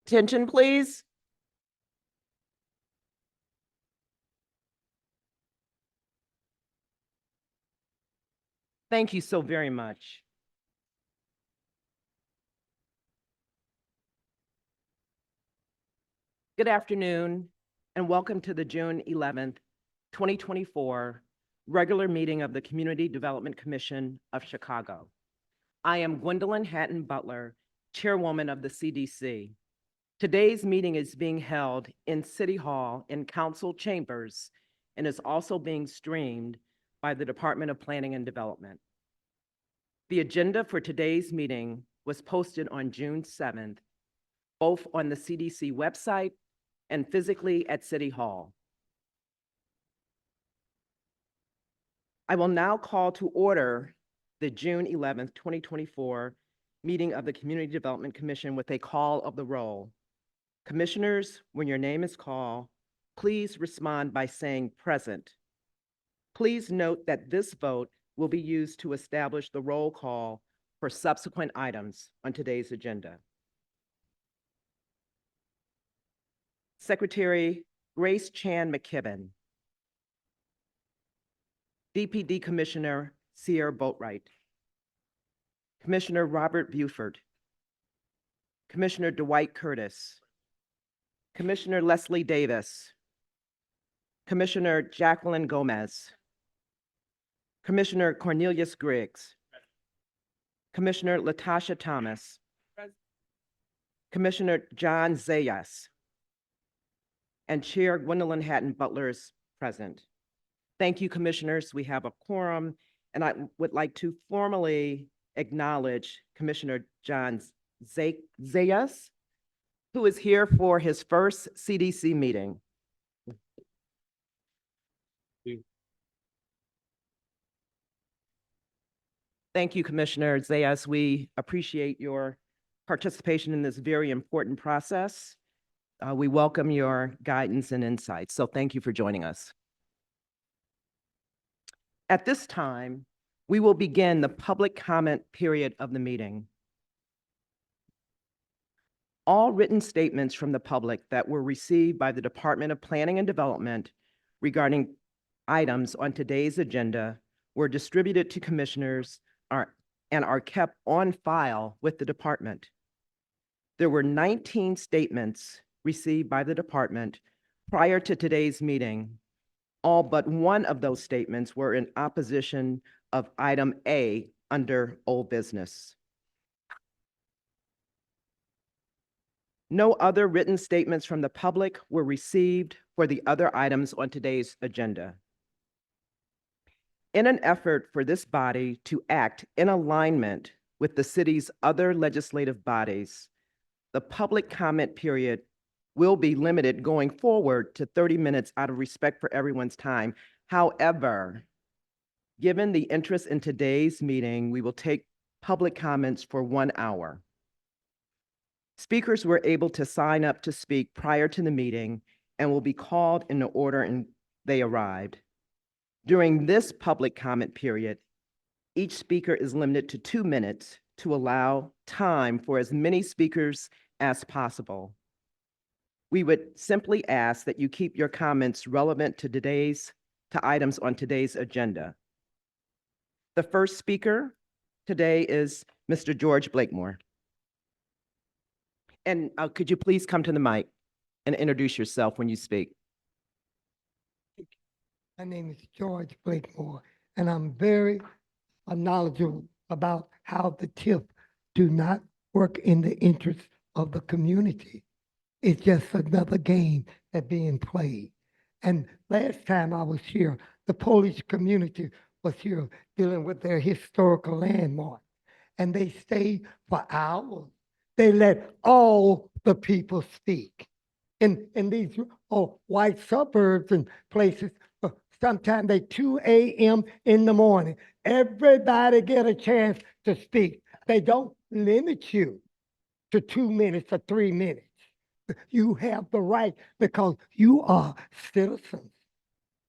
Attention, please. Thank you so very much. Good afternoon, and welcome to the June 11th, 2024 regular meeting of the Community Development Commission of Chicago. I am Gwendolyn Hatton Butler, Chairwoman of the CDC. Today's meeting is being held in City Hall in Council Chambers and is also being streamed by the Department of Planning and Development. The agenda for today's meeting was posted on June 7th, both on the CDC website and physically at City Hall. I will now call to order the June 11th, 2024 meeting of the Community Development Commission with a call of the roll. Commissioners, when your name is called, please respond by saying present. Please note that this vote will be used to establish the roll call for subsequent items on today's agenda. Secretary Grace Chan McKibben. DPD Commissioner Sierra Boatwright. Commissioner Robert Buford. Commissioner Dwight Curtis. Commissioner Leslie Davis. Commissioner Jacqueline Gomez. Commissioner Cornelius Griggs. Commissioner Latasha Thomas. Commissioner John Zayas. And Chair Gwendolyn Hatton Butler is present. Thank you, commissioners. We have a quorum, and I would like to formally acknowledge Commissioner John Zayas, who is here for his first CDC meeting. Thank you, Commissioner Zayas. We appreciate your participation in this very important process. We welcome your guidance and insights, so thank you for joining us. At this time, we will begin the public comment period of the meeting. All written statements from the public that were received by the Department of Planning and Development regarding items on today's agenda were distributed to commissioners and are kept on file with the department. There were 19 statements received by the department prior to today's meeting. All but one of those statements were in opposition of item A under old business. No other written statements from the public were received for the other items on today's agenda. In an effort for this body to act in alignment with the city's other legislative bodies, the public comment period will be limited going forward to 30 minutes out of respect for everyone's time. However, given the interest in today's meeting, we will take public comments for 1 hour. Speakers were able to sign up to speak prior to the meeting and will be called in the order they arrived. During this public comment period, each speaker is limited to 2 minutes to allow time for as many speakers as possible. We would simply ask that you keep your comments relevant to items on today's agenda. The first speaker today is Mr. George Blakemore. And could you please come to the mic and introduce yourself when you speak? My name is George Blakemore, and I'm very knowledgeable about how the TIF do not work in the interest of the community. It's just another game that's being played. And last time I was here, the Polish community was here dealing with their historical landmark. And they stayed for hours. They let all the people speak. In these white suburbs and places, sometimes they 2 a.m. in the morning. Everybody get a chance to speak. They don't limit you to 2 minutes or 3 minutes. You have the right because you are citizens.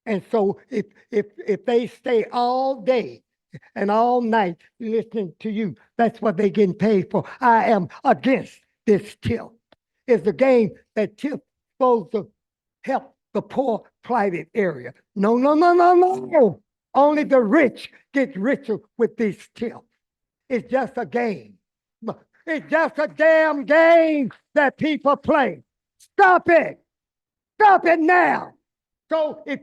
And so if they stay all day and all night listening to you, that's what they're getting paid for. I am against this TIF. is the game that TIF supposed to help the poor plighted area. No, no, no, no, no. Only the rich get richer with this TIF. It's just a game. It's just a damn game that people play. Stop it. Stop it now. So if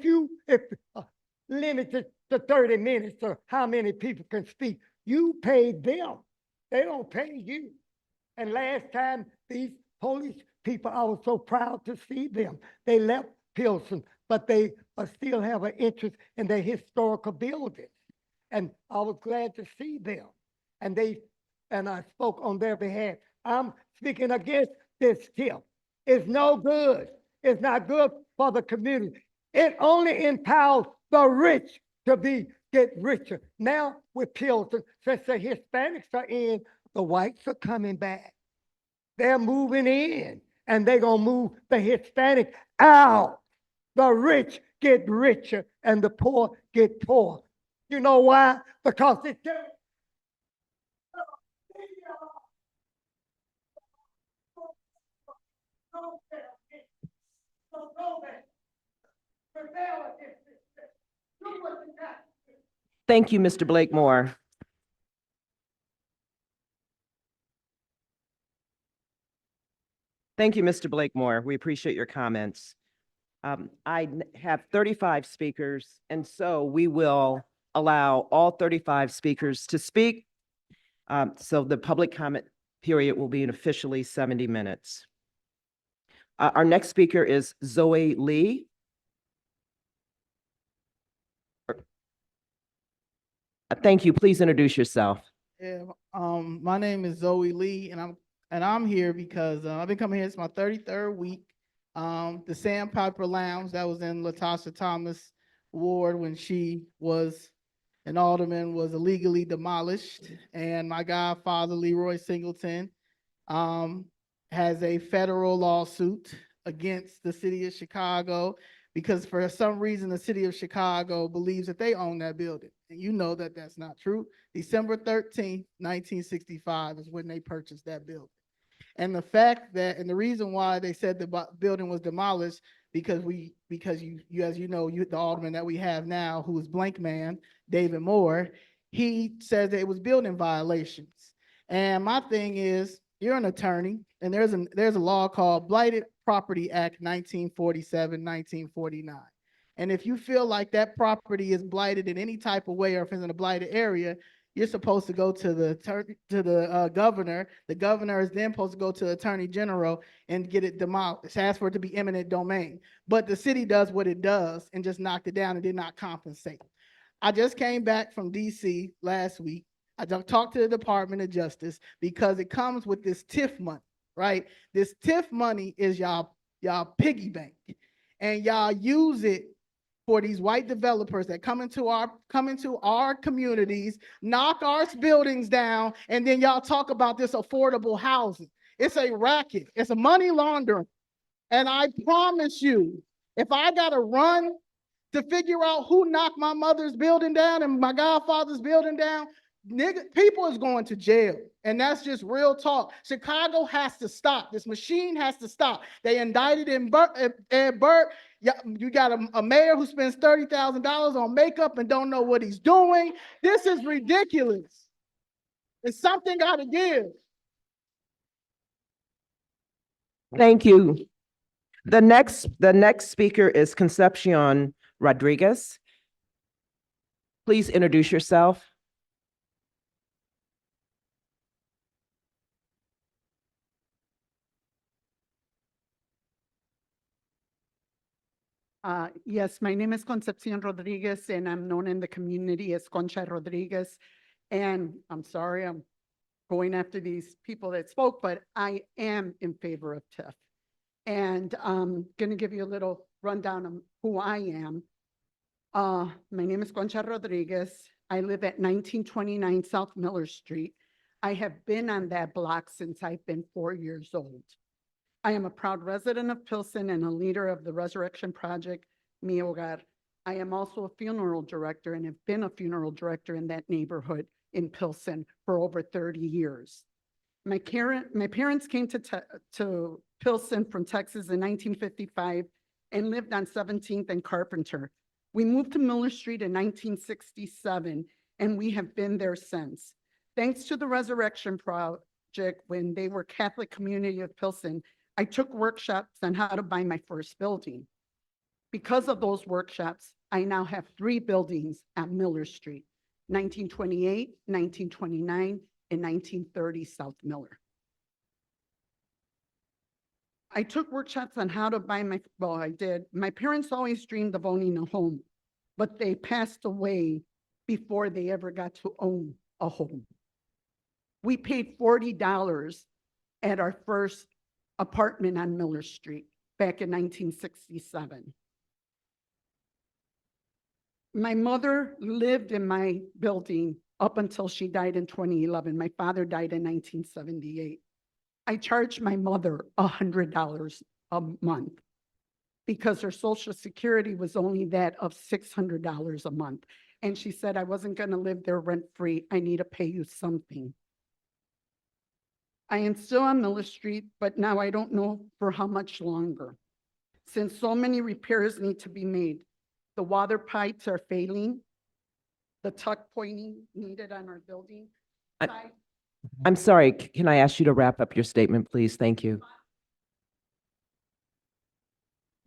limited to 30 minutes or how many people can speak, you pay them. They don't pay you. And last time these police people, I was so proud to see them. They left Pilsen, but they still have an interest in their historical buildings. And I was glad to see them. And I spoke on their behalf. I'm speaking against this TIF. It's no good. It's not good for the community. It only empowers the rich to get richer. Now with Pilsen, since the Hispanics are in, the whites are coming back. They're moving in, and they're gonna move the Hispanic out. The rich get richer and the poor get poor. You know why? Because it's Thank you, Mr. Blakemore. Thank you, Mr. Blakemore. We appreciate your comments. Have 35 speakers, and so we will allow all 35 speakers to speak. So the public comment period will be officially 70 minutes. Our next speaker is Zoe Lee. Thank you. Please introduce yourself. Yeah, my name is Zoe Lee, and I'm here because I've been coming here. It's my 33rd week. The Sandpiper Lounge that was in LaTasha Thomas' ward when she was an alderman was illegally demolished, and my godfather Leroy Singleton has a federal lawsuit against the city of Chicago because for some reason the city of Chicago believes that they own that building. And you know that that's not true. December 13th, 1965 is when they purchased that building. And the fact that, and the reason why they said the building was demolished because you as you know, the alderman that we have now, who is blank man, David Moore, he says that it was building violations. And my thing is, you're an attorney, and there's a law called Blighted Property Act 1947, 1949. And if you feel like that property is blighted in any type of way, or if it's in a blighted area, you're supposed to go to the governor. The governor is then supposed to go to the attorney general and get it demolished, ask for it to be eminent domain. But the city does what it does and just knocked it down and did not compensate. I just came back from DC last week. I talked to the Department of Justice because it comes with this TIF money, right? This TIF money is y'all piggy bank, and y'all use it for these white developers that come into our communities, knock our buildings down, and then y'all talk about this affordable housing. It's a racket. It's a money laundering. And I promise you, if I gotta run to figure out who knocked my mother's building down and my godfather's building down, people is going to jail. And that's just real talk. Chicago has to stop. This machine has to stop. They indicted Ed Burt. You got a mayor who spends $30,000 on makeup and don't know what he's doing. This is ridiculous. It's something got to give. Thank you. The next speaker is Concepcion Rodriguez. Please introduce yourself. Yes, my name is Concepcion Rodriguez, and I'm known in the community as Concha Rodriguez. And I'm sorry, I'm going after these people that spoke, but I am in favor of TIF. And I'm going to give you a little rundown of who I am. My name is Concha Rodriguez. I live at 1929 South Miller Street. I have been on that block since I've been 4 years old. I am a proud resident of Pilsen and a leader of the Resurrection Project, Mi Hogar. I am also a funeral director and have been a funeral director in that neighborhood in Pilsen for over 30 years. My parents came to Pilsen from Texas in 1955 and lived on 17th and Carpenter. We moved to Miller Street in 1967, and we have been there since. Thanks to the Resurrection Project, when they were Catholic Community of Pilsen, I took workshops on how to buy my first building. Because of those workshops, I now have 3 buildings at Miller Street, 1928, 1929, and 1930 South Miller. I took workshops on how to buy I did. My parents always dreamed of owning a home, but they passed away before they ever got to own a home. We paid $40 at our first apartment on Miller Street back in 1967. My mother lived in my building up until she died in 2011. My father died in 1978. I charged my mother $100 a month because her Social Security was only that of $600 a month. And she said, I wasn't going to live there rent-free. I need to pay you something. I am still on Miller Street, but now I don't know for how much longer. Since so many repairs need to be made, the water pipes are failing, the tuck pointing needed on our building. I- I'm sorry, can I ask you to wrap up your statement, please? Thank you.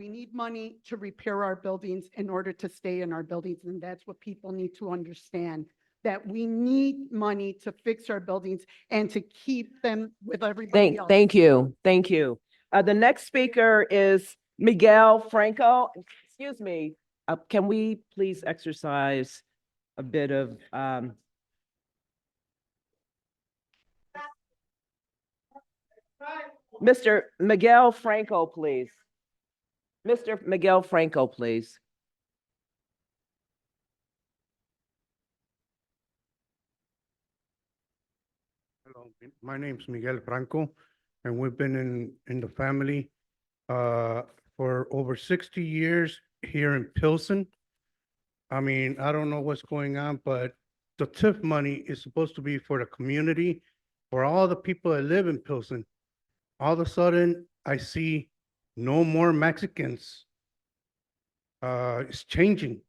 We need money to repair our buildings in order to stay in our buildings, and that's what people need to understand, that we need money to fix our buildings and to keep them with everybody else. Thank you, thank you. The next speaker is Miguel Franco. Excuse me, can we please exercise a bit of, Mr. Miguel Franco, please. Mr. Miguel Franco, please. Hello, my name's Miguel Franco, and we've been in the family for over 60 years here in Pilsen. I mean, I don't know what's going on, but the TIF money is supposed to be for the community, for all the people that live in Pilsen. All of a sudden, I see no more Mexicans. It's changing.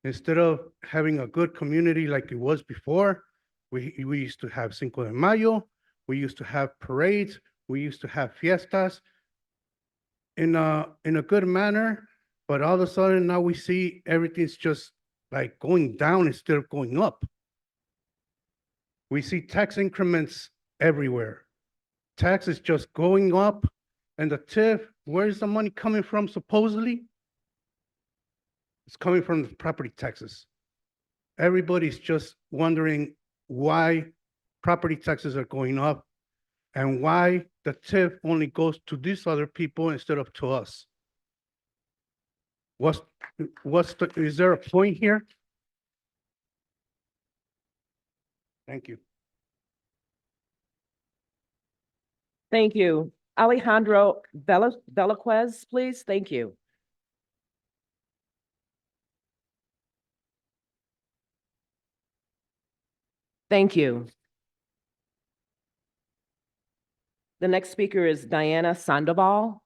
Instead of having a good community like it was before, we used to have Cinco de Mayo, we used to have parades, we used to have fiestas in a good manner, but all of a sudden now we see everything's just like going down instead of going up. We see tax increments everywhere. Tax is just going up, and the TIF, where's the money coming from supposedly? It's coming from the property taxes. Everybody's just wondering why property taxes are going up and why the TIF only goes to these other people instead of to us. Is there a point here? Thank you. Thank you. Alejandro Velazquez, please. Thank you. Thank you. The next speaker is Diana Sandoval.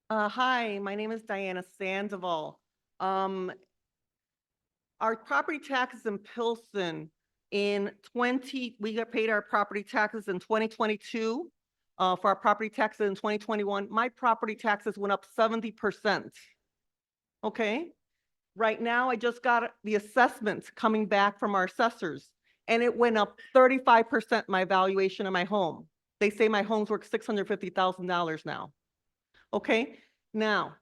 Hi, my name is Diana Sandoval. Our property taxes in Pilsen we got paid our property taxes in 2022. For our property taxes in 2021, my property taxes went up 70%. Okay? Right now, I just got the assessments coming back from our assessors, and it went up 35% my valuation of my home. They say my home's worth $650,000 now. Okay, now,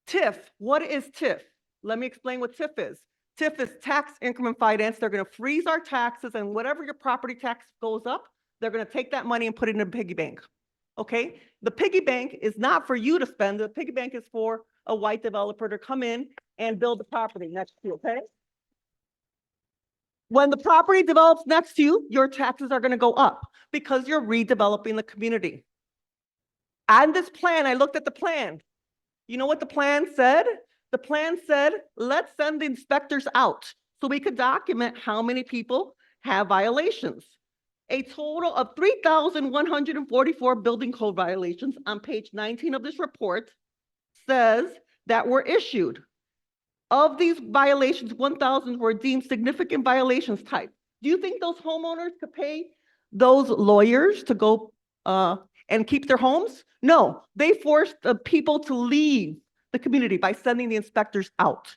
TIF, what is TIF? Let me explain what TIF is. TIF is tax increment finance. They're gonna freeze our taxes, and whatever your property tax goes up, they're gonna take that money and put it in a piggy bank. Okay, the piggy bank is not for you to spend. The piggy bank is for a white developer to come in and build the property next to you, okay? When the property develops next to you, your taxes are gonna go up because you're redeveloping the community. On this plan, I looked at the plan. You know what the plan said? The plan said, let's send the inspectors out so we could document how many people have violations. A total of 3,144 building code violations on page 19 of this report says that were issued. Of these violations, 1,000 were deemed significant violations type. Do you think those homeowners could pay those lawyers to go and keep their homes? No, they forced the people to leave the community by sending the inspectors out.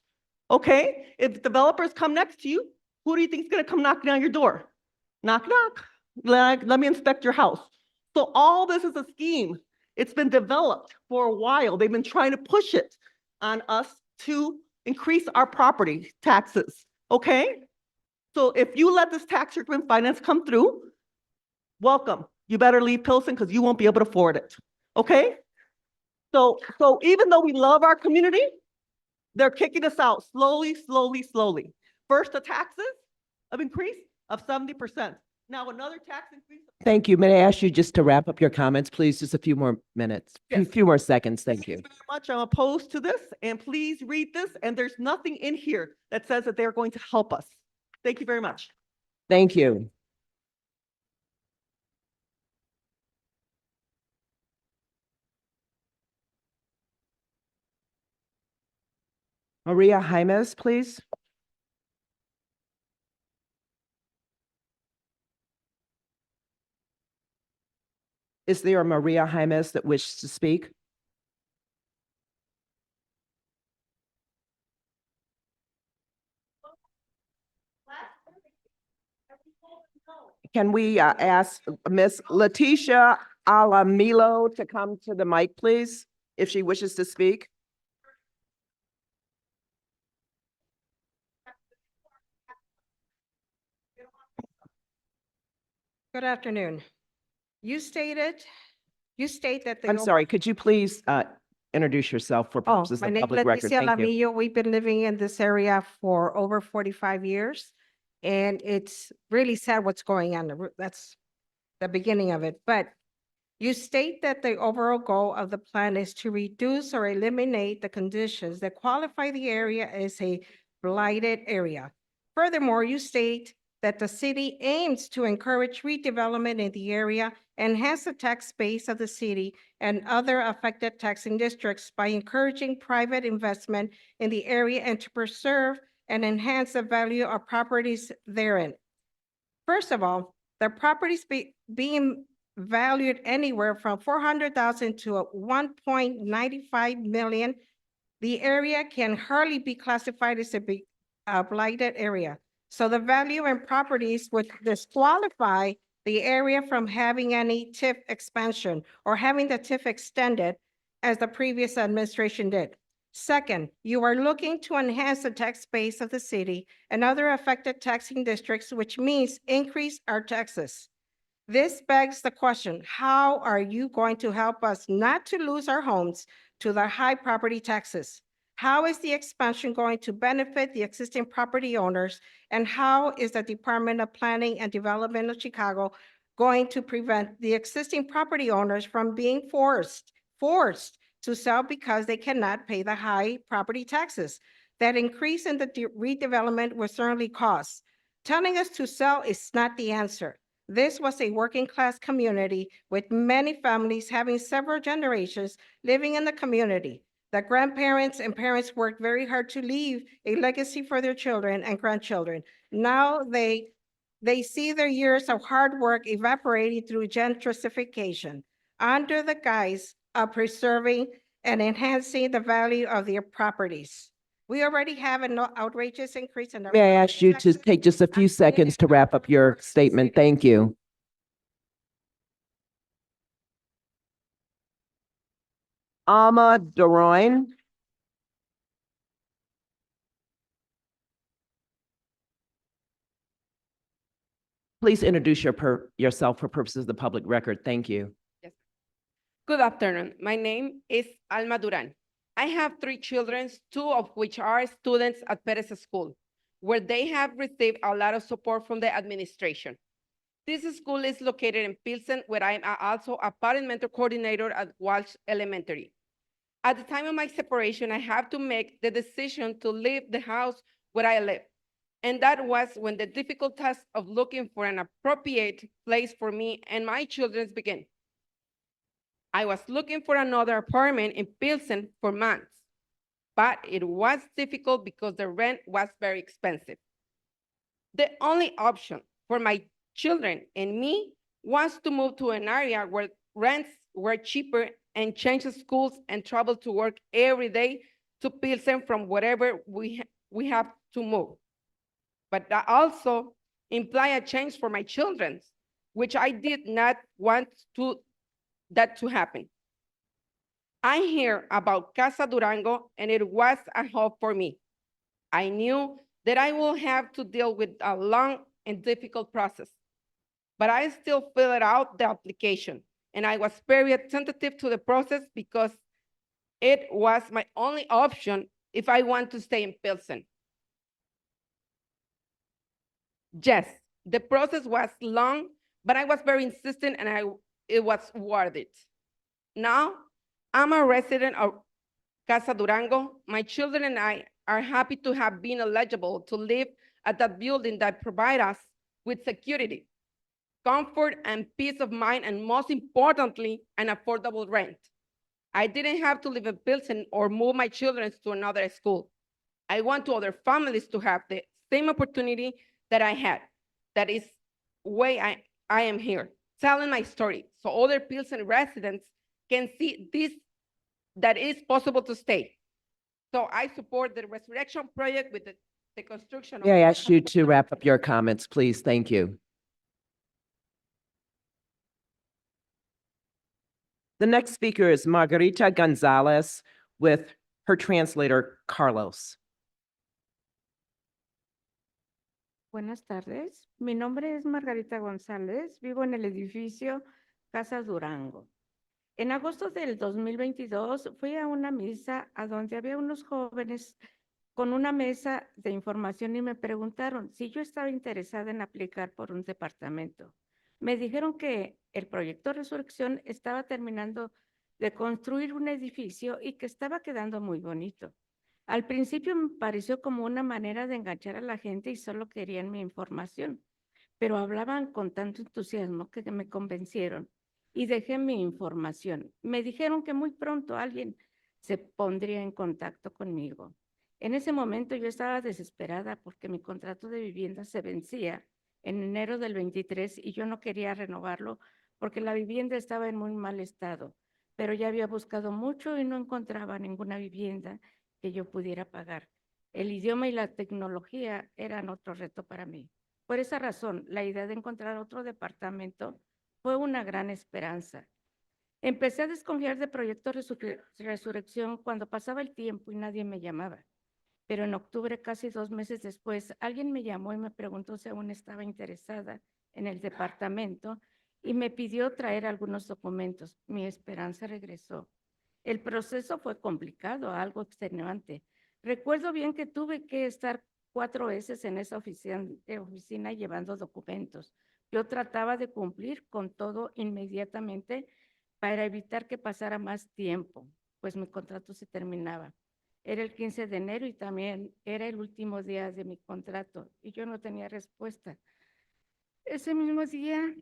Okay, if developers come next to you, who do you think is gonna come knocking on your door? Knock, knock, let me inspect your house. So all this is a scheme. It's been developed for a while. They've been trying to push it on us to increase our property taxes, okay? So if you let this tax increment finance come through, welcome. You better leave Pilsen because you won't be able to afford it, okay? So even though we love our community, they're kicking us out slowly, slowly, slowly. First, the taxes of increase of 70%. Now another tax increase. Thank you. May I ask you just to wrap up your comments, please? Just a few more minutes, Yes. few more seconds. Thank you. Very much. I'm opposed to this, and please read this, and there's nothing in here that says that they're going to help us. Thank you very much. Thank you. Maria Jaimes, please. Is there a Maria Jaimes that wishes to speak? Can we ask Miss Leticia Alamilo to come to the mic, please, if she wishes to speak? Good afternoon. You state that the. I'm sorry, could you please introduce yourself for Oh, purposes my of name is public record? Leticia Thank you. Lamillo. We've been living in this area for over 45 years. And it's really sad what's going on. That's the beginning of it. But you state that the overall goal of the plan is to reduce or eliminate the conditions that qualify the area as a blighted area. Furthermore, you state that the city aims to encourage redevelopment in the area, enhance the tax base of the city and other affected taxing districts by encouraging private investment in the area and to preserve and enhance the value of properties therein. First of all, the properties being valued anywhere from 400,000 to 1.95 million, the area can hardly be classified as a blighted area. So the value in properties would disqualify the area from having any TIF expansion or having the TIF extended as the previous administration did. Second, you are looking to enhance the tax base of the city and other affected taxing districts, which means increase our taxes. This begs the question, how are you going to help us not to lose our homes to the high property taxes? How is the expansion going to benefit the existing property owners? And how is the Department of Planning and Development of Chicago going to prevent the existing property owners from being forced to sell because they cannot pay the high property taxes? That increase in the redevelopment will certainly cost. Telling us to sell is not the answer. This was a working class community with many families having several generations living in the community. The grandparents and parents worked very hard to leave a legacy for their children and grandchildren. Now they see their years of hard work evaporating through gentrification under the guise of preserving and enhancing the value of their properties. We already have an outrageous increase in. May I ask you to take just a few seconds to wrap up your statement? Thank you. Alma Duroin. Please introduce yourself for purposes of the public record. Thank you. Good afternoon. My name is Alma Duran. I have 3 children, 2 of which are students at Perez School, where they have received a lot of support from the administration. This school is located in Pilsen, where I am also a parent mentor coordinator at Walsh Elementary. At the time of my separation, I have to make the decision to leave the house where I live. And that was when the difficult task of looking for an appropriate place for me and my children began. I was looking for another apartment in Pilsen for months, but it was difficult because the rent was very expensive. The only option for my children and me was to move to an area where rents were cheaper and change schools and travel to work every day to Pilsen from wherever we have to move. But that also imply a change for my children, which I did not want that to happen. I hear about Casa Durango and it was a hope for me. I knew that I will have to deal with a long and difficult process, but I still filled out the application and I was very attentive to the process because it was my only option if I want to stay in Pilsen. Yes, the process was long, but I was very insistent and it was worth it. Now, I'm a resident of Casa Durango. My children and I are happy to have been eligible to live at that building that provides us with security, comfort, and peace of mind, and most importantly, an affordable rent. I didn't have to live in Pilsen or move my children to another school. I want other families to have the same opportunity that I had. That is why I am here, telling my story, so other Pilsen residents can see this, that it's possible to stay. So I support the Resurrection Project with the construction of. May I ask you to wrap up your comments, please? Thank you. The next speaker is Margarita Gonzalez with her translator, Carlos. Buenas tardes, mi nombre es Margarita González, vivo en el edificio Casa Durango. En agosto del 2022 fui a una misa a donde había unos jóvenes con una mesa de información y me preguntaron si yo estaba interesada en aplicar por un departamento. Me dijeron que el proyecto Resurrección estaba terminando de construir un edificio y que estaba quedando muy bonito. Al principio me pareció como una manera de enganchar a la gente y solo querían mi información, pero hablaban con tanto entusiasmo que me convencieron y dejé mi información. Me dijeron que muy pronto alguien se pondría en contacto conmigo. En ese momento yo estaba desesperada porque mi contrato de vivienda se vencía en enero del 23 y yo no quería renovarlo porque la vivienda estaba en muy mal estado, pero ya había buscado mucho y no encontraba ninguna vivienda que yo pudiera pagar. El idioma y la tecnología eran otro reto para mí. Por esa razón, la idea de encontrar otro departamento fue una gran esperanza. Empecé a desconfiar de Proyecto Resurrección cuando pasaba el tiempo y nadie me llamaba. Pero en octubre, casi 2 meses después, alguien me llamó y me preguntó si aún estaba interesada en el departamento y me pidió traer algunos documentos. Mi esperanza regresó. El proceso fue complicado, algo extenuante. Recuerdo bien que tuve que estar 4 veces en esa oficina llevando documentos. Yo trataba de cumplir con todo inmediatamente para evitar que pasara más tiempo, pues mi contrato se terminaba. Era el 15 de enero y también era el último día de mi contrato y yo no tenía respuesta. Ese mismo día,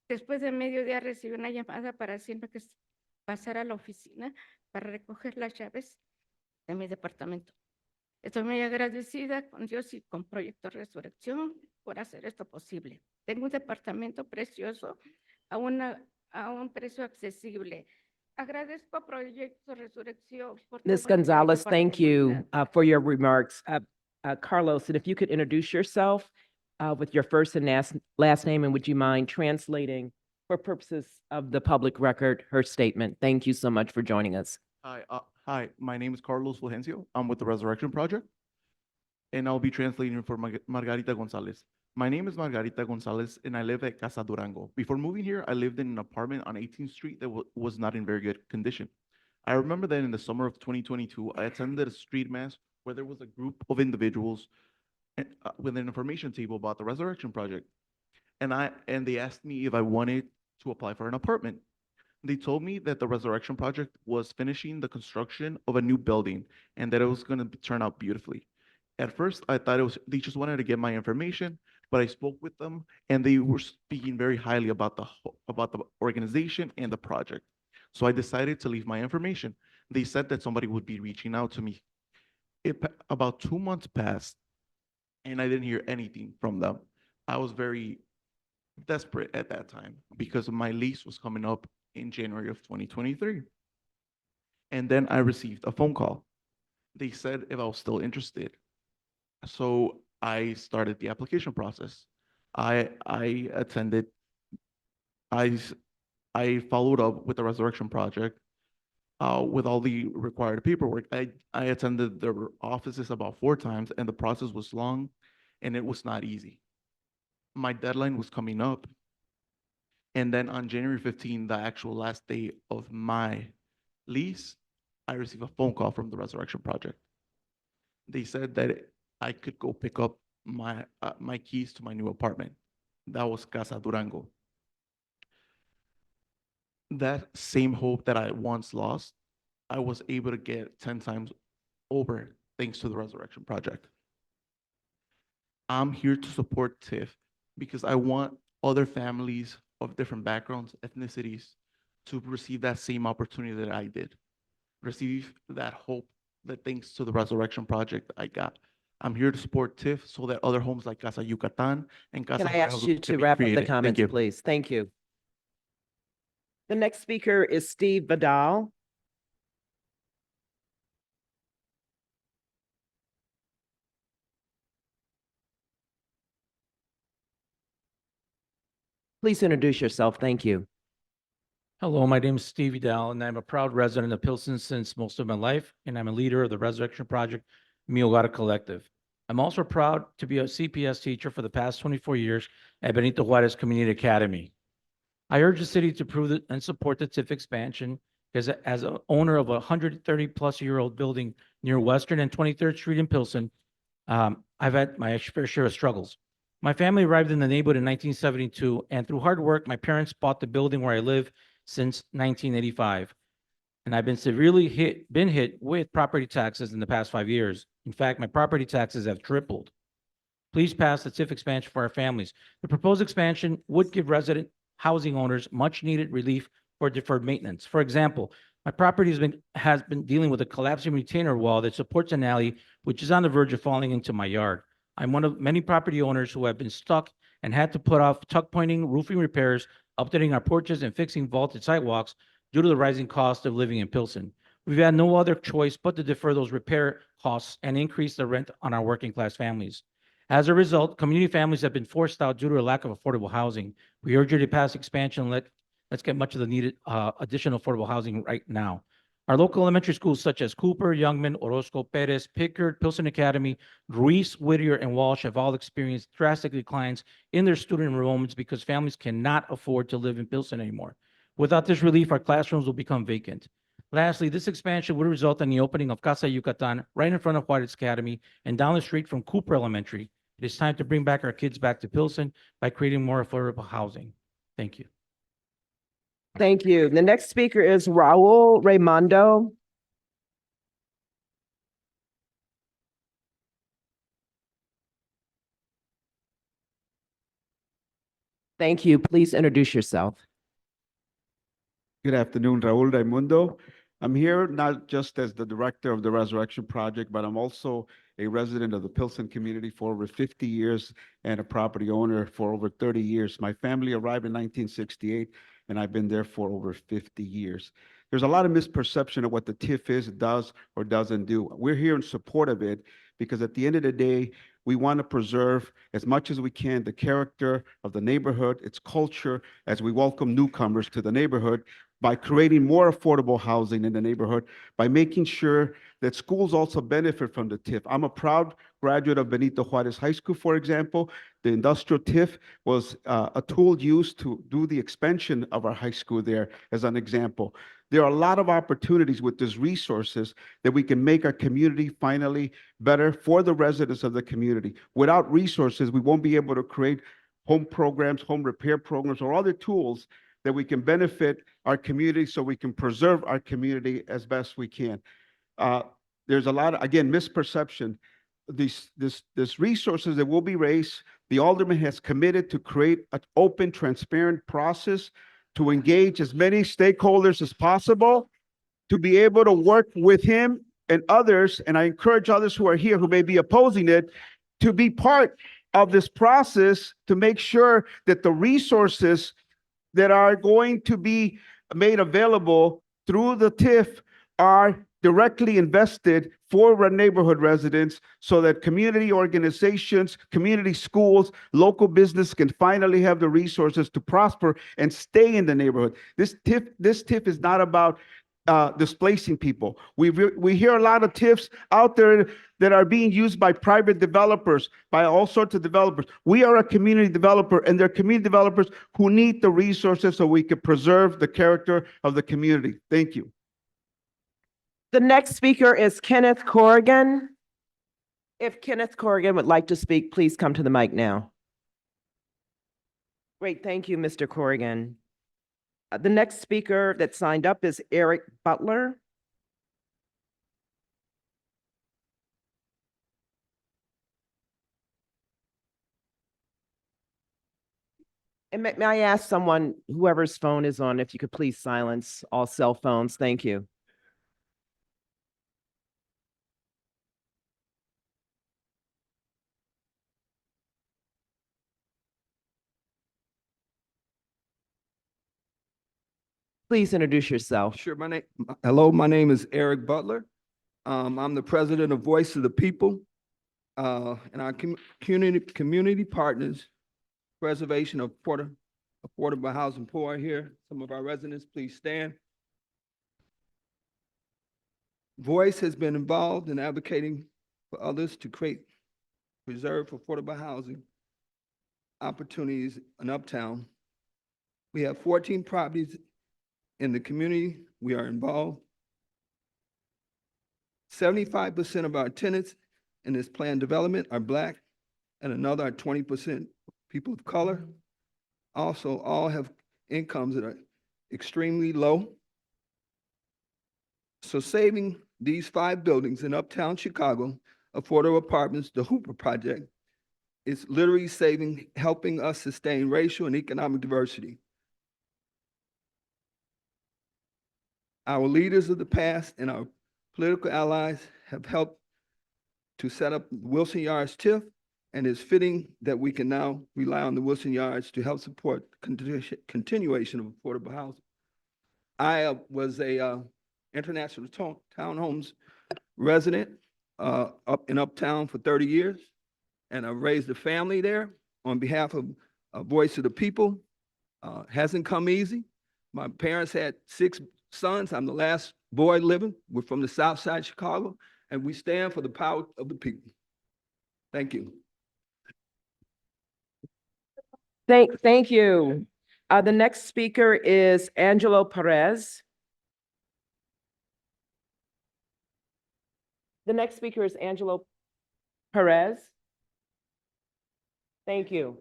después de mediodía, recibí una llamada para decirme que pasara a la oficina para recoger las llaves de mi departamento. Estoy muy agradecida con Dios y con Proyecto Resurrección por hacer esto posible. Tengo un departamento precioso a un precio accesible. Agradezco a Proyecto Resurrección por Ms. todo lo que ha hecho Gonzalez, para la thank you comunidad. for your remarks. Carlos, and if you could introduce yourself with your first and last name, and would you mind translating for purposes of the public record, her statement? Thank you so much for joining us. Hi, my name is Carlos Fulgencio. I'm with the Resurrection Project, and I'll be translating for Margarita Gonzalez. My name is Margarita Gonzalez, and I live at Casa Durango. Before moving here, I lived in an apartment on 18th Street that was not in very good condition. I remember that in the summer of 2022, I attended a street mass where there was a group of individuals with an information table about the Resurrection Project. And they asked me if I wanted to apply for an apartment. They told me that the Resurrection Project was finishing the construction of a new building and that it was going to turn out beautifully. At first, I thought they just wanted to get my information, but I spoke with them and they were speaking very highly about the organization and the project. So I decided to leave my information. They said that somebody would be reaching out to me. About 2 months passed and I didn't hear anything from them. I was very desperate at that time because my lease was coming up in January of 2023. And then I received a phone call. They said if I was still interested. So I started the application process. I attended, I followed up with the Resurrection Project with all the required paperwork. I attended their offices about 4 times and the process was long and it was not easy. My deadline was coming up. And then on January 15, the actual last day of my lease, I received a phone call from the Resurrection Project. They said that I could go pick up my keys to my new apartment. That was Casa Durango. That same hope that I once lost, I was able to get 10 times over thanks to the Resurrection Project. I'm here to support TIF because I want other families of different backgrounds, ethnicities, to receive that same opportunity that I did. Receive that hope that thanks to the Resurrection Project I got. I'm here to support TIF so that other homes like Casa Yucatan and Casa Can I ask Durango you can to be wrap up created. the Thank comments, you. please? Thank you. The next speaker is Steve Vidal. Please introduce yourself. Thank you. Hello, my name is Steve Vidal, and I'm a proud resident of Pilsen since most of my life, and I'm a leader of the Resurrection Project Mi Hogar Collective. I'm also proud to be a CPS teacher for the past 24 years at Benito Juarez Community Academy. I urge the city to approve and support the TIF expansion because as an owner of a 130-plus-year-old building near Western and 23rd Street in Pilsen, I've had my fair share of struggles. My family arrived in the neighborhood in 1972, and through hard work, my parents bought the building where I live since 1985. And I've been hit with property taxes in the past 5 years. In fact, my property taxes have tripled. Please pass the TIF expansion for our families. The proposed expansion would give resident housing owners much needed relief for deferred maintenance. For example, my property has been dealing with a collapsing retainer wall that supports an alley, which is on the verge of falling into my yard. I'm one of many property owners who have been stuck and had to put off tuck pointing, roofing repairs, updating our porches, and fixing vaulted sidewalks due to the rising cost of living in Pilsen. We've had no other choice but to defer those repair costs and increase the rent on our working class families. As a result, community families have been forced out due to a lack of affordable housing. We urge you to pass expansion. Let's get much of the needed additional affordable housing right now. Our local elementary schools such as Cooper, Youngman, Orozco, Perez, Pickard, Pilsen Academy, Ruiz, Whittier, and Walsh have all experienced drastic declines in their student enrollments because families cannot afford to live in Pilsen anymore. Without this relief, our classrooms will become vacant. Lastly, this expansion would result in the opening of Casa Yucatan right in front of Juarez Academy and down the street from Cooper Elementary. It is time to bring back our kids back to Pilsen by creating more affordable housing. Thank you. Thank you. The next speaker is Raul Raimondo. Thank you. Please introduce yourself. Good afternoon, Raul Raimundo. I'm here not just as the director of the Resurrection Project, but I'm also a resident of the Pilsen community for over 50 years and a property owner for over 30 years. My family arrived in 1968, and I've been there for over 50 years. There's a lot of misperception of what the TIF is, does, or doesn't do. We're here in support of it because at the end of the day, we want to preserve as much as we can the character of the neighborhood, its culture, as we welcome newcomers to the neighborhood by creating more affordable housing in the neighborhood, by making sure that schools also benefit from the TIF. I'm a proud graduate of Benito Juarez High School, for example. The industrial TIF was a tool used to do the expansion of our high school there as an example. There are a lot of opportunities with these resources that we can make our community finally better for the residents of the community. Without resources, we won't be able to create home programs, home repair programs, or other tools that we can benefit our community so we can preserve our community as best we can. There's a lot of, again, misperception. This resources that will be raised, the alderman has committed to create an open, transparent process to engage as many stakeholders as possible, to be able to work with him and others, and I encourage others who are here who may be opposing it, to be part of this process to make sure that the resources that are going to be made available through the TIF are directly invested for neighborhood residents so that community organizations, community schools, local business can finally have the resources to prosper and stay in the neighborhood. This TIF is not about displacing people. We hear a lot of TIFs out there that are being used by private developers, by all sorts of developers. We are a community developer, and they're community developers who need the resources so we can preserve the character of the community. Thank you. The next speaker is Kenneth Corrigan. If Kenneth Corrigan would like to speak, please come to the mic now. Great, thank you, Mr. Corrigan. The next speaker that signed up is Eric Butler. And may I ask someone, whoever's phone is on, if you could please silence all cell phones? Thank you. Please introduce yourself. Sure, my name is Eric Butler. I'm the president of Voice of the People, and our community partners, preservation of affordable housing poor here. Some of our residents, please stand. Voice has been involved in advocating for others to preserve affordable housing opportunities in Uptown. We have 14 properties in the community. We are involved. 75% of our tenants in this planned development are Black, and another are 20% people of color. Also, all have incomes that are extremely low. So saving these 5 buildings in Uptown Chicago, affordable apartments, the Hooper Project, is literally helping us sustain racial and economic diversity. Our leaders of the past and our political allies have helped to set up Wilson Yards TIF, and it's fitting that we can now rely on the Wilson Yards to help support continuation of affordable housing. I was a International Townhomes resident up in Uptown for 30 years, and I've raised a family there on behalf of Voice of the People. Hasn't come easy. My parents had 6 sons. I'm the last boy living. We're from the South Side of Chicago, and we stand for the power of the people. Thank you. Thank you. The next speaker is Angelo Perez. The next speaker is Angelo Perez. Thank you.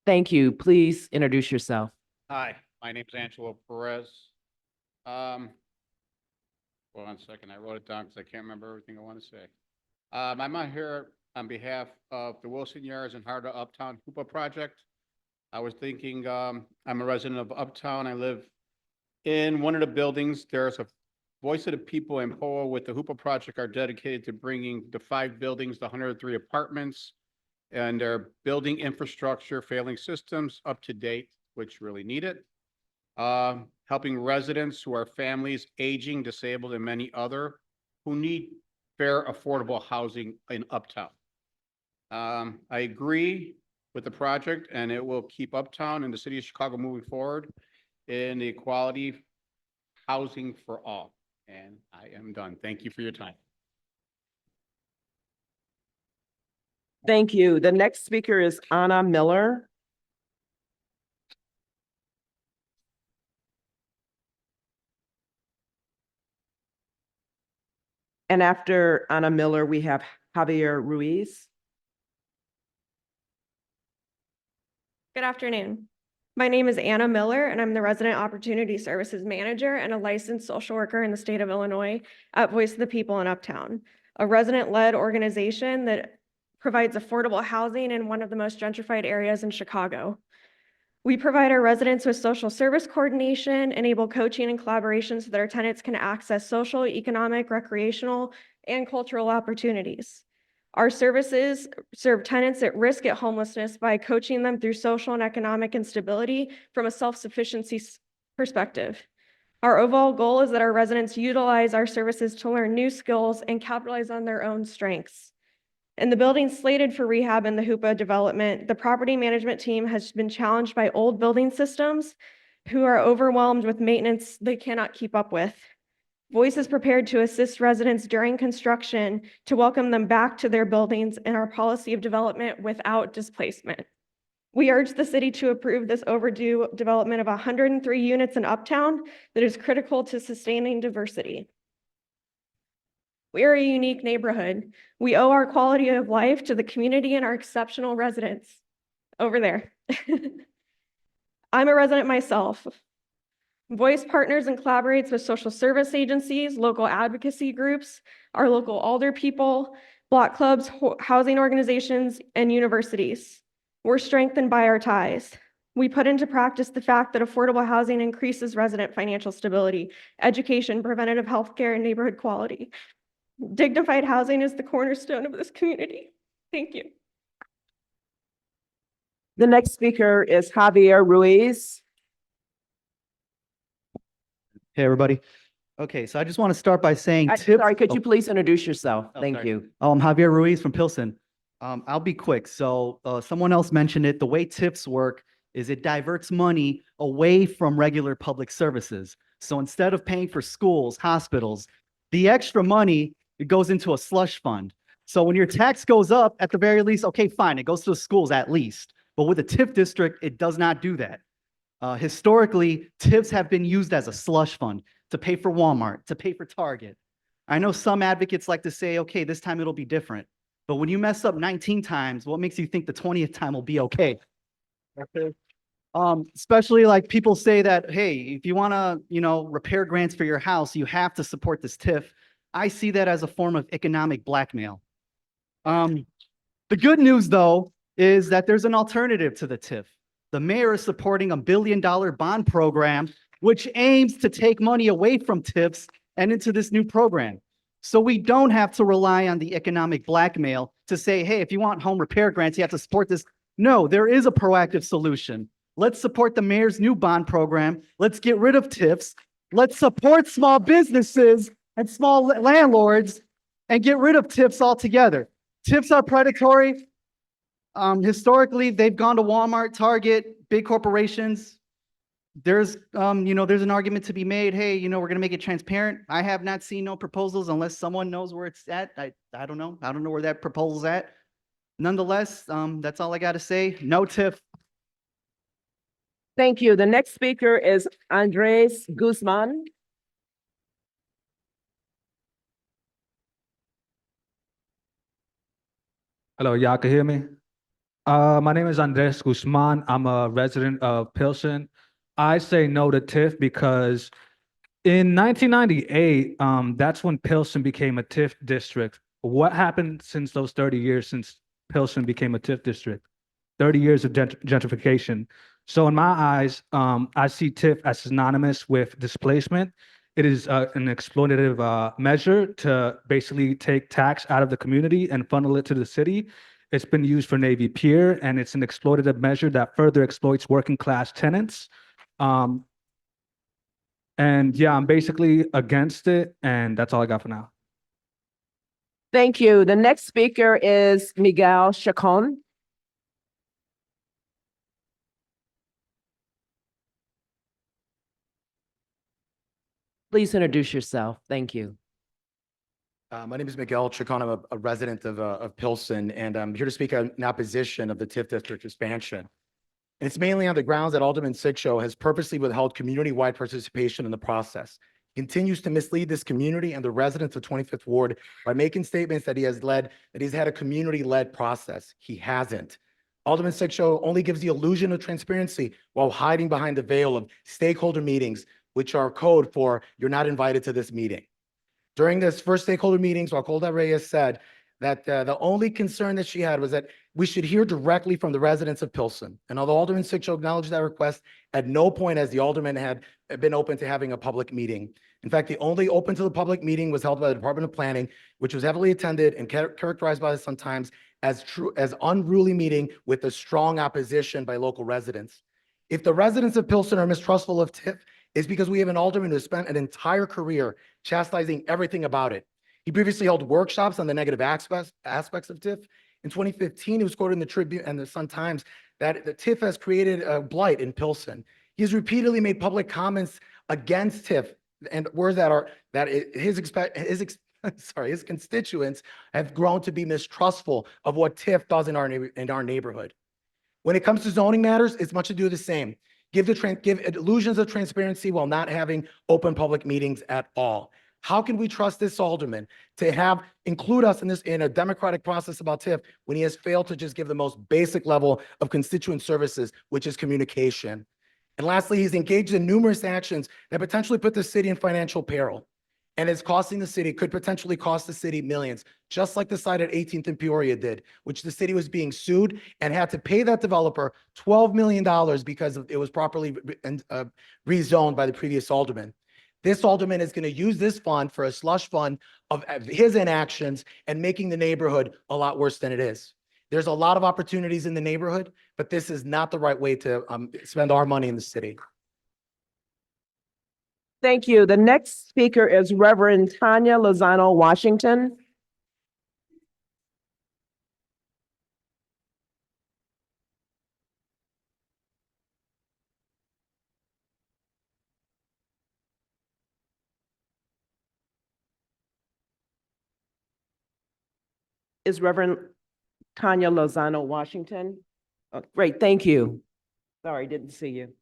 Thank you. Please introduce yourself. Hi, my name is Angelo Perez. Hold on a second, I wrote it down because I can't remember everything I want to say. I'm out here on behalf of the Wilson Yards and Heart of Uptown Hoopa Project. I was thinking, I'm a resident of Uptown. I live in one of the buildings. There's a Voice of the People and POA with the Hoopa Project are dedicated to bringing the 5 buildings, the 103 apartments, and their building infrastructure, failing systems up to date, which really need it. Helping residents who are families, aging, disabled, and many other who need fair, affordable housing in Uptown. I agree with the project, and it will keep Uptown and the city of Chicago moving forward in the equality housing for all. And I am done. Thank you for your time. Thank you. The next speaker is Anna Miller. And after Anna Miller, we have Javier Ruiz. Good afternoon. My name is Anna Miller, and I'm the Resident Opportunity Services Manager and a licensed social worker in the state of Illinois at Voice of the People in Uptown, a resident-led organization that provides affordable housing in one of the most gentrified areas in Chicago. We provide our residents with social service coordination, enable coaching and collaboration so that our tenants can access social, economic, recreational, and cultural opportunities. Our services serve tenants at risk at homelessness by coaching them through social and economic instability from a self-sufficiency perspective. Our overall goal is that our residents utilize our services to learn new skills and capitalize on their own strengths. In the building slated for rehab in the Hoopa development, the property management team has been challenged by old building systems who are overwhelmed with maintenance they cannot keep up with. Voice is prepared to assist residents during construction to welcome them back to their buildings in our policy of development without displacement. We urge the city to approve this overdue development of 103 units in Uptown that is critical to sustaining diversity. We are a unique neighborhood. We owe our quality of life to the community and our exceptional residents. Over there. I'm a resident myself. Voice partners and collaborates with social service agencies, local advocacy groups, our local alder people, block clubs, housing organizations, and universities. We're strengthened by our ties. We put into practice the fact that affordable housing increases resident financial stability, education, preventative health care, and neighborhood quality. Dignified housing is the cornerstone of this community. Thank you. The next speaker is Javier Ruiz. Hey, everybody. Okay, so I just want to start by saying Sorry, could you please introduce yourself? Thank sorry. you. I'm Javier Ruiz from Pilsen. I'll be quick. So someone else mentioned it. The way TIFs work is it diverts money away from regular public services. So instead of paying for schools, hospitals, the extra money, it goes into a slush fund. So when your tax goes up, at the very least, okay, fine, it goes to the schools at least. But with a TIF district, it does not do that. Historically, TIFs have been used as a slush fund to pay for Walmart, to pay for Target. I know some advocates like to say, okay, this time it'll be different. But when you mess up 19 times, what makes you think the 20th time will be okay? Okay. Especially like people say that, hey, if you want to, repair grants for your house, you have to support this TIF. I see that as a form of economic blackmail. The good news, though, is that there's an alternative to the TIF. The mayor is supporting $1 billion bond program, which aims to take money away from TIFs and into this new program. So we don't have to rely on the economic blackmail to say, hey, if you want home repair grants, you have to support this. No, there is a proactive solution. Let's support the mayor's new bond program. Let's get rid of TIFs. Let's support small businesses and small landlords and get rid of TIFs altogether. TIFs are predatory. Historically, they've gone to Walmart, Target, big corporations. There's an argument to be made. Hey, we're going to make it transparent. I have not seen no proposals unless someone knows where it's at. I don't know. I don't know where that proposal's at. Nonetheless, that's all I got to say. No TIF. Thank you. The next speaker is Andres Guzman. Hello, y'all can hear me? My name is Andres Guzman. I'm a resident of Pilsen. I say no to TIF because in 1998, that's when Pilsen became a TIF district. What happened since those 30 years since Pilsen became a TIF district? 30 years of gentrification. So in my eyes, I see TIF as synonymous with displacement. It is an exploitative measure to basically take tax out of the community and funnel it to the city. It's been used for Navy Pier, and it's an exploitative measure that further exploits working class tenants. And yeah, I'm basically against it, and that's all I got for now. Thank you. The next speaker is Miguel Chacon. Please introduce yourself. Thank you. My name is Miguel Chacon. I'm a resident of Pilsen, and I'm here to speak in opposition of the TIF district expansion. And it's mainly on the grounds that Alderman Sixshow has purposely withheld community-wide participation in the process. He continues to mislead this community and the residents of 25th Ward by making statements that he's had a community-led process. He hasn't. Alderman Sixto only gives the illusion of transparency while hiding behind the veil of stakeholder meetings, which are code for you're not invited to this meeting. During this first stakeholder meetings, Wacolda Reyes said that the only concern that she had was that we should hear directly from the residents of Pilsen. And although Alderman Sixto acknowledged that request, at no point has the alderman had been open to having a public meeting. In fact, the only open to the public meeting was held by the Department of Planning, which was heavily attended and characterized by sometimes as unruly meeting with a strong opposition by local residents. If the residents of Pilsen are mistrustful of TIF, it's because we have an alderman who spent an entire career chastising everything about it. He previously held workshops on the negative aspects of TIF. In 2015, he was quoted in the Tribune and the Sun-Times that the TIF has created a blight in Pilsen. He has repeatedly made public comments against TIF and words that his constituents have grown to be mistrustful of what TIF does in our neighborhood. When it comes to zoning matters, it's much ado the same. Give illusions of transparency while not having open public meetings at all. How can we trust this alderman to include us in a democratic process about TIF when he has failed to just give the most basic level of constituent services, which is communication? And lastly, he's engaged in numerous actions that potentially put the city in financial peril. And could potentially cost the city millions, just like the site at 18th and Peoria did, which the city was being sued and had to pay that developer $12 million because it was properly rezoned by the previous alderman. This alderman is going to use this fund for a slush fund of his inactions and making the neighborhood a lot worse than it is. There's a lot of opportunities in the neighborhood, but this is not the right way to spend our money in the city. Thank you. The next speaker is Reverend Tanya Lozano Washington. Is Reverend Tanya Lozano Washington? Oh, great, thank you. Sorry, didn't see you.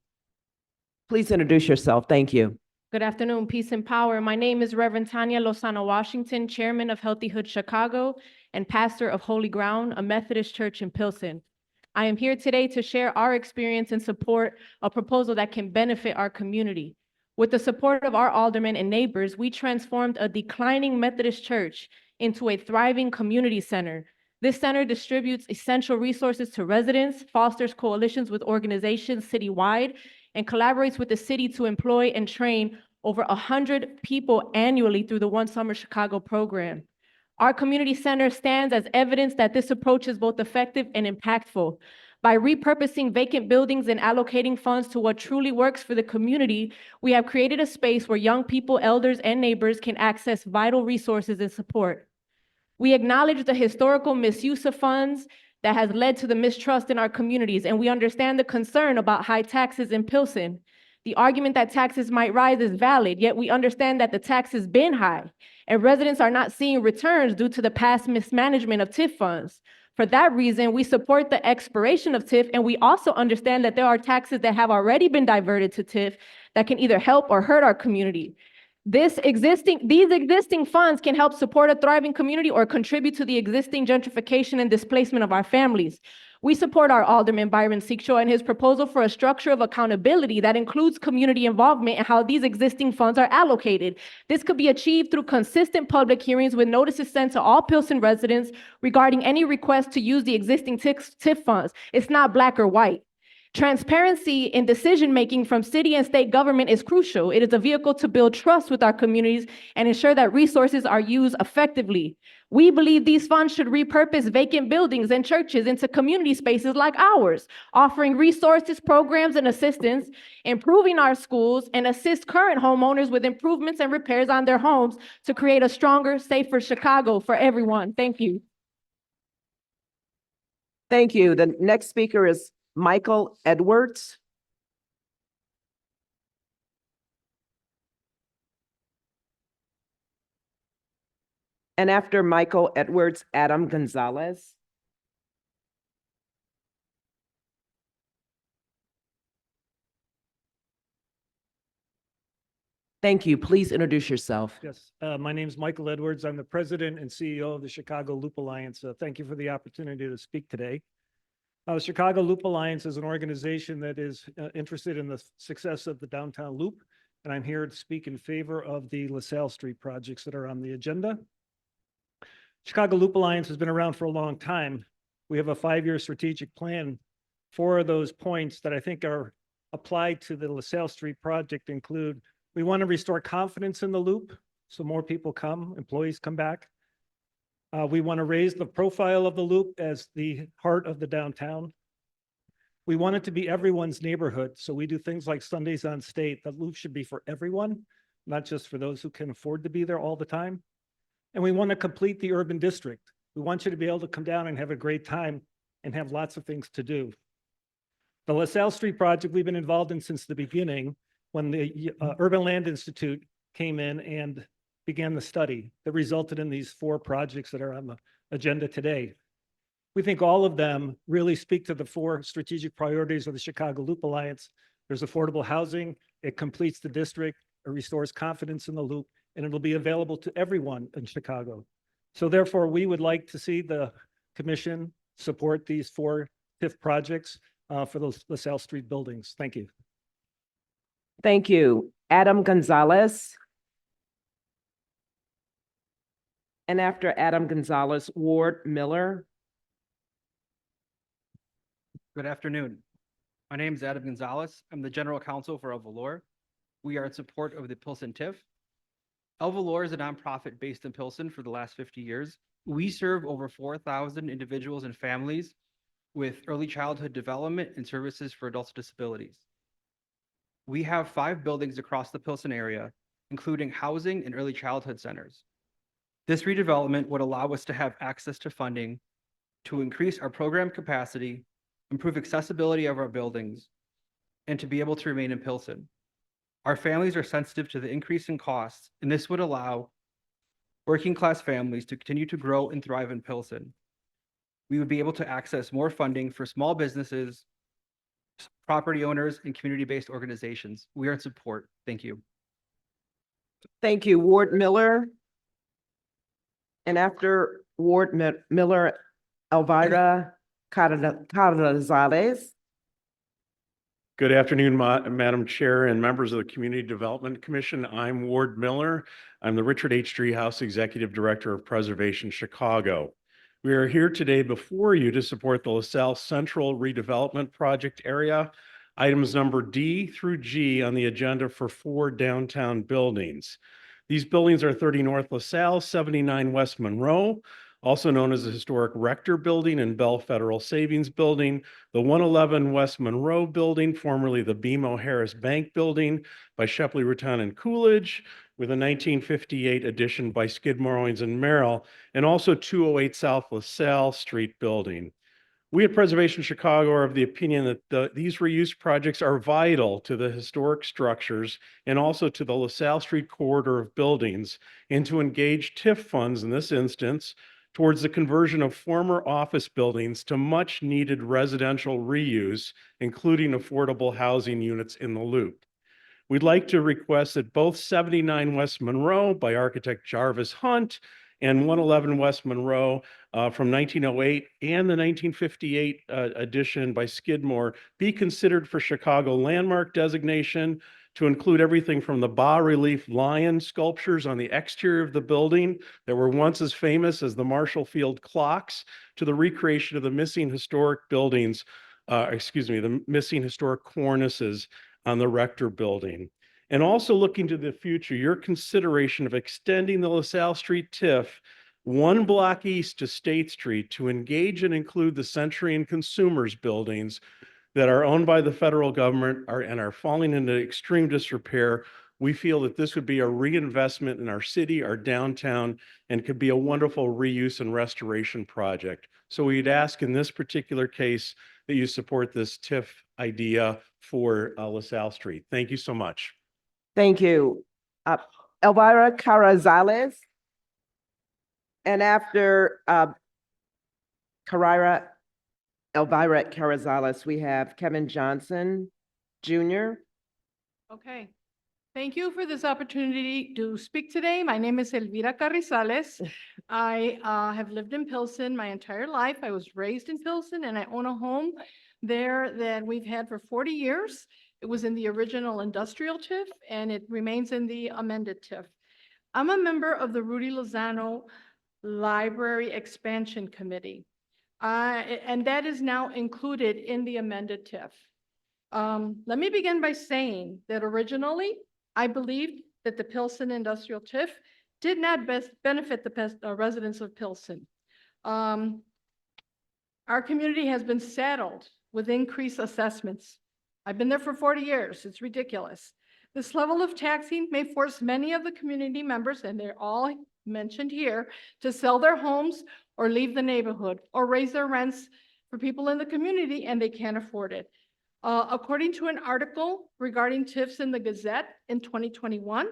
Please introduce yourself. Thank you. Good afternoon, peace and power. My name is Reverend Tanya Lozano Washington, Chairman of Healthy Hood Chicago and pastor of Holy Ground, a Methodist church in Pilsen. I am here today to share our experience and support a proposal that can benefit our community. With the support of our aldermen and neighbors, we transformed a declining Methodist church into a thriving community center. This center distributes essential resources to residents, fosters coalitions with organizations citywide, and collaborates with the city to employ and train over 100 people annually through the One Summer Chicago program. Our community center stands as evidence that this approach is both effective and impactful. By repurposing vacant buildings and allocating funds to what truly works for the community, we have created a space where young people, elders, and neighbors can access vital resources and support. We acknowledge the historical misuse of funds that has led to the mistrust in our communities, and we understand the concern about high taxes in Pilsen. The argument that taxes might rise is valid, yet we understand that the tax has been high, and residents are not seeing returns due to the past mismanagement of TIF funds. For that reason, we support the expiration of TIF, and we also understand that there are taxes that have already been diverted to TIF that can either help or hurt our community. These existing funds can help support a thriving community or contribute to the existing gentrification and displacement of our families. We support our Alderman Byron Sixto and his proposal for a structure of accountability that includes community involvement and how these existing funds are allocated. This could be achieved through consistent public hearings with notices sent to all Pilsen residents regarding any request to use the existing TIF funds. It's not black or white. Transparency in decision-making from city and state government is crucial. It is a vehicle to build trust with our communities and ensure that resources are used effectively. We believe these funds should repurpose vacant buildings and churches into community spaces like ours, offering resources, programs, and assistance, improving our schools, and assist current homeowners with improvements and repairs on their homes to create a stronger, safer Chicago for everyone. Thank you. Thank you. The next speaker is Michael Edwards. And after Michael Edwards, Adam Gonzalez. Thank you. Please introduce yourself. Yes, my name is Michael Edwards. I'm the president and CEO of the Chicago Loop Alliance. Thank you for the opportunity to speak today. The Chicago Loop Alliance is an organization that is interested in the success of the downtown loop, and I'm here to speak in favor of the LaSalle Street projects that are on the agenda. Chicago Loop Alliance has been around for a long time. We have a 5-year strategic plan. 4 of those points that I think are applied to the LaSalle Street project include: we want to restore confidence in the loop, so more people come, employees come back. We want to raise the profile of the loop as the heart of the downtown. We want it to be everyone's neighborhood, so we do things like Sundays on State. The loop should be for everyone, not just for those who can afford to be there all the time. And we want to complete the urban district. We want you to be able to come down and have a great time and have lots of things to do. The LaSalle Street project we've been involved in since the beginning, when the Urban Land Institute came in and began the study that resulted in these 4 projects that are on the agenda today. We think all of them really speak to the 4 strategic priorities of the Chicago Loop Alliance. There's affordable housing, it completes the district, it restores confidence in the loop, and it'll be available to everyone in Chicago. So therefore, we would like to see the commission support these 4 TIF projects for those LaSalle Street buildings. Thank you. Thank you. Adam Gonzalez. And after Adam Gonzalez, Ward Miller. Good afternoon. My name is Adam Gonzalez. I'm the General Counsel for El Valor. We are in support of the Pilsen TIF. El Valor is a nonprofit based in Pilsen for the last 50 years. We serve over 4,000 individuals and families with early childhood development and services for adults with disabilities. We have 5 buildings across the Pilsen area, including housing and early childhood centers. This redevelopment would allow us to have access to funding to increase our program capacity, improve accessibility of our buildings, and to be able to remain in Pilsen. Our families are sensitive to the increase in costs, and this would allow working class families to continue to grow and thrive in Pilsen. We would be able to access more funding for small businesses, property owners, and community-based organizations. We are in support. Thank you. Thank you, Ward Miller. And after Ward Miller, Elvira Carrizales. Good afternoon, Madam Chair and members of the Community Development Commission. I'm Ward Miller. I'm the Richard H. Driehaus Executive Director of Preservation Chicago. We are here today before you to support the LaSalle Central Redevelopment Project area, items number D through G on the agenda for 4 downtown buildings. These buildings are 30 North LaSalle, 79 West Monroe, also known as the historic Rector Building and Bell Federal Savings Building, the 111 West Monroe Building, formerly the BMO Harris Bank Building by Shepley, Rutan, and Coolidge, with a 1958 addition by Skidmore, Owings, and Merrill, and also 208 South LaSalle Street Building. We at Preservation Chicago are of the opinion that these reuse projects are vital to the historic structures and also to the LaSalle Street corridor of buildings, and to engage TIF funds in this instance towards the conversion of former office buildings to much needed residential reuse, including affordable housing units in the loop. We'd like to request that both 79 West Monroe by architect Jarvis Hunt and 111 West Monroe from 1908 and the 1958 addition by Skidmore be considered for Chicago landmark designation, to include everything from the bas-relief lion sculptures on the exterior of the building that were once as famous as the Marshall Field clocks, to the recreation of the missing historic buildings, the missing historic cornices on the Rector Building. And also looking to the future, your consideration of extending the LaSalle Street TIF 1 block east to State Street to engage and include the Century and Consumers buildings that are owned by the federal government and are falling into extreme disrepair. We feel that this would be a reinvestment in our city, our downtown, and could be a wonderful reuse and restoration project. So we'd ask in this particular case that you support this TIF idea for LaSalle Street. Thank you so much. Thank you. Elvira Carrizales. And after Elvira Carrizales, we have Kevin Johnson, Jr. Okay. Thank you for this opportunity to speak today. My name is Elvira Carrizales. I have lived in Pilsen my entire life. I was raised in Pilsen and I own a home there that we've had for 40 years. It was in the original industrial TIF and it remains in the amended TIF. I'm a member of the Rudy Lozano Library Expansion Committee. And that is now included in the amended TIF. Let me begin by saying that originally, I believed that the Pilsen Industrial TIF did not best benefit the residents of Pilsen. Our community has been saddled with increased assessments. I've been there for 40 years. It's ridiculous. This level of taxing may force many of the community members, and they're all mentioned here, to sell their homes or leave the neighborhood or raise their rents for people in the community, and they can't afford it. According to an article regarding TIFs in the Gazette in 2021,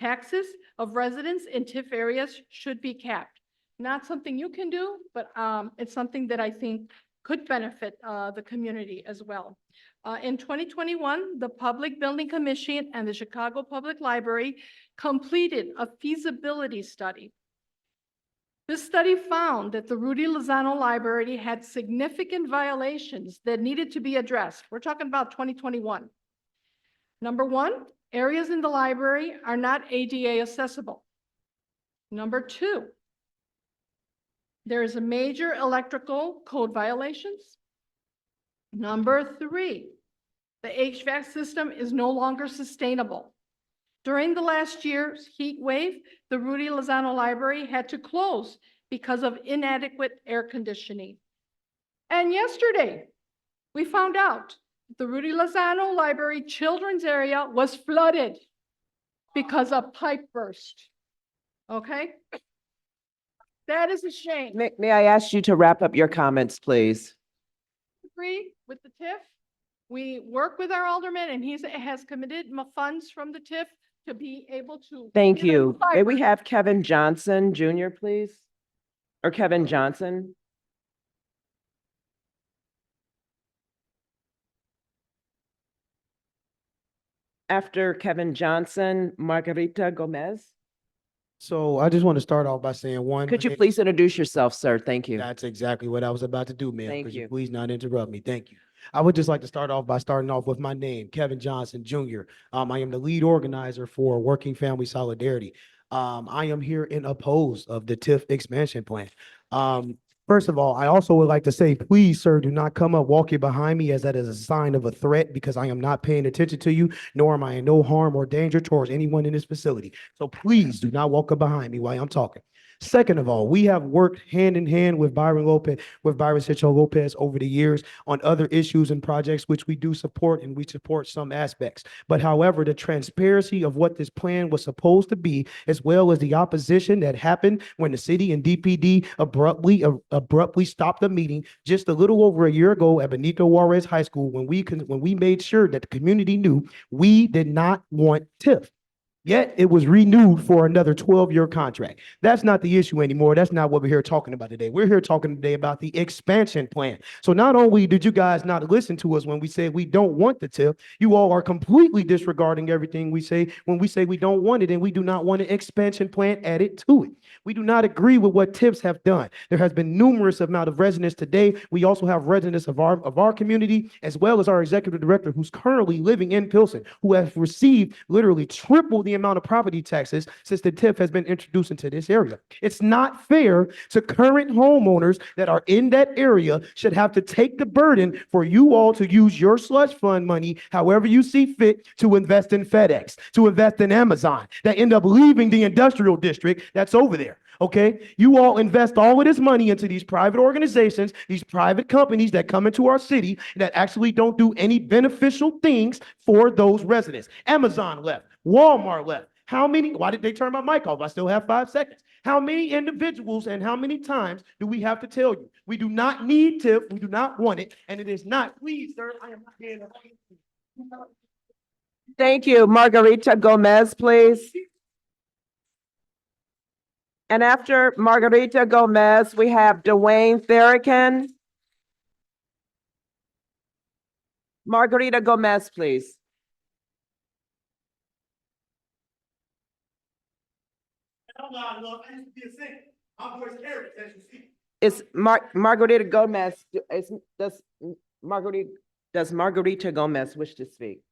taxes of residents in TIF areas should be capped. Not something you can do, but it's something that I think could benefit the community as well. In 2021, the Public Building Commission and the Chicago Public Library completed a feasibility study. This study found that the Rudy Lozano Library had significant violations that needed to be addressed. We're talking about 2021. Number one, areas in the library are not ADA accessible. Number two, there is a major electrical code violations. Number three, the HVAC system is no longer sustainable. During the last year's heat wave, the Rudy Lozano Library had to close because of inadequate air conditioning. And yesterday, we found out the Rudy Lozano Library children's area was flooded because a pipe burst. Okay? That is a shame. May I ask you to wrap up your comments, please? Agree with the TIF. We work with our alderman and he has committed funds from the TIF to be able to. Thank get a you. May we library. have Kevin Johnson Jr., please? Or Kevin Johnson? After Kevin Johnson, Margarita Gomez. So I just want to start off by saying one. Could you please introduce yourself, sir? Thank you. That's exactly what I was about to do, ma'am. Thank Could you. please not interrupt me? Thank you. I would just like to start off by starting off with my name, Kevin Johnson Jr. I am the lead organizer for Working Family Solidarity. I am here in oppose of the TIF expansion plan. First of all, I also would like to say, please, sir, do not come up walking behind me as that is a sign of a threat because I am not paying attention to you, nor am I in no harm or danger towards anyone in this facility. So please do not walk up behind me while I'm talking. Second of all, we have worked hand in hand with Byron Sitcho Lopez over the years on other issues and projects, which we do support, and we support some aspects. But however, the transparency of what this plan was supposed to be, as well as the opposition that happened when the city and DPD abruptly stopped the meeting just a little over a year ago at Benito Juarez High School, when we made sure that the community knew we did not want TIF. Yet it was renewed for another 12-year contract. That's not the issue anymore. That's not what we're here talking about today. We're here talking today about the expansion plan. So not only did you guys not listen to us when we said we don't want the TIF, you all are completely disregarding everything we say when we say we don't want it and we do not want an expansion plan added to it. We do not agree with what TIFs have done. There has been numerous amount of residents today. We also have residents of our community, as well as our executive director who's currently living in Pilsen, who has received literally triple the amount of property taxes since the TIF has been introduced into this area. It's not fair to current homeowners that are in that area should have to take the burden for you all to use your slush fund money however you see fit to invest in FedEx, to invest in Amazon, that end up leaving the industrial district that's over there. Okay, you all invest all of this money into these private organizations, these private companies that come into our city that actually don't do any beneficial things for those residents. Amazon left, Walmart left. How many, why did they turn my mic off? I still have 5 seconds. How many individuals and how many times do we have to tell you? We do not need TIF, we do not want it, and it is not, please, sir, I am not being Thank you. Margarita Gomez, please. And after Margarita Gomez, we have Dwayne Therikin. Margarita Gomez, please. I'm loud enough. I used to be a singer. My voice carries, as you see. Is Margarita Gomez, does Margarita Gomez wish to speak?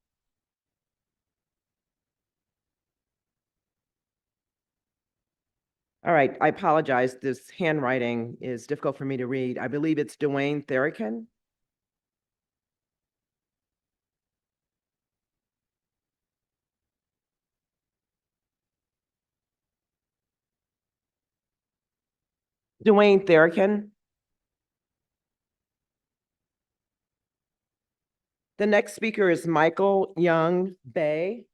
All right, I apologize. This handwriting is difficult for me to read. I believe it's Dwayne Therikin. Dwayne Therikin. The next speaker is Michael Young Bay.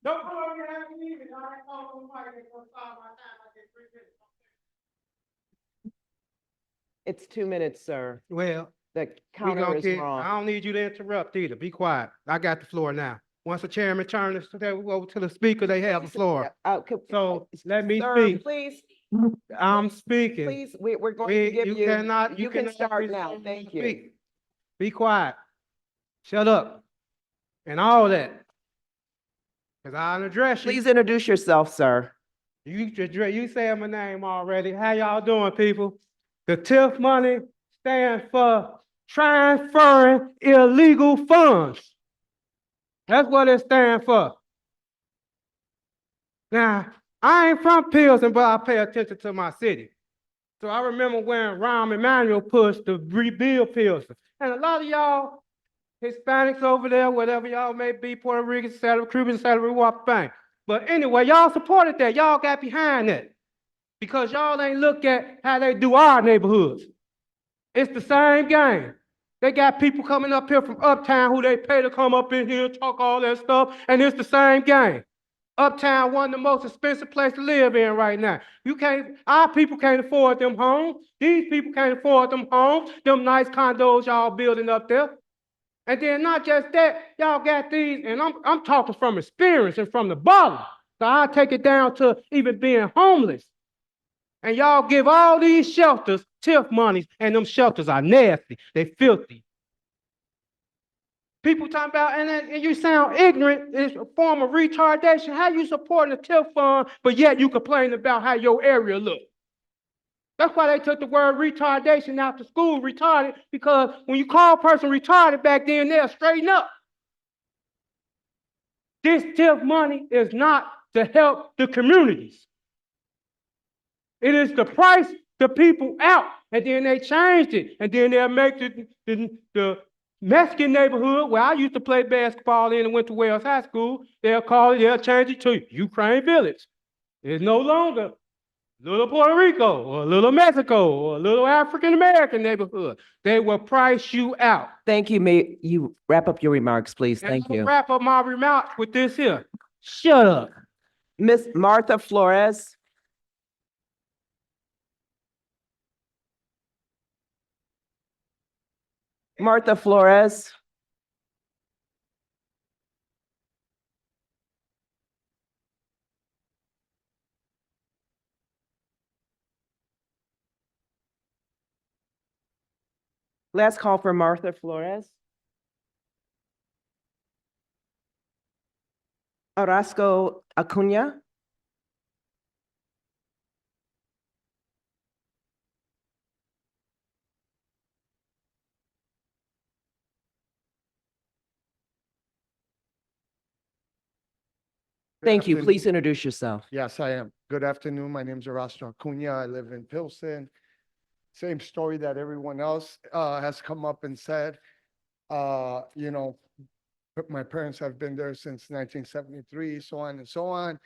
Don't go over here having me, and I ain't calling nobody that's gonna stop my time. I get 3 minutes. It's 2 minutes, sir. Well, The we counter gonna is keep, wrong. I don't need you to interrupt either. Be quiet. I got the floor now. Once the chairman turns over to the speaker, they have the floor. So let me Sir, speak. please, I'm speaking. please, we're going to give you, you can cannot start resume now. your Thank you. speak. Be quiet. Shut up. And all that. Cause I'll address you. Please introduce yourself, sir. You said my name already. How y'all doing, people? The TIF money stands for transferring illegal funds. That's what it stands for. Now, I ain't from Pilsen, but I pay attention to my city. So I remember when Rahm Emanuel pushed to rebuild Pilsen. And a lot of y'all Hispanics over there, whatever y'all may be, Puerto Rican, Cuban, walk thing. But anyway, y'all supported that. Y'all got behind that. Because y'all ain't look at how they do our neighborhoods. It's the same game. They got people coming up here from uptown who they pay to come up in here and talk all that stuff, and it's the same game. Uptown, one of the most expensive places to live in right now. Our people can't afford them homes. These people can't afford them homes, them nice condos y'all building up there. And then not just that, y'all got these, and I'm talking from experience and from the bottom. So I'll take it down to even being homeless. And y'all give all these shelters TIF monies, and them shelters are nasty. They filthy. People talking about, and you sound ignorant, it's a form of retardation. How you supporting the TIF fund, but yet you complain about how your area look? That's why they took the word retardation out to school, retarded, because when you call a person retarded back then, they'll straighten up. This TIF money is not to help the communities. It is to price the people out, and then they changed it, and then they'll make the Mexican neighborhood where I used to play basketball in and went to Wales High School, they'll change it to Ukraine Village. It's no longer Little Puerto Rico or Little Mexico or Little African American neighborhood. They will price you out. Thank you. May you wrap up your remarks, please? And Thank I'm gonna you. wrap up my remarks with this here. Shut up. Miss Martha Flores. Martha Flores. Last call for Martha Flores. Orozco Acuna. Thank you. Please introduce yourself. Yes, I am. Good afternoon. My name is Erasmo Acuna. I live in Pilsen. Same story that everyone else has come up and said. You know, my parents have been there since 1973, so on and so on.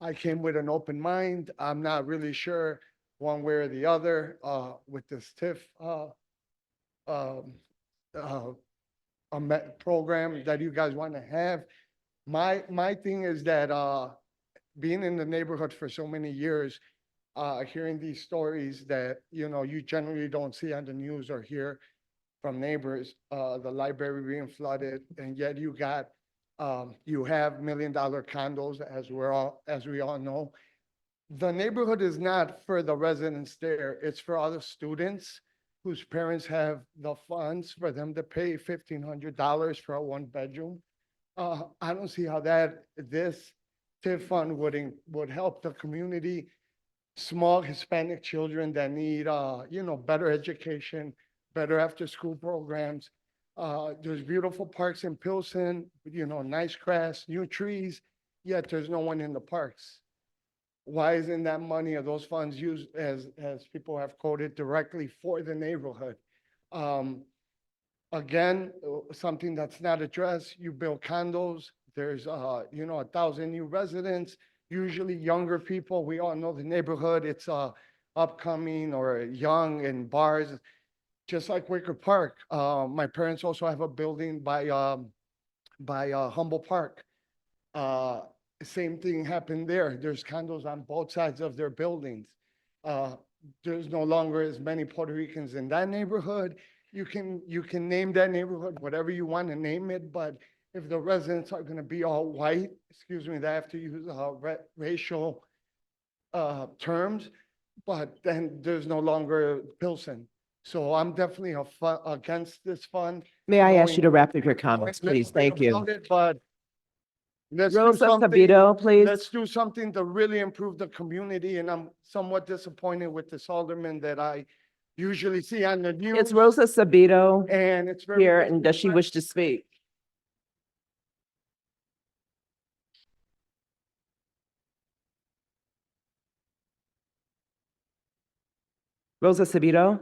I came with an open mind. I'm not really sure one way or the other with this TIF program that you guys want to have. My thing is that being in the neighborhood for so many years, hearing these stories that, you know, you generally don't see on the news or hear from neighbors, the library being flooded, and yet you got, you have $1 million condos, as we all know. The neighborhood is not for the residents there, it's for other students whose parents have the funds for them to pay $1,500 for a 1-bedroom. I don't see how this TIF fund would help the community, small Hispanic children that need, better education, better after-school programs. There's beautiful parks in Pilsen, nice grass, new trees, yet there's no one in the parks. Why isn't that money or those funds used, as people have quoted, directly for the neighborhood? Again, something that's not addressed, you build condos, there's, 1,000 new residents, usually younger people. We all know the neighborhood, it's upcoming or young and bars, just like Wicker Park. My parents also have a building by Humboldt Park. Same thing happened there. There's condos on both sides of their buildings. There's no longer as many Puerto Ricans in that neighborhood. You can name that neighborhood whatever you want to name it, but if the residents are going to be all white, excuse me, they have to use racial terms, but then there's no longer Pilsen. So I'm definitely against this fund. May I ask you to Going- wrap up your comments, please? Thank you. About it, But let's do Rosa something. Sabito, please. Let's do something to really improve the community, and I'm somewhat disappointed with this alderman that I usually see on the news. It's Rosa Sabito And it's very. here, and does she wish to speak? Rosa Sabito?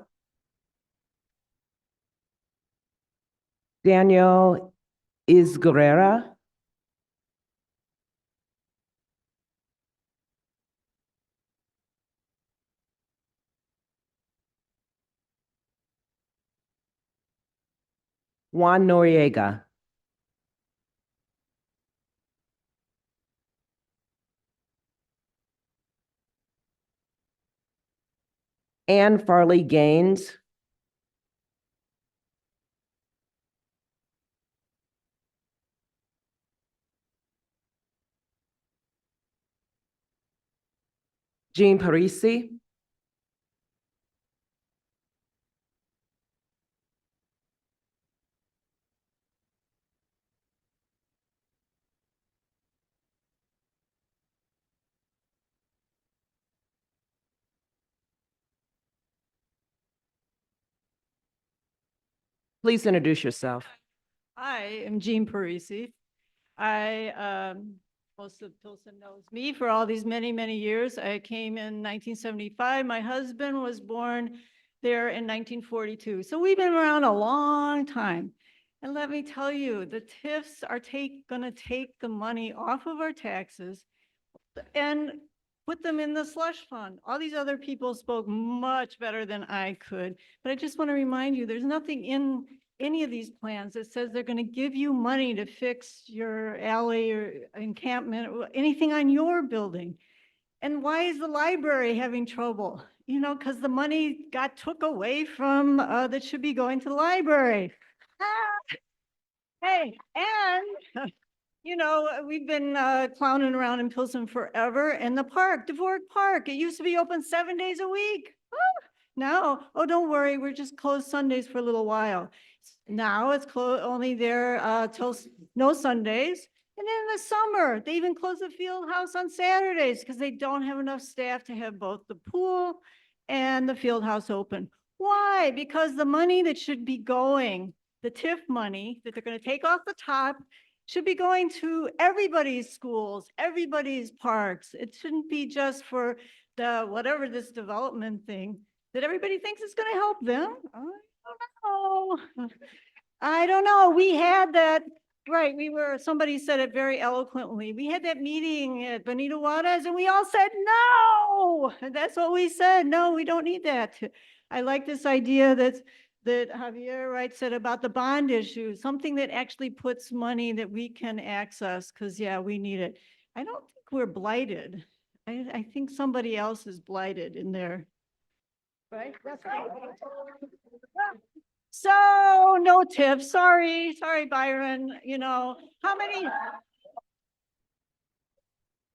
Daniel Isguerra? Juan Noriega? Anne Farley Gaines? Jean Parisi? Please introduce yourself. I am Jean Parisi. Most of Pilsen knows me for all these many, many years. I came in 1975. My husband was born there in 1942. So we've been around a long time. And let me tell you, the TIFs are gonna take the money off of our taxes and put them in the slush fund. All these other people spoke much better than I could. But I just want to remind you, there's nothing in any of these plans that says they're going to give you money to fix your alley or encampment, or anything on your building. And why is the library having trouble? Because the money got took away from, that should be going to the library. Hey, and we've been clowning around in Pilsen forever, and the park, Dvorak Park, it used to be open 7 days a week. Now, oh, don't worry, we're just closed Sundays for a little while. Now it's closed only there till no Sundays. And in the summer, they even close the field house on Saturdays because they don't have enough staff to have both the pool and the field house open. Why? Because the money that should be going, the TIF money that they're going to take off the top, should be going to everybody's schools, everybody's parks. It shouldn't be just for the, whatever this development thing that everybody thinks is going to help them. I don't know. We had that, right, somebody said it very eloquently. We had that meeting at Benito Juarez and we all said, no, and that's what we said. No, we don't need that. I like this idea that Javier said about the bond issue, something that actually puts money that we can access, because yeah, we need it. I don't think we're blighted. I think somebody else is blighted in there. Right? So no tips. Sorry, Byron. How many?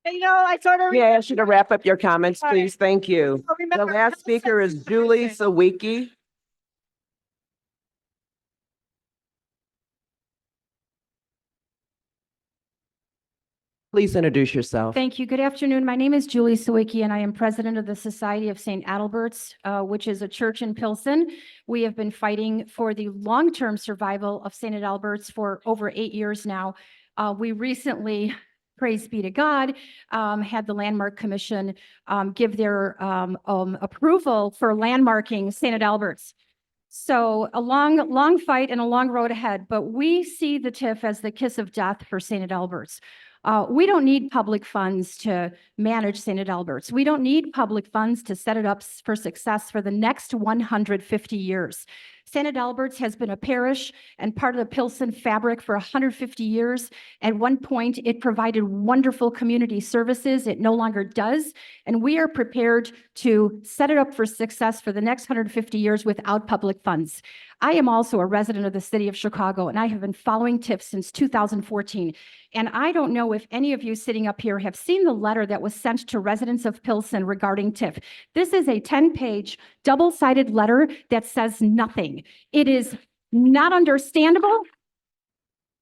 I sort of. May I ask you to wrap up your comments, All right. please? Thank you. So The remember, last speaker is Julie Sawicki. Please introduce yourself. Thank you. Good afternoon. My name is Julie Sawicki, and I am president of the Society of St. Adalbert's, which is a church in Pilsen. We have been fighting for the long-term survival of St. Adalbert's for over 8 years now. We recently, praise be to God, had the Landmark Commission give their approval for landmarking St. Adalbert's. So a long fight and a long road ahead, but we see the TIF as the kiss of death for St. Adalbert's. We don't need public funds to manage St. Adalbert's. We don't need public funds to set it up for success for the next 150 years. St. Adalbert's has been a parish and part of the Pilsen fabric for 150 years. At one point, it provided wonderful community services. It no longer does. And we are prepared to set it up for success for the next 150 years without public funds. I am also a resident of the city of Chicago, and I have been following TIF since 2014. And I don't know if any of you sitting up here have seen the letter that was sent to residents of Pilsen regarding TIF. This is a 10-page, double-sided letter that says nothing. It is not understandable.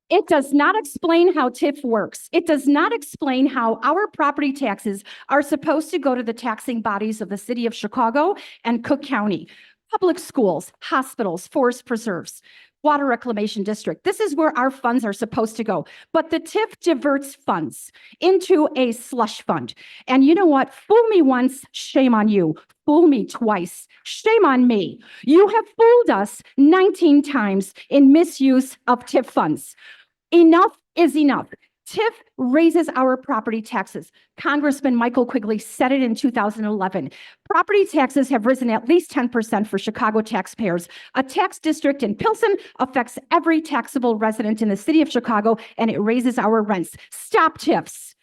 It does not explain how TIF works. It does not explain how our property taxes are supposed to go to the taxing bodies of the city of Chicago and Cook County. Public schools, hospitals, forest preserves, water reclamation district. This is where our funds are supposed to go. But the TIF diverts funds into a slush fund. And you know what? Fool me once, shame on you. Fool me twice, shame on me. You have fooled us 19 times in misuse of TIF funds. Enough is enough. TIF raises our property taxes. Congressman Michael Quigley said it in 2011. Property taxes have risen at least 10% for Chicago taxpayers. A tax district in Pilsen affects every taxable resident in the city of Chicago, and it raises our rents. Stop TIFs.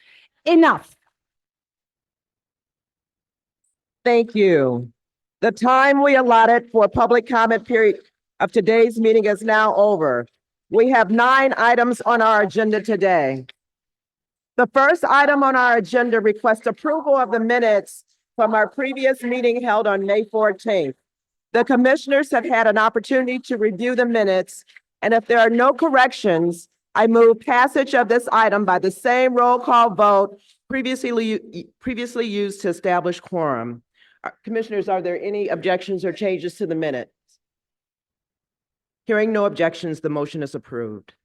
Enough. Thank you. The time we allotted for public comment period of today's meeting is now over. We have 9 items on our agenda today. The first item on our agenda requests approval of the minutes from our previous meeting held on May 14th. The commissioners have had an opportunity to review the minutes, and if there are no corrections, I move passage of this item by the same roll call vote previously used to establish quorum. Commissioners, are there any objections or changes to the minutes? Hearing no objections, the motion is approved.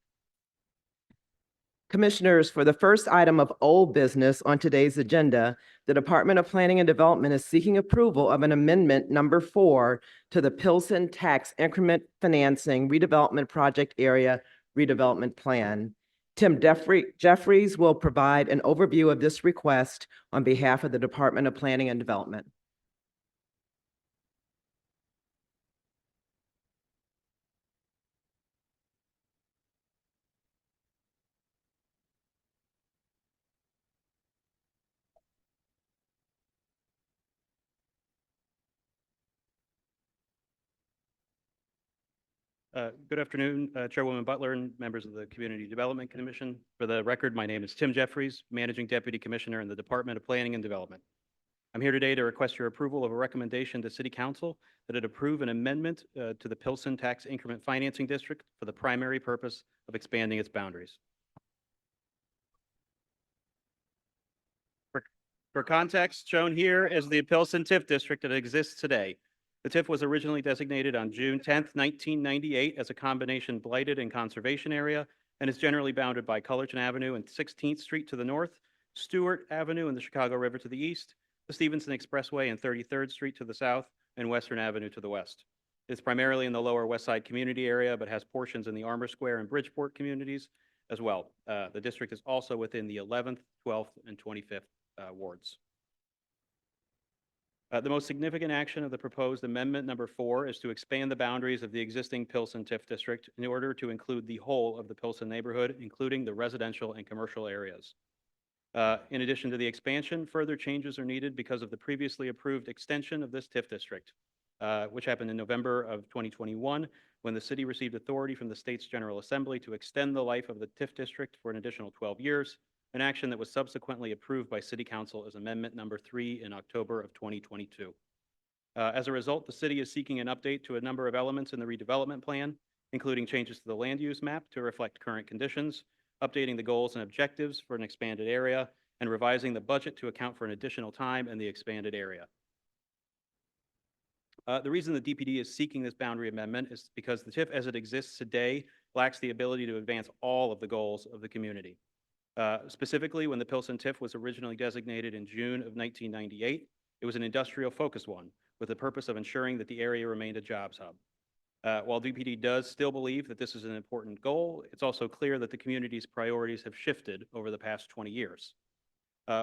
Commissioners, for the first item of old business on today's agenda, the Department of Planning and Development is seeking approval of an amendment number 4 to the Pilsen Tax Increment Financing Redevelopment Project Area Redevelopment Plan. Tim Jeffries will provide an overview of this request on behalf of the Department of Planning and Development. Good afternoon, Chairwoman Butler and members of the Community Development Commission. For the record, my name is Tim Jeffries, Managing Deputy Commissioner in the Department of Planning and Development. I'm here today to request your approval of a recommendation to City Council that it approve an amendment to the Pilsen Tax Increment Financing District for the primary purpose of expanding its boundaries. For context, shown here is the Pilsen TIF district that exists today. The TIF was originally designated on June 10th, 1998 as a combination blighted and conservation area and is generally bounded by Cullerton Avenue and 16th Street to the north, Stewart Avenue and the Chicago River to the east, the Stevenson Expressway and 33rd Street to the south, and Western Avenue to the west. It's primarily in the Lower West Side community area, but has portions in the Armour Square and Bridgeport communities as well. The district is also within the 11th, 12th, and 25th wards. The most significant action of the proposed amendment number 4 is to expand the boundaries of the existing Pilsen TIF district in order to include the whole of the Pilsen neighborhood, including the residential and commercial areas. In addition to the expansion, further changes are needed because of the previously approved extension of this TIF district, which happened in November of 2021, when the city received authority from the state's General Assembly to extend the life of the TIF district for an additional 12 years, an action that was subsequently approved by City Council as Amendment number 3 in October of 2022. As a result, the city is seeking an update to a number of elements in the redevelopment plan, including changes to the land use map to reflect current conditions, updating the goals and objectives for an expanded area, and revising the budget to account for an additional time in the expanded area. The reason the DPD is seeking this boundary amendment is because the TIF as it exists today lacks the ability to advance all of the goals of the community. Specifically, when the Pilsen TIF was originally designated in June of 1998, it was an industrial focused one with the purpose of ensuring that the area remained a jobs hub. While DPD does still believe that this is an important goal, it's also clear that the community's priorities have shifted over the past 20 years.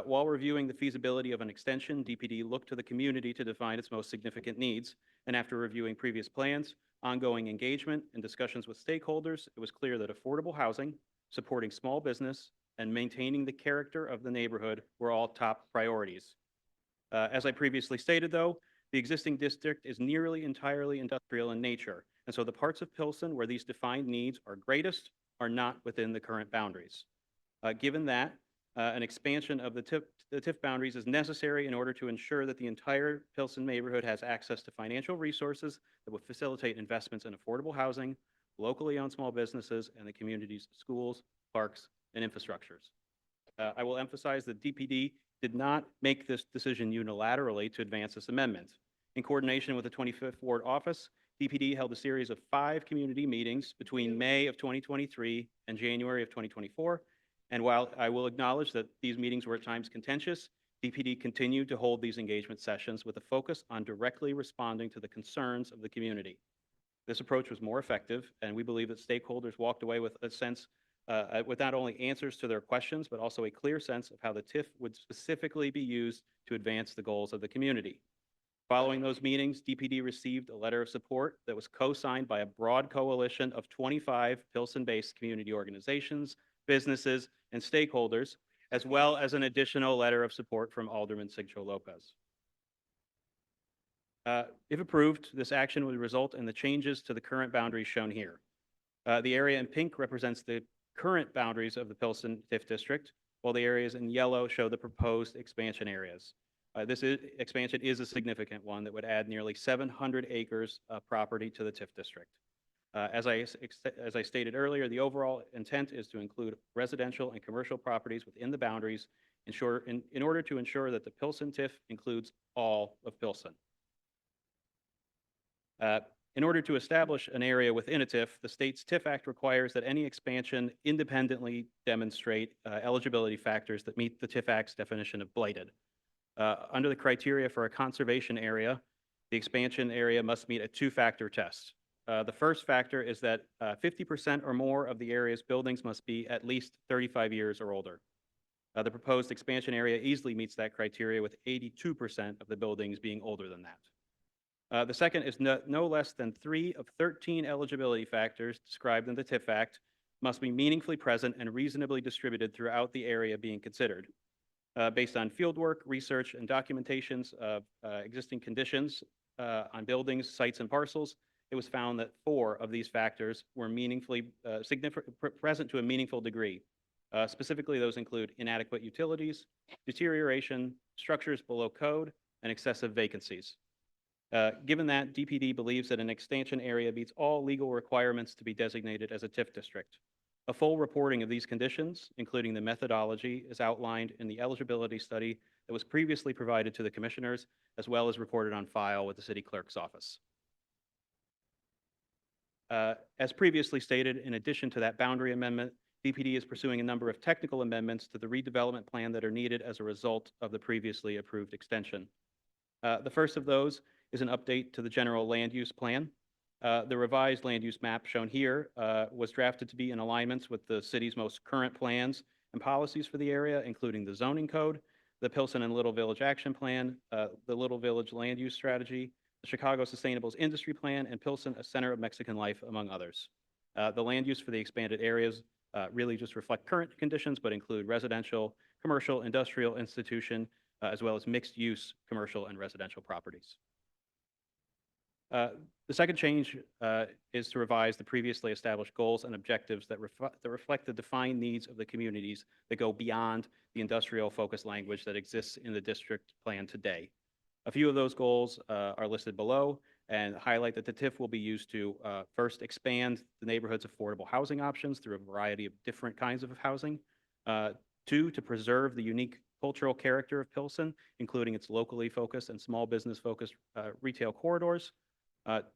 While reviewing the feasibility of an extension, DPD looked to the community to define its most significant needs, and after reviewing previous plans, ongoing engagement, and discussions with stakeholders, it was clear that affordable housing, supporting small business, and maintaining the character of the neighborhood were all top priorities. As I previously stated, though, the existing district is nearly entirely industrial in nature, and so the parts of Pilsen where these defined needs are greatest are not within the current boundaries. Given that, an expansion of the TIF boundaries is necessary in order to ensure that the entire Pilsen neighborhood has access to financial resources that will facilitate investments in affordable housing, locally owned small businesses, and the community's schools, parks, and infrastructures. I will emphasize that DPD did not make this decision unilaterally to advance this amendment. In coordination with the 25th Ward office, DPD held a series of 5 community meetings between May of 2023 and January of 2024. And while I will acknowledge that these meetings were at times contentious, DPD continued to hold these engagement sessions with a focus on directly responding to the concerns of the community. This approach was more effective, and we believe that stakeholders walked away with a sense, with not only answers to their questions, but also a clear sense of how the TIF would specifically be used to advance the goals of the community. Following those meetings, DPD received a letter of support that was co-signed by a broad coalition of 25 Pilsen-based community organizations, businesses, and stakeholders, as well as an additional letter of support from Alderman Sigcho Lopez. If approved, this action would result in the changes to the current boundaries shown here. The area in pink represents the current boundaries of the Pilsen TIF district, while the areas in yellow show the proposed expansion areas. Expansion is a significant one that would add nearly 700 acres of property to the TIF district. As I stated earlier, the overall intent is to include residential and commercial properties within the boundaries in order to ensure that the Pilsen TIF includes all of Pilsen. In order to establish an area within a TIF, the state's TIF Act requires that any expansion independently demonstrate eligibility factors that meet the TIF Act's definition of blighted. Under the criteria for a conservation area, the expansion area must meet a 2-factor test. The first factor is that 50% or more of the area's buildings must be at least 35 years or older. The proposed expansion area easily meets that criteria, with 82% of the buildings being older than that. The second is no less than 3 of 13 eligibility factors described in the TIF Act must be meaningfully present and reasonably distributed throughout the area being considered. Based on fieldwork, research, and documentations of existing conditions on buildings, sites, and parcels, it was found that 4 of these factors were meaningfully present to a meaningful degree. Specifically, those include inadequate utilities, deterioration, structures below code, and excessive vacancies. Given that, DPD believes that an expansion area meets all legal requirements to be designated as a TIF district. A full reporting of these conditions, including the methodology, is outlined in the eligibility study that was previously provided to the commissioners, as well as recorded on file with the city clerk's office. As previously stated, in addition to that boundary amendment, DPD is pursuing a number of technical amendments to the redevelopment plan that are needed as a result of the previously approved extension. The first of those is an update to the general land use plan. The revised land use map shown here was drafted to be in alignment with the city's most current plans and policies for the area, including the zoning code, the Pilsen and Little Village Action Plan, the Little Village Land Use Strategy, the Chicago Sustainable Industry Plan, and Pilsen, a Center of Mexican Life, among others. The land use for the expanded areas really just reflect current conditions, but include residential, commercial, industrial, institution, as well as mixed-use commercial and residential properties. The second change is to revise the previously established goals and objectives that reflect the defined needs of the communities that go beyond the industrial focus language that exists in the district plan today. A few of those goals are listed below, and highlight that the TIF will be used to first expand the neighborhood's affordable housing options through a variety of different kinds of housing. Two, to preserve the unique cultural character of Pilsen, including its locally focused and small business focused retail corridors.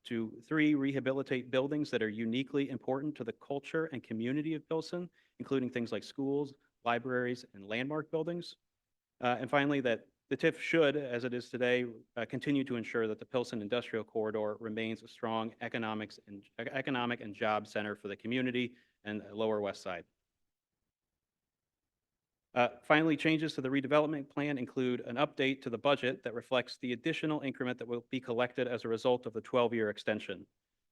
To three, rehabilitate buildings that are uniquely important to the culture and community of Pilsen, including things like schools, libraries, and landmark buildings. And finally, that the TIF should, as it is today, continue to ensure that the Pilsen Industrial Corridor remains a strong economic and job center for the community and Lower West Side. Finally, changes to the redevelopment plan include an update to the budget that reflects the additional increment that will be collected as a result of the 12-year extension,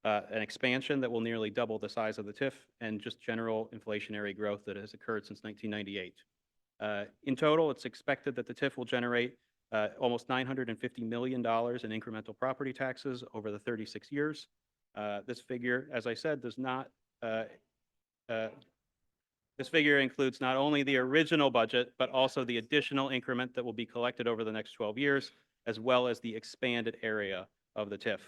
an expansion that will nearly double the size of the TIF, and just general inflationary growth that has occurred since 1998. In total, it's expected that the TIF will generate almost $950 million in incremental property taxes over the 36 years. This figure, as I said, does not this figure includes not only the original budget, but also the additional increment that will be collected over the next 12 years, as well as the expanded area of the TIF.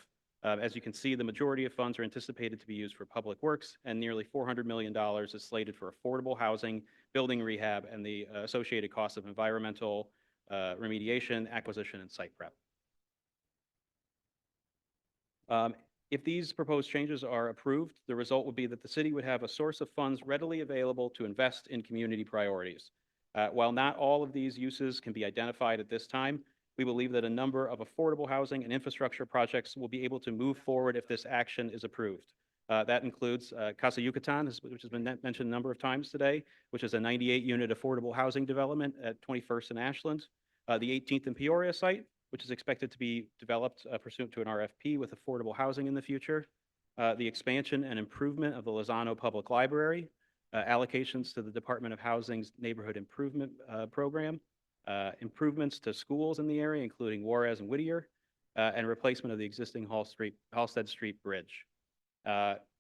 As you can see, the majority of funds are anticipated to be used for public works, and nearly $400 million is slated for affordable housing, building rehab, and the associated costs of environmental remediation, acquisition, and site prep. If these proposed changes are approved, the result would be that the city would have a source of funds readily available to invest in community priorities. While not all of these uses can be identified at this time, we believe that a number of affordable housing and infrastructure projects will be able to move forward if this action is approved. That includes Casa Yucatan, which has been mentioned a number of times today, which is a 98-unit affordable housing development at 21st and Ashland. The 18th and Peoria site, which is expected to be developed pursuant to an RFP with affordable housing in the future. The expansion and improvement of the Lozano Public Library, allocations to the Department of Housing's Neighborhood Improvement Program, improvements to schools in the area, including Juarez and Whittier, and replacement of the existing Halsted Street Bridge.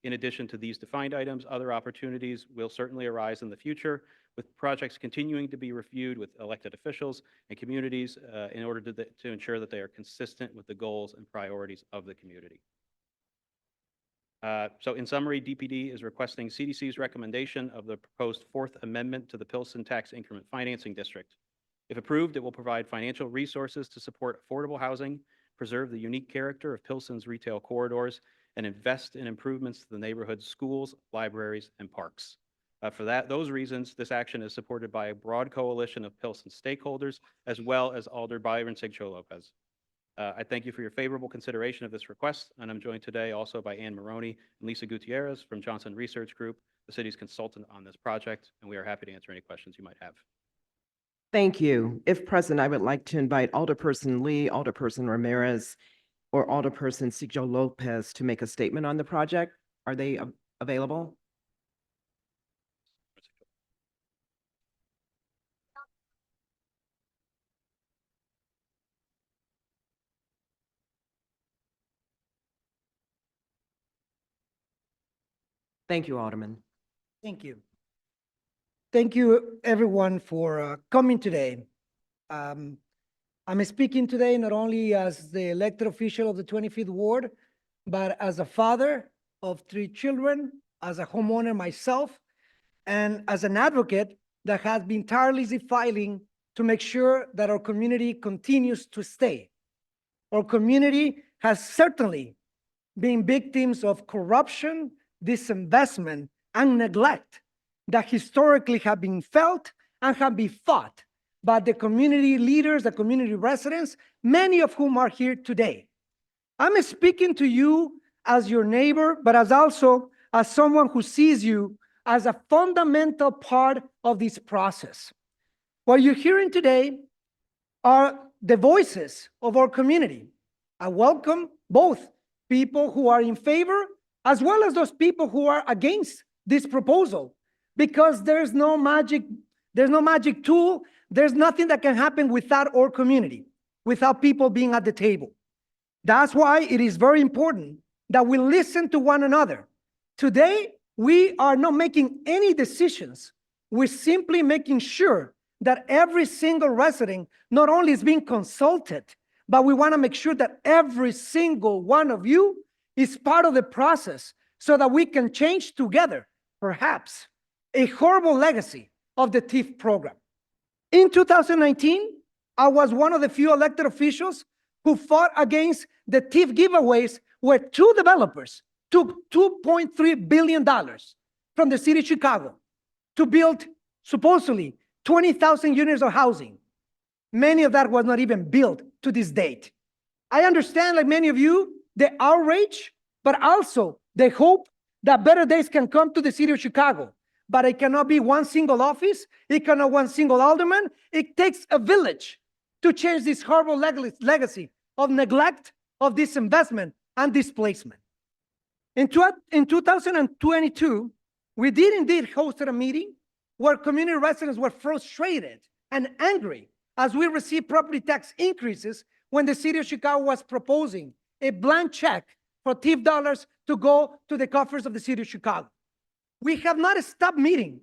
In addition to these defined items, other opportunities will certainly arise in the future, with projects continuing to be reviewed with elected officials and communities in order to ensure that they are consistent with the goals and priorities of the community. So in summary, DPD is requesting CDC's recommendation of the proposed Fourth Amendment to the Pilsen Tax Increment Financing District. If approved, it will provide financial resources to support affordable housing, preserve the unique character of Pilsen's retail corridors, and invest in improvements to the neighborhood's schools, libraries, and parks. For those reasons, this action is supported by a broad coalition of Pilsen stakeholders, as well as Alder Byron Sigcho Lopez. I thank you for your favorable consideration of this request, and I'm joined today also by Ann Maroney and Lisa Gutierrez from Johnson Research Group, the city's consultant on this project, and we are happy to answer any questions you might have. Thank you. If present, I would like to invite Alderperson Lee, Alderperson Ramirez, or Alderperson Sigcho Lopez to make a statement on the project. Are they available? Thank you, Alderman. Thank you. Thank you, everyone, for coming today. I'm speaking today not only as the elected official of the 25th Ward, but as a father of 3 children, as a homeowner myself, and as an advocate that has been tirelessly fighting to make sure that our community continues to stay. Our community has certainly been victims of corruption, disinvestment, and neglect that historically have been felt and have been fought by the community leaders, the community residents, many of whom are here today. I'm speaking to you as your neighbor, but also as someone who sees you as a fundamental part of this process. What you're hearing today are the voices of our community. I welcome both people who are in favor as well as those people who are against this proposal, because there's no magic tool. There's nothing that can happen without our community, without people being at the table. That's why it is very important that we listen to one another. Today, we are not making any decisions. We're simply making sure that every single resident not only is being consulted, but we want to make sure that every single one of you is part of the process so that we can change together, perhaps, a horrible legacy of the TIF program. In 2019, I was one of the few elected officials who fought against the TIF giveaways where two developers took $2.3 billion from the city of Chicago to build supposedly 20,000 units of housing. Many of that was not even built to this date. I understand, like many of you, the outrage, but also the hope that better days can come to the city of Chicago. But it cannot be one single office. It cannot be one single alderman. It takes a village to change this horrible legacy of neglect, of disinvestment, and displacement. In 2022, we did indeed host a meeting where community residents were frustrated and angry as we received property tax increases when the city of Chicago was proposing a blank check for TIF dollars to go to the coffers of the city of Chicago. We have not stopped meeting.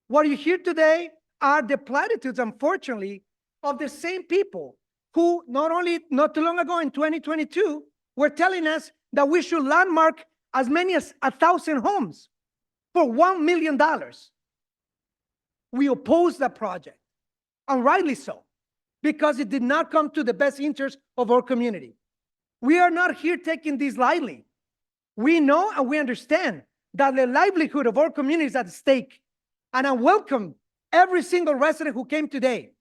What you hear today are the platitudes, unfortunately, of the same people who not too long ago in 2022 were telling us that we should landmark as many as 1,000 homes for $1 million. We opposed that project, and rightly so, because it did not come to the best interest of our community. We are not here taking this lightly. We know and we understand that the livelihood of our community is at stake. And I welcome every single resident who came today.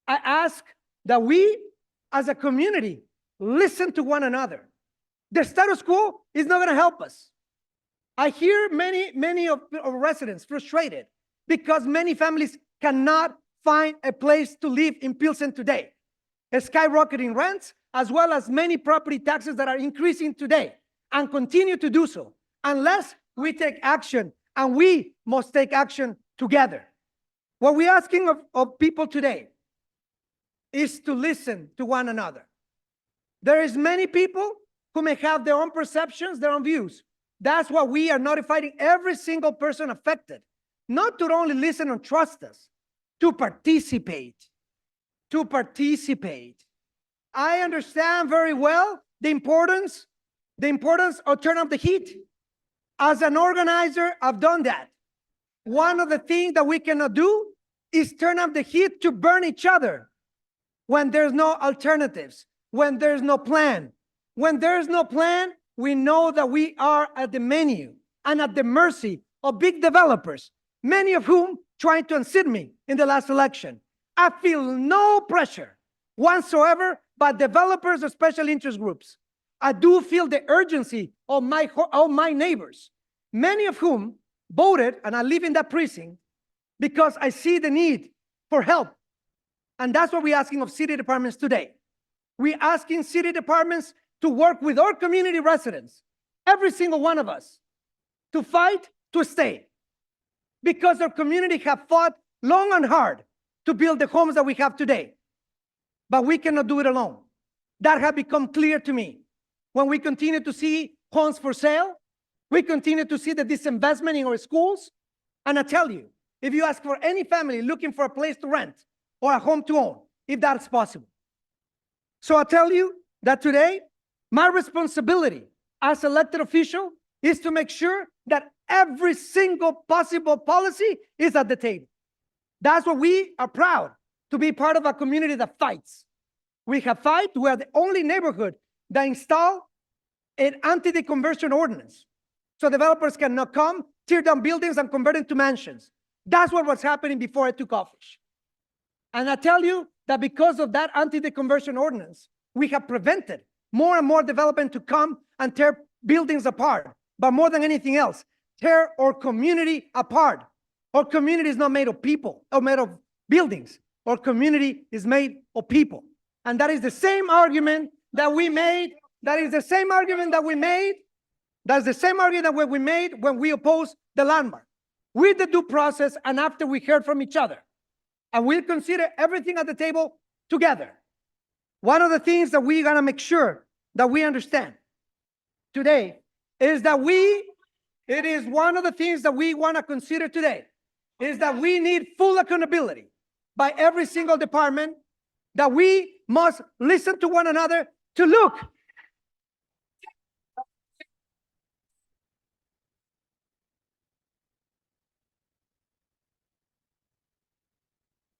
I ask that we, as a community, listen to one another. The status quo is not going to help us. I hear many of residents frustrated because many families cannot find a place to live in Pilsen today. Skyrocketing rents, as well as many property taxes that are increasing today and continue to do so, unless we take action, and we must take action together. What we're asking of people today is to listen to one another. There is many people who may have their own perceptions, their own views. That's why we are notifying every single person affected, not to only listen and trust us, to participate. I understand very well the importance of turn up the heat. As an organizer, I've done that. One of the things that we cannot do is turn up the heat to burn each other when there's no alternatives, when there's no plan. When there's no plan, we know that we are at the menu and at the mercy of big developers, many of whom tried to unseat me in the last election. I feel no pressure whatsoever by developers or special interest groups. I do feel the urgency of my neighbors, many of whom voted, and I live in that precinct, because I see the need for help. And that's what we're asking of city departments today. We're asking city departments to work with our community residents, every single one of us, to fight to stay. Because our community have fought long and hard to build the homes that we have today. But we cannot do it alone. That has become clear to me. When we continue to see homes for sale, we continue to see the disinvestment in our schools. And I tell you, if you ask for any family looking for a place to rent or a home to own, if that's possible. So I tell you that today, my responsibility as elected official is to make sure that every single possible policy is at the table. That's what we are proud to be part of a community that fights. We have fight. We are the only neighborhood that install an anti-deconversion ordinance. So developers cannot come, tear down buildings and convert them to mansions. That's what was happening before I took office. And I tell you that because of that anti-deconversion ordinance, we have prevented more and more development to come and tear buildings apart. But more than anything else, tear our community apart. Our community is not made of people or made of buildings. Our community is made of people. And that is the same argument that we made. That's the same argument that we made when we opposed the landmark. With the due process and after we heard from each other. And we'll consider everything at the table together. One of the things that we're gonna make sure that we understand today is that it is one of the things that we wanna consider today, is that we need full accountability by every single department, that we must listen to one another to look.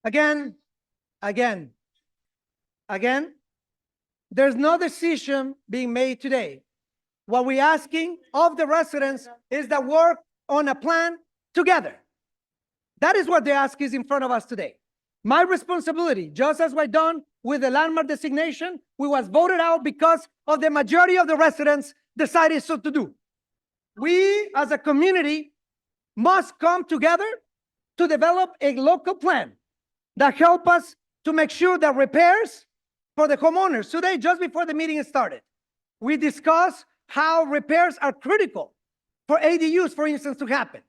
Again, there's no decision being made today. What we're asking of the residents is that work on a plan together. That is what the ask is in front of us today. My responsibility, just as we've done with the landmark designation, we was voted out because of the majority of the residents decided so to do. We, as a community, must come together to develop a local plan that help us to make sure that repairs for the homeowners. Today, just before the meeting started, we discussed how repairs are critical for ADUs, for instance, to happen.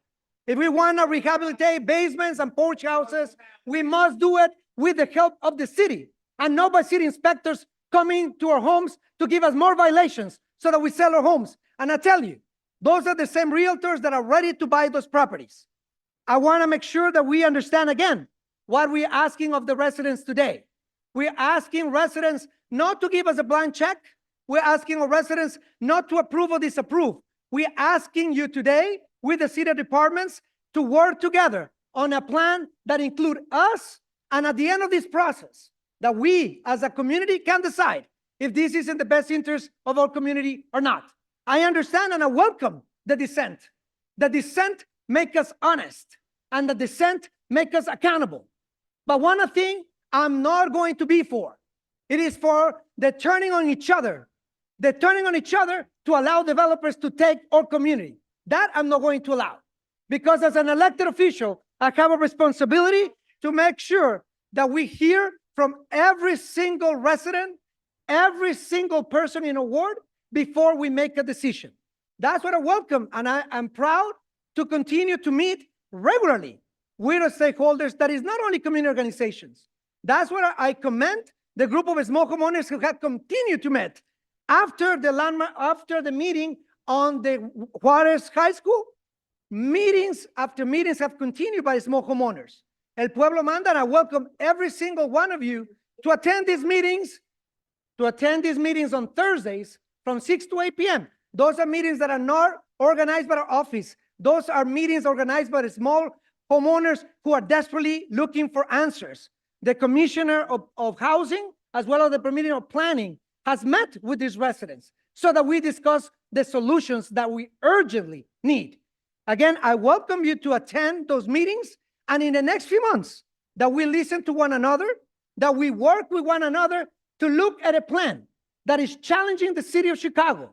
If we want to rehabilitate basements and porch houses, we must do it with the help of the city and not by city inspectors coming to our homes to give us more violations so that we sell our homes. And I tell you, those are the same realtors that are ready to buy those properties. I want to make sure that we understand again what we're asking of the residents today. We're asking residents not to give us a blank check. We're asking our residents not to approve or disapprove. We're asking you today with the city departments to work together on a plan that includes us, and at the end of this process, that we as a community can decide if this is in the best interest of our community or not. I understand and I welcome the dissent. The dissent make us honest, and the dissent make us accountable. But one thing I'm not going to be for, it is for the turning on each other to allow developers to take our community. That I'm not going to allow. Because as an elected official, I have a responsibility to make sure that we hear from every single resident, every single person in a ward before we make a decision. That's what I welcome, and I'm proud to continue to meet regularly with the stakeholders that is not only community organizations. That's what I commend the group of small homeowners who have continued to meet after the meeting on the Juarez High School. Meetings after meetings have continued by small homeowners. El Pueblo Manda, and I welcome every single one of you to attend these meetings, on Thursdays from 6 to 8 p.m. Those are meetings that are not organized by our office. Those are meetings organized by the small homeowners who are desperately looking for answers. The Commissioner of Housing, as well as the Commissioner of Planning, has met with these residents so that we discuss the solutions that we urgently need. Again, I welcome you to attend those meetings, and in the next few months, that we listen to one another, that we work with one another to look at a plan that is challenging the city of Chicago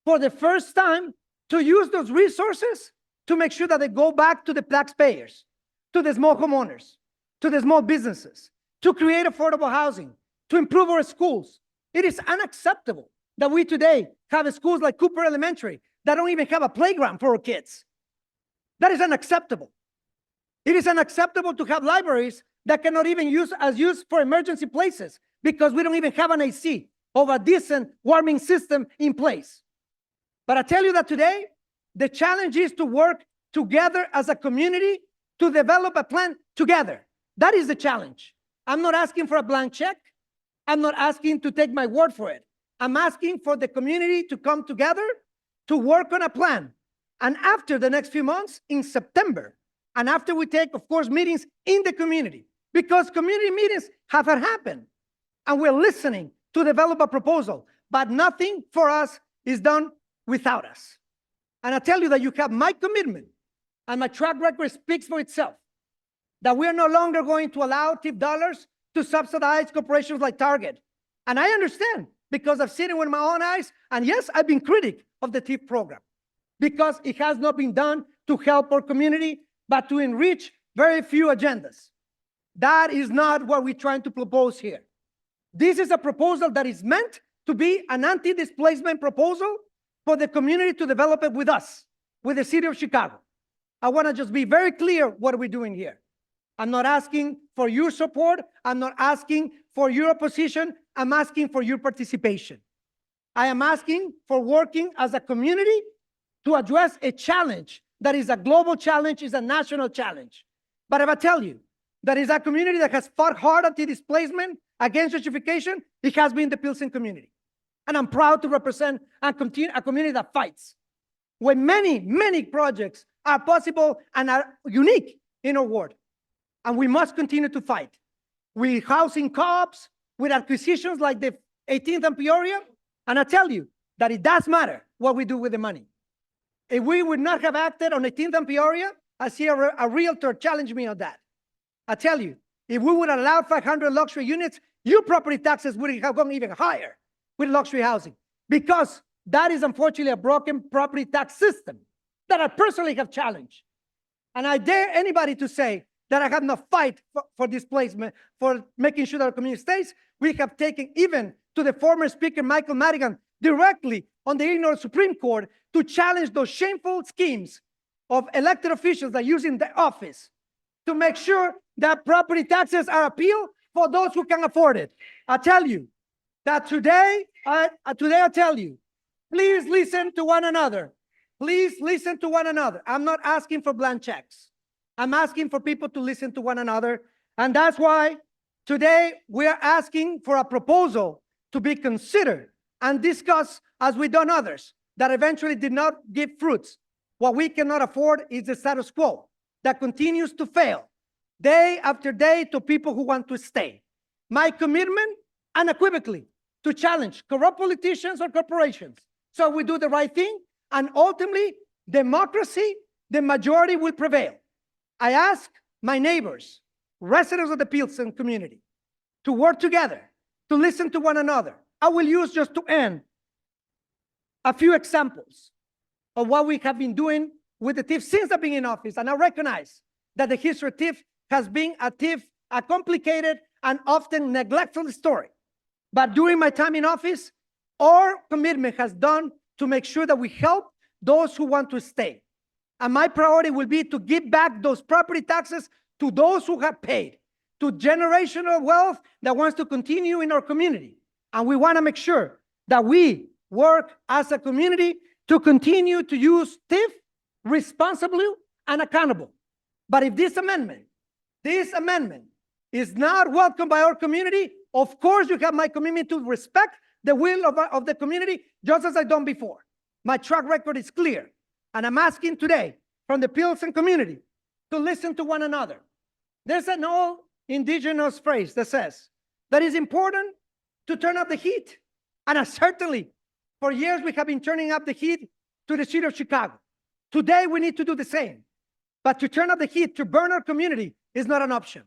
for the first time to use those resources to make sure that they go back to the taxpayers, to the small homeowners, to the small businesses, to create affordable housing, to improve our schools. It is unacceptable that we today have schools like Cooper Elementary that don't even have a playground for our kids. That is unacceptable. It is unacceptable to have libraries that cannot even use for emergency places because we don't even have an AC or a decent warming system in place. But I tell you that today, the challenge is to work together as a community to develop a plan together. That is the challenge. I'm not asking for a blank check. I'm not asking to take my word for it. I'm asking for the community to come together to work on a plan. And after the next few months, in September, and after we take, of course, meetings in the community, because community meetings have happened, and we're listening to develop a proposal, but nothing for us is done without us. And I tell you that you have my commitment, and my track record speaks for itself, that we are no longer going to allow tip dollars to subsidize corporations like Target. And I understand, because I've seen it with my own eyes, and yes, I've been critic of the TIP program, because it has not been done to help our community, but to enrich very few agendas. That is not what we're trying to propose here. This is a proposal that is meant to be an anti-displacement proposal for the community to develop it with us, with the city of Chicago. I want to just be very clear what we're doing here. I'm not asking for your support. I'm not asking for your opposition. I'm asking for your participation. I am asking for working as a community to address a challenge that is a global challenge, is a national challenge. But if I tell you that is a community that has fought hard anti-displacement against gentrification, it has been the Pilsen community. And I'm proud to represent a community that fights. When many projects are possible and are unique in our ward. And we must continue to fight. With housing co-ops, with acquisitions like the 18th and Peoria. And I tell you that it does matter what we do with the money. If we would not have acted on 18th and Peoria, I see a realtor challenge me on that. I tell you, if we would allow 500 luxury units, your property taxes would have gone even higher with luxury housing, because that is unfortunately a broken property tax system that I personally have challenged. And I dare anybody to say that I have not fight for displacement, for making sure that our community stays. We have taken even to the former Speaker Michael Madigan directly on the Illinois Supreme Court to challenge those shameful schemes of elected officials that use in the office to make sure that property taxes are appealed for those who can afford it. I tell you that today I tell you, please listen to one another. Please listen to one another. I'm not asking for blank checks. I'm asking for people to listen to one another. And that's why today we are asking for a proposal to be considered and discussed as we've done others that eventually did not give fruits. What we cannot afford is the status quo that continues to fail day after day to people who want to stay. My commitment, unequivocally, to challenge corrupt politicians or corporations so we do the right thing, and ultimately, democracy, the majority will prevail. I ask my neighbors, residents of the Pilsen community, to work together, to listen to one another. I will use, just to end, a few examples of what we have been doing with the TIF since I've been in office. And I recognize that the history of TIF has been a complicated and often neglectful story. But during my time in office, our commitment has done to make sure that we help those who want to stay. And my priority will be to give back those property taxes to those who have paid, to generational wealth that wants to continue in our community. And we want to make sure that we work as a community to continue to use TIF responsibly and accountable. But if this amendment is not welcomed by our community, of course you have my commitment to respect the will of the community, just as I've done before. My track record is clear. And I'm asking today from the Pilsen community to listen to one another. There's an old indigenous phrase that says that it's important to turn up the heat. And certainly, for years, we have been turning up the heat to the city of Chicago. Today, we need to do the same. But to turn up the heat, to burn our community, is not an option.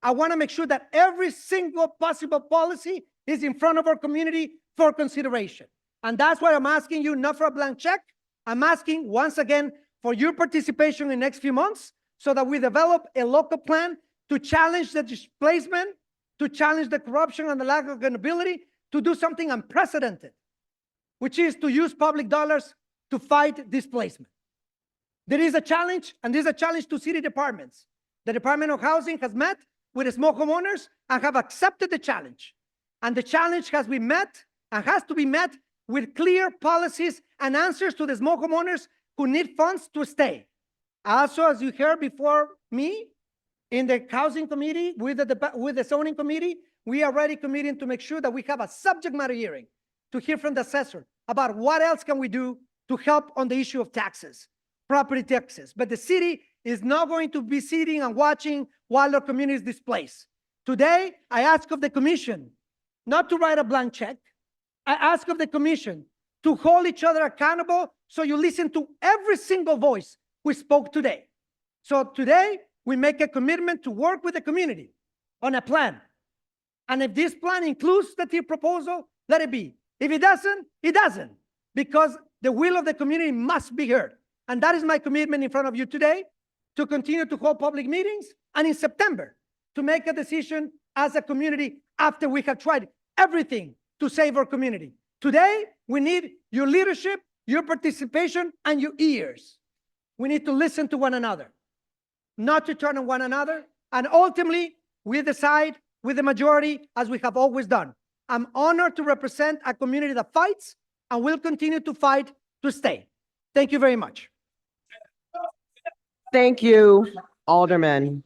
I want to make sure that every single possible policy is in front of our community for consideration. And that's why I'm asking you not for a blank check. I'm asking once again for your participation in the next few months so that we develop a local plan to challenge the displacement, to challenge the corruption and the lack of accountability, to do something unprecedented, which is to use public dollars to fight displacement. There is a challenge, and there's a challenge to city departments. The Department of Housing has met with the small homeowners and have accepted the challenge. And the challenge has been met and has to be met with clear policies and answers to the small homeowners who need funds to stay. Also, as you heard before me, in the housing committee, with the zoning committee, we are already committing to make sure that we have a subject matter hearing to hear from the assessor about what else can we do to help on the issue of taxes, property taxes. But the city is not going to be sitting and watching while our community is displaced. Today, I ask of the commission not to write a blank check. I ask of the commission to hold each other accountable so you listen to every single voice we spoke today. So today, we make a commitment to work with the community on a plan. And if this plan includes the TIF proposal, let it be. If it doesn't, it doesn't, because the will of the community must be heard. And that is my commitment in front of you today, to continue to hold public meetings, and in September, to make a decision as a community after we have tried everything to save our community. Today, we need your leadership, your participation, and your ears. We need to listen to one another, not to turn on one another, and ultimately, we decide with the majority, as we have always done. I'm honored to represent a community that fights and will continue to fight to stay. Thank you very much. Thank you, Alderman.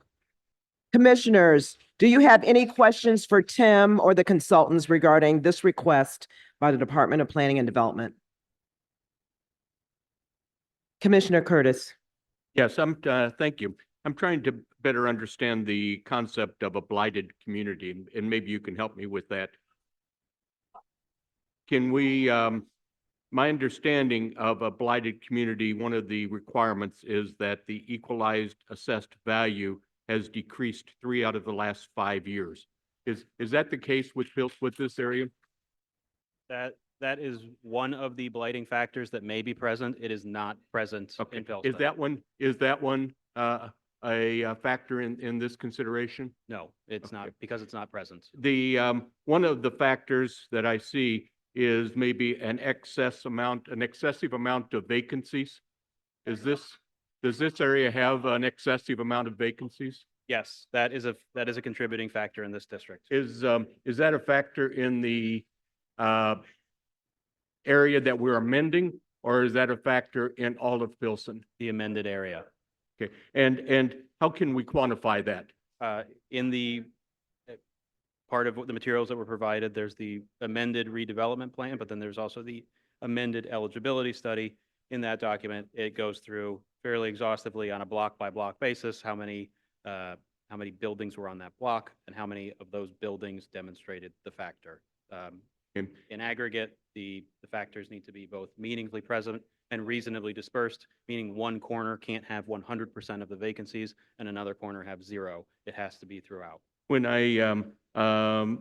Commissioners, Do you have any questions for Tim or the consultants regarding this request by the Department of Planning and Development? Commissioner Curtis. Yes, thank you. I'm trying to better understand the concept of a blighted community, and maybe you can help me with that. Can we, my understanding of a blighted community, one of the requirements is that the equalized assessed value has decreased 3 out of the last 5 years. Is that the case with this area? That is one of the blighting factors that may be present. It is not present in Pilsen. Is that one a factor in this consideration? No, it's not, because it's not present. The one of the factors that I see is maybe an excessive amount of vacancies. Does this area have an excessive amount of vacancies? Yes, that is a contributing factor in this district. Is that a factor in the area that we're amending, or is that a factor in all of Pilsen? The amended area. Okay, and how can we quantify that? In the part of the materials that were provided, there's the amended redevelopment plan, but then there's also the amended eligibility study. In that document, it goes through fairly exhaustively on a block by block basis, how many buildings were on that block and how many of those buildings demonstrated the factor. In aggregate, the factors need to be both meaningfully present and reasonably dispersed, meaning one corner can't have 100% of the vacancies and another corner have 0. It has to be throughout. When I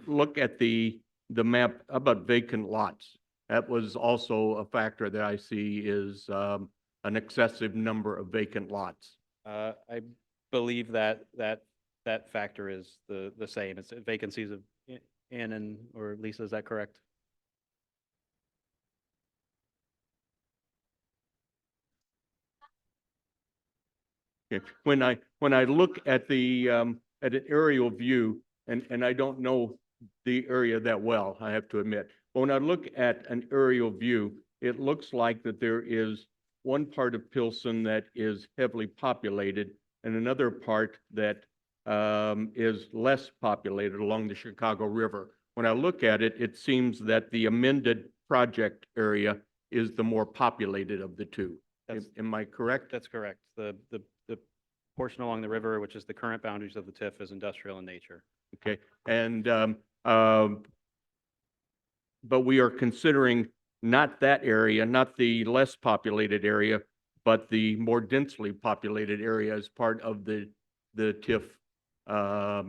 look at the map about vacant lots, that was also a factor that I see is an excessive number of vacant lots. I believe that factor is the same. It's vacancies of Ann or Lisa, is that correct? Okay. When I look at the at an aerial view, and I don't know the area that well, I have to admit, but when I look at an aerial view, it looks like that there is one part of Pilsen that is heavily populated and another part that is less populated along the Chicago River. When I look at it, it seems that the amended project area is the more populated of the two. Am I correct? That's correct. The portion along the river, which is the current boundaries of the TIF, is industrial in nature. Okay, and but we are considering not that area, not the less populated area, but the more densely populated area as part of the TIF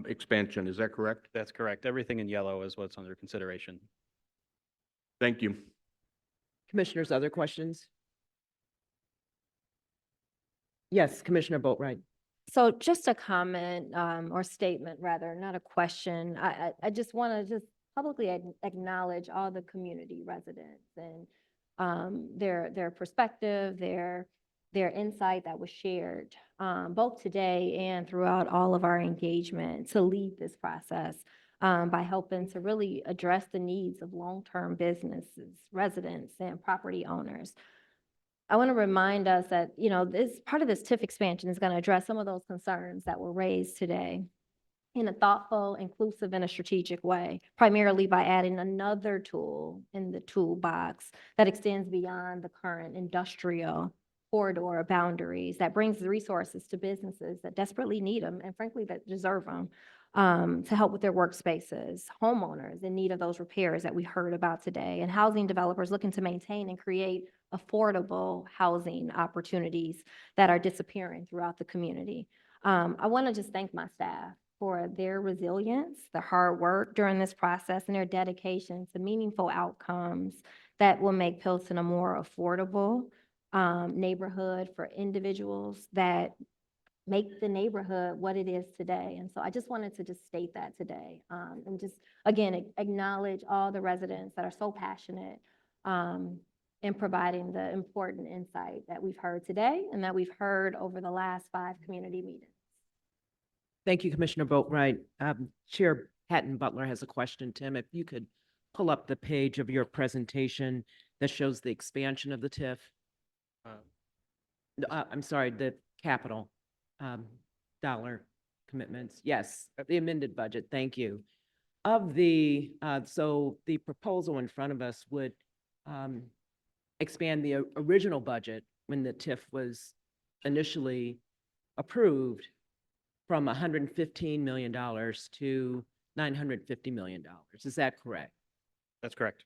expansion. Is that correct? That's correct. Everything in yellow is what's under consideration. Thank you. Commissioners, other questions? Yes, Commissioner Boatright. So just a comment, or statement rather, not a question. I just want to publicly acknowledge all the community residents and their perspective, their insight that was shared, both today and throughout all of our engagement to lead this process, by helping to really address the needs of long-term businesses, residents, and property owners. I want to remind us that, this part of this TIF expansion is going to address some of those concerns that were raised today in a thoughtful, inclusive, and a strategic way, primarily by adding another tool in the toolbox that extends beyond the current industrial corridor boundaries, that brings the resources to businesses that desperately need them and frankly that deserve them, to help with their workspaces, homeowners in need of those repairs that we heard about today, and housing developers looking to maintain and create affordable housing opportunities that are disappearing throughout the community. I want to just thank my staff for their resilience, their hard work during this process, and their dedication to meaningful outcomes that will make Pilsen a more affordable neighborhood for individuals that make the neighborhood what it is today. And so I just wanted to just state that today, and just, again, acknowledge all the residents that are so passionate in providing the important insight that we've heard today and that we've heard over the last 5 community meetings. Thank you, Commissioner Boatright. Chair Hatton Butler has a question. Tim, if you could pull up the page of your presentation that shows the expansion of the TIF. I'm sorry, the capital dollar commitments. Yes, the amended budget, thank you. Of the, so the proposal in front of us would expand the original budget when the TIF was initially approved from $115 million to $950 million. Is that correct? That's correct.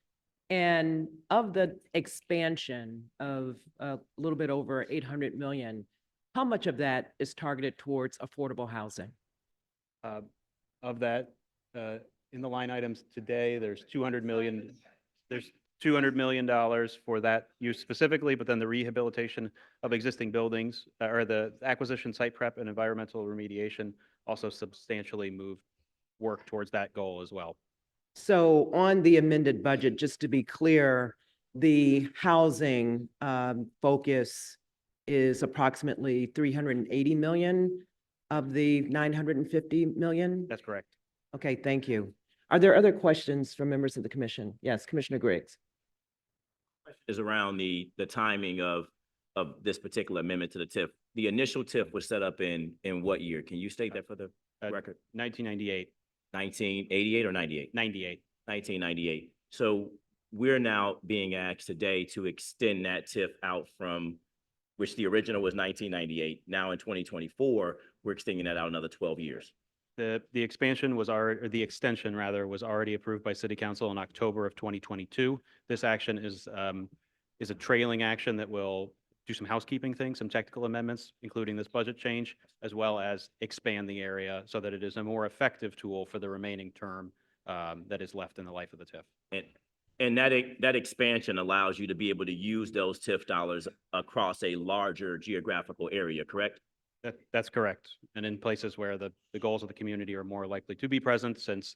And of the expansion of a little bit over 800 million, how much of that is targeted towards affordable housing? Of that, in the line items today, there's 200 million, there's $200 million for that use specifically, but then the rehabilitation of existing buildings, or the acquisition, site prep, and environmental remediation also substantially moved work towards that goal as well. So on the amended budget, just to be clear, the housing focus is approximately 380 million of the 950 million? That's correct. Okay, thank you. Are there other questions from members of the commission? Yes, Commissioner Griggs. Is around the timing of this particular amendment to the TIF. The initial TIF was set up in what year? Can you state that for the record? 1998, 1988 or 98? 98. 1998. So we're now being asked today to extend that TIF out from, which the original was 1998. Now in 2024, we're extending that out another 12 years. The expansion was already, or the extension rather, was already approved by City Council in October of 2022. This action is a trailing action that will do some housekeeping things, some technical amendments, including this budget change, as well as expand the area so that it is a more effective tool for the remaining term that is left in the life of the TIF. And that expansion allows you to be able to use those TIF dollars across a larger geographical area, correct? That's correct. And in places where the goals of the community are more likely to be present, since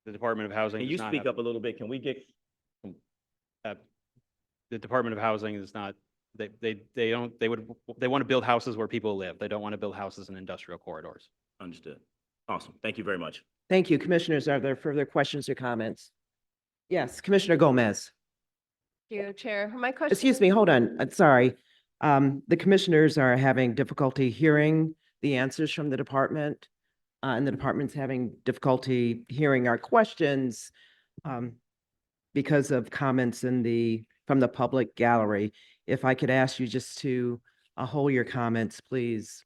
the Department of Housing Can does you not speak have- up a little bit? Can we get, the Department of Housing is not, they want to build houses where people live. They don't want to build houses in industrial corridors. understood. Awesome. Thank you very much. Thank you. Commissioners, are there further questions or comments? Yes, Commissioner Gomez. Thank you, Chair. My question. Excuse me, hold on. Sorry. The commissioners are having difficulty hearing the answers from the department, and the department's having difficulty hearing our questions because of comments from the public gallery. If I could ask you just to hold your comments, please.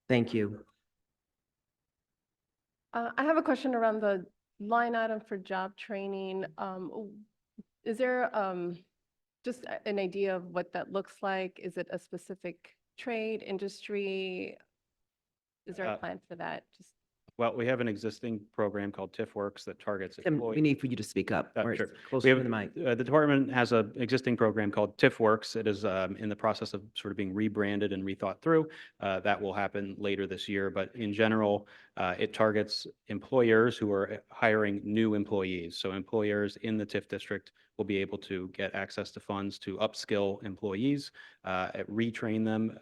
Thank you. I have a question around the line item for job training. Is there just an idea of what that looks like? Is it a specific trade, industry? Is there a plan for that? Just Well, we have an existing program called TIF Works that targets Tim, employees. we need for you to speak up. or Sure. closer We to have, the mic. the department has an existing program called TIF Works. It is in the process of sort of being rebranded and rethought through. That will happen later this year, but in general, it targets employers who are hiring new employees. So employers in the TIF district will be able to get access to funds to upskill employees, retrain them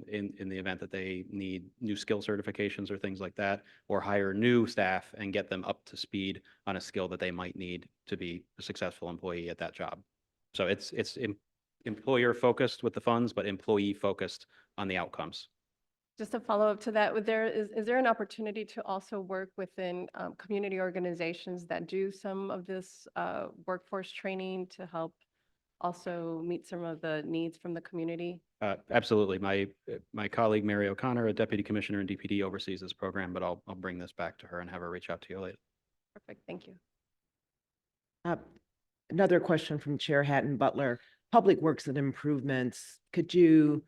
in the event that they need new skill certifications or things like that, or hire new staff and get them up to speed on a skill that they might need to be a successful employee at that job. So it's employer focused with the funds, but employee focused on the outcomes. just a follow-up to that, is there an opportunity to also work within community organizations that do some of this workforce training to help also meet some of the needs from the community? Absolutely. My colleague, Mary O'Connor, a deputy commissioner in DPD, oversees this program, but I'll bring this back to her and have her reach out to you later. Perfect, thank you. Another question from Chair Hatton Butler. Public Works and Improvements, could you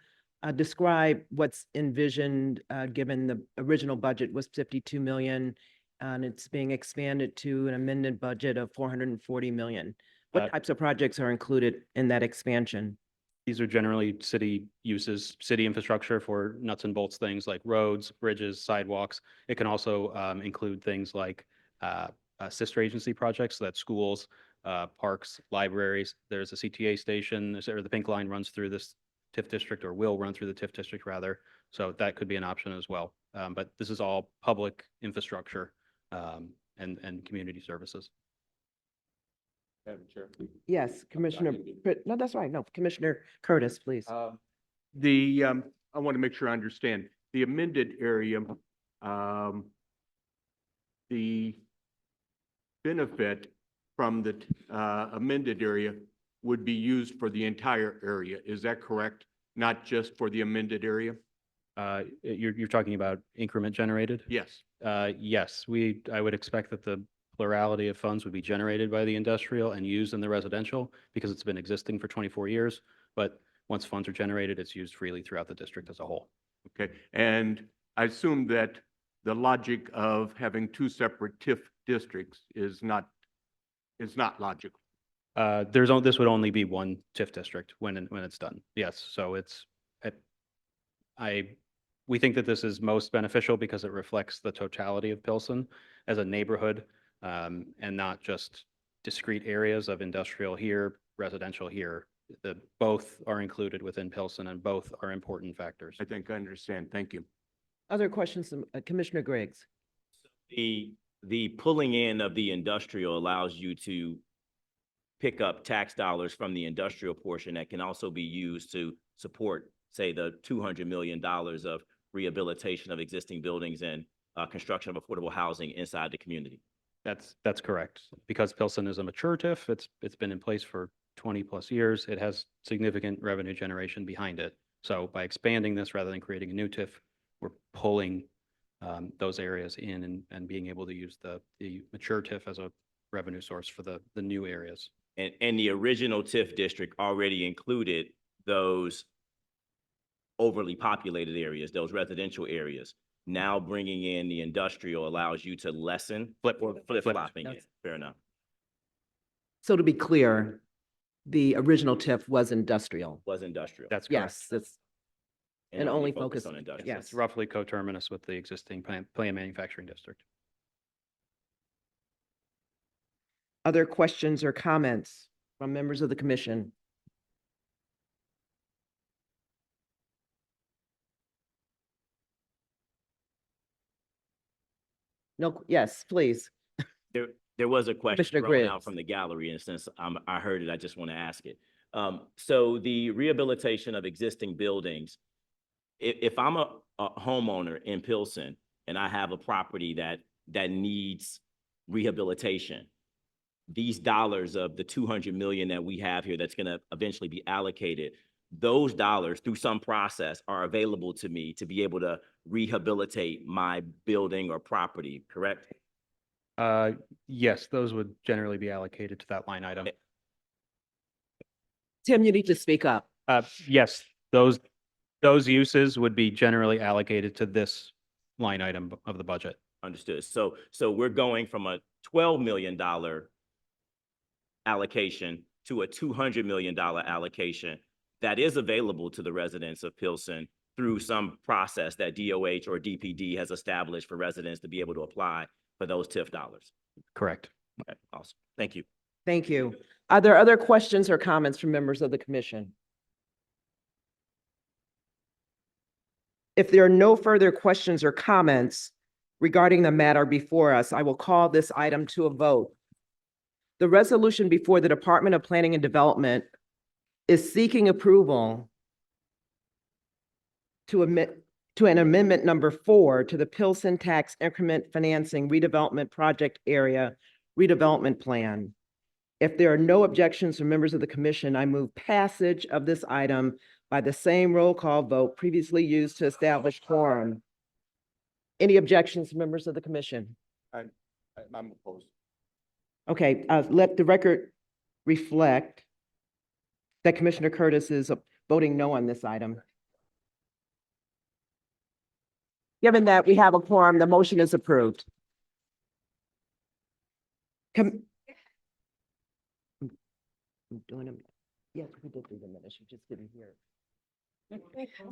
describe what's envisioned, given the original budget was 52 million, and it's being expanded to an amended budget of 440 million? What types of projects are included in that expansion? These are generally city uses, city infrastructure for nuts and bolts things like roads, bridges, sidewalks. It can also include things like sister agency projects, so that's schools, parks, libraries. There's a CTA station, or the Pink Line runs through this TIF district, or will run through the TIF district rather. So that could be an option as well. But this is all public infrastructure and community services. Madam Chair. Yes, Commissioner, no, that's right. No, Commissioner Curtis, please. I want to make sure I understand. The amended area the benefit from the amended area would be used for the entire area. Is that correct? Not just for the amended area? You're talking about increment generated? Yes. Yes, I would expect that the plurality of funds would be generated by the industrial and used in the residential because it's been existing for 24 years. But once funds are generated, it's used freely throughout the district as a whole. Okay, and I assume that the logic of having two separate TIF districts is not logical. This would only be one TIF district when it's done. Yes, so we think that this is most beneficial because it reflects the totality of Pilsen as a neighborhood, and not just discrete areas of industrial here, residential here. Both are included within Pilsen and both are important factors. I think I understand. Thank you. Other questions, Commissioner Griggs? The pulling in of the industrial allows you to pick up tax dollars from the industrial portion that can also be used to support, say, the $200 million of rehabilitation of existing buildings and construction of affordable housing inside the community. That's correct. Because Pilsen is a mature TIF, it's been in place for 20+ years. It has significant revenue generation behind it. So by expanding this rather than creating a new TIF, we're pulling those areas in and being able to use the mature TIF as a revenue source for the new areas. And the original TIF district already included those overly populated areas, those residential areas. Now bringing in the industrial allows you to lessen flip-flopping it. Fair enough. So to be clear, the original TIF was industrial. Was industrial. That's correct. Yes, that's, and only focused on industrial. yes. It's roughly coterminous with the existing plant manufacturing district. Other questions or comments from members of the commission? No, yes, please. There was a question Commissioner thrown out Griggs. from the gallery, and since I heard it, I just want to ask it. So the rehabilitation of existing buildings, if I'm a homeowner in Pilsen and I have a property that needs rehabilitation, these dollars of the 200 million that we have here that's going to eventually be allocated, those dollars through some process are available to me to be able to rehabilitate my building or property, correct? Yes, those would generally be allocated to that line item. Tim, you need to speak up. Yes, those uses would be generally allocated to this line item of the budget. Understood. So we're going from a $12 million allocation to a $200 million allocation that is available to the residents of Pilsen through some process that DOH or DPD has established for residents to be able to apply for those TIF dollars. Correct. Okay, awesome. Thank you. Thank you. Are there other questions or comments from members of the commission? If there are no further questions or comments regarding the matter before us, I will call this item to a vote. The resolution before the Department of Planning and Development is seeking approval to an amendment number 4 to the Pilsen Tax Increment Financing Redevelopment Project Area Redevelopment Plan. If there are no objections from members of the commission, I move passage of this item by the same roll call vote previously used to establish quorum. Any objections, members of the commission? I'm opposed. Okay, let the record reflect that Commissioner Curtis is voting no on this item. Given that we have a quorum, the motion is approved. I'm doing them. Yes, we did do the minutes. You just didn't hear.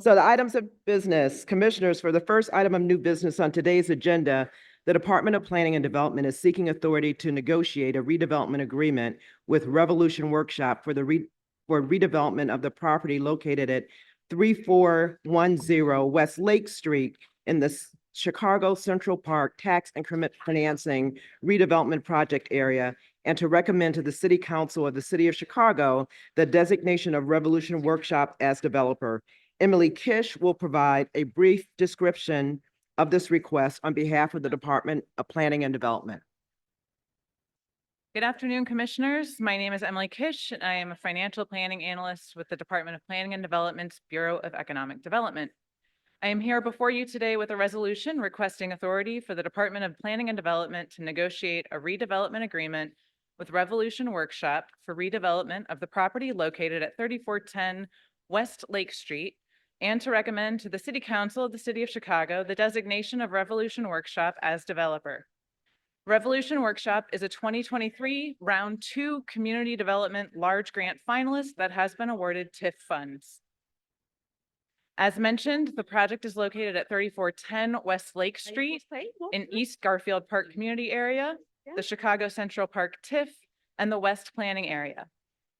So the items of business, commissioners, for the first item of new business on today's agenda, the Department of Planning and Development is seeking authority to negotiate a redevelopment agreement with Revolution Workshop for redevelopment of the property located at 3410 West Lake Street in the Chicago Central Park Tax Increment Financing Redevelopment Project Area, and to recommend to the City Council of the City of Chicago the designation of Revolution Workshop as developer. Emily Kish will provide a brief description of this request on behalf of the Department of Planning and Development. Good afternoon, Commissioners. My name is Emily Kish, and I am a financial planning analyst with the Department of Planning and Development's Bureau of Economic Development. I am here before you today with a resolution requesting authority for the Department of Planning and Development to negotiate a redevelopment agreement with Revolution Workshop for redevelopment of the property located at 3410 West Lake Street, and to recommend to the City Council of the City of Chicago the designation of Revolution Workshop as developer. Revolution Workshop is a 2023 Round 2 Community Development Large Grant finalist that has been awarded TIF funds. As mentioned, the project is located at 3410 West Lake Street in East Garfield Park Community Area, the Chicago Central Park TIF, and the West Planning Area.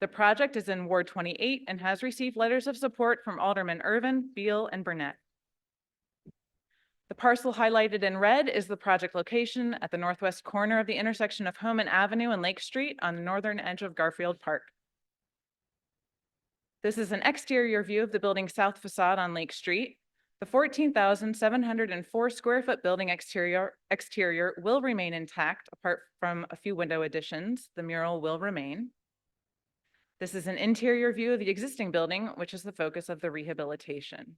The project is in Ward 28 and has received letters of support from Alderman Irvin, Beal, and Burnett. The parcel highlighted in red is the project location at the northwest corner of the intersection of Homan Avenue and Lake Street on the northern edge of Garfield Park. This is an exterior view of the building's south facade on Lake Street. The 14,704 square foot building exterior will remain intact apart from a few window additions. The mural will remain. This is an interior view of the existing building, which is the focus of the rehabilitation.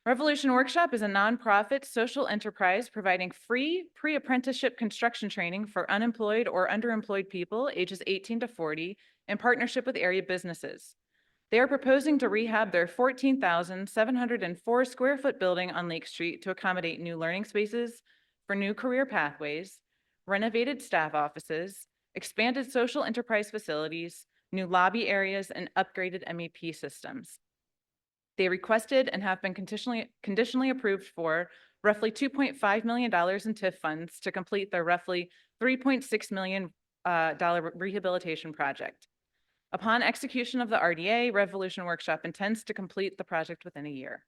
Revolution Workshop is a nonprofit social enterprise providing free pre-apprenticeship construction training for unemployed or underemployed people ages 18 to 40 in partnership with area businesses. They are proposing to rehab their 14,704 square foot building on Lake Street to accommodate new learning spaces for new career pathways, renovated staff offices, expanded social enterprise facilities, new lobby areas, and upgraded MEP systems. They requested and have been conditionally approved for roughly $2.5 million in TIF funds to complete their roughly $3.6 million rehabilitation project. Upon execution of the RDA, Revolution Workshop intends to complete the project within a year.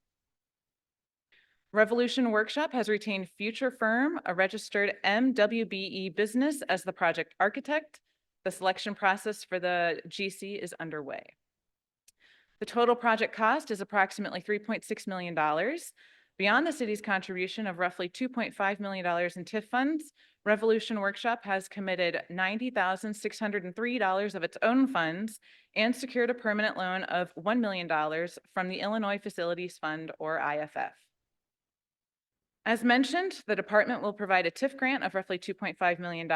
Revolution Workshop has retained Future Firm, a registered MWBE business, as the project architect. The selection process for the GC is underway. The total project cost is approximately $3.6 million. Beyond the city's contribution of roughly $2.5 million in TIF funds, Revolution Workshop has committed $90,603 of its own funds and secured a permanent loan of $1 million from the Illinois Facilities Fund, or IFF. As mentioned, the department will provide a TIF grant of roughly $2.5 million,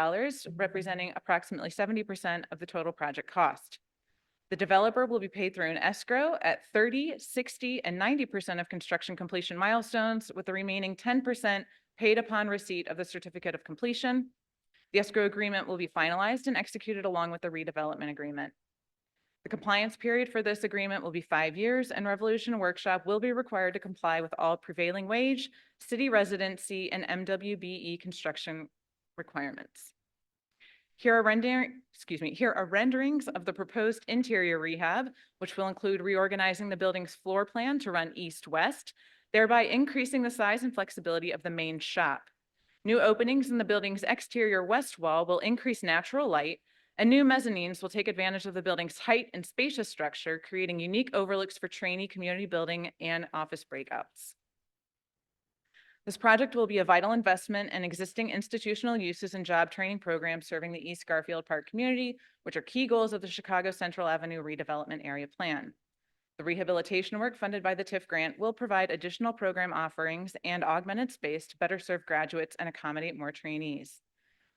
representing approximately 70% of the total project cost. The developer will be paid through an escrow at 30, 60, and 90% of construction completion milestones, with the remaining 10% paid upon receipt of the certificate of completion. The escrow agreement will be finalized and executed along with the redevelopment agreement. The compliance period for this agreement will be 5 years, and Revolution Workshop will be required to comply with all prevailing wage, city residency, and MWBE construction requirements. Here are renderings of the proposed interior rehab, which will include reorganizing the building's floor plan to run east-west, thereby increasing the size and flexibility of the main shop. New openings in the building's exterior west wall will increase natural light, and new mezzanines will take advantage of the building's height and spacious structure, creating unique overlooks for trainee community building and office breakouts. This project will be a vital investment in existing institutional uses and job training programs serving the East Garfield Park community, which are key goals of the Chicago Central Avenue redevelopment area plan. The rehabilitation work funded by the TIF grant will provide additional program offerings and augmented space to better serve graduates and accommodate more trainees.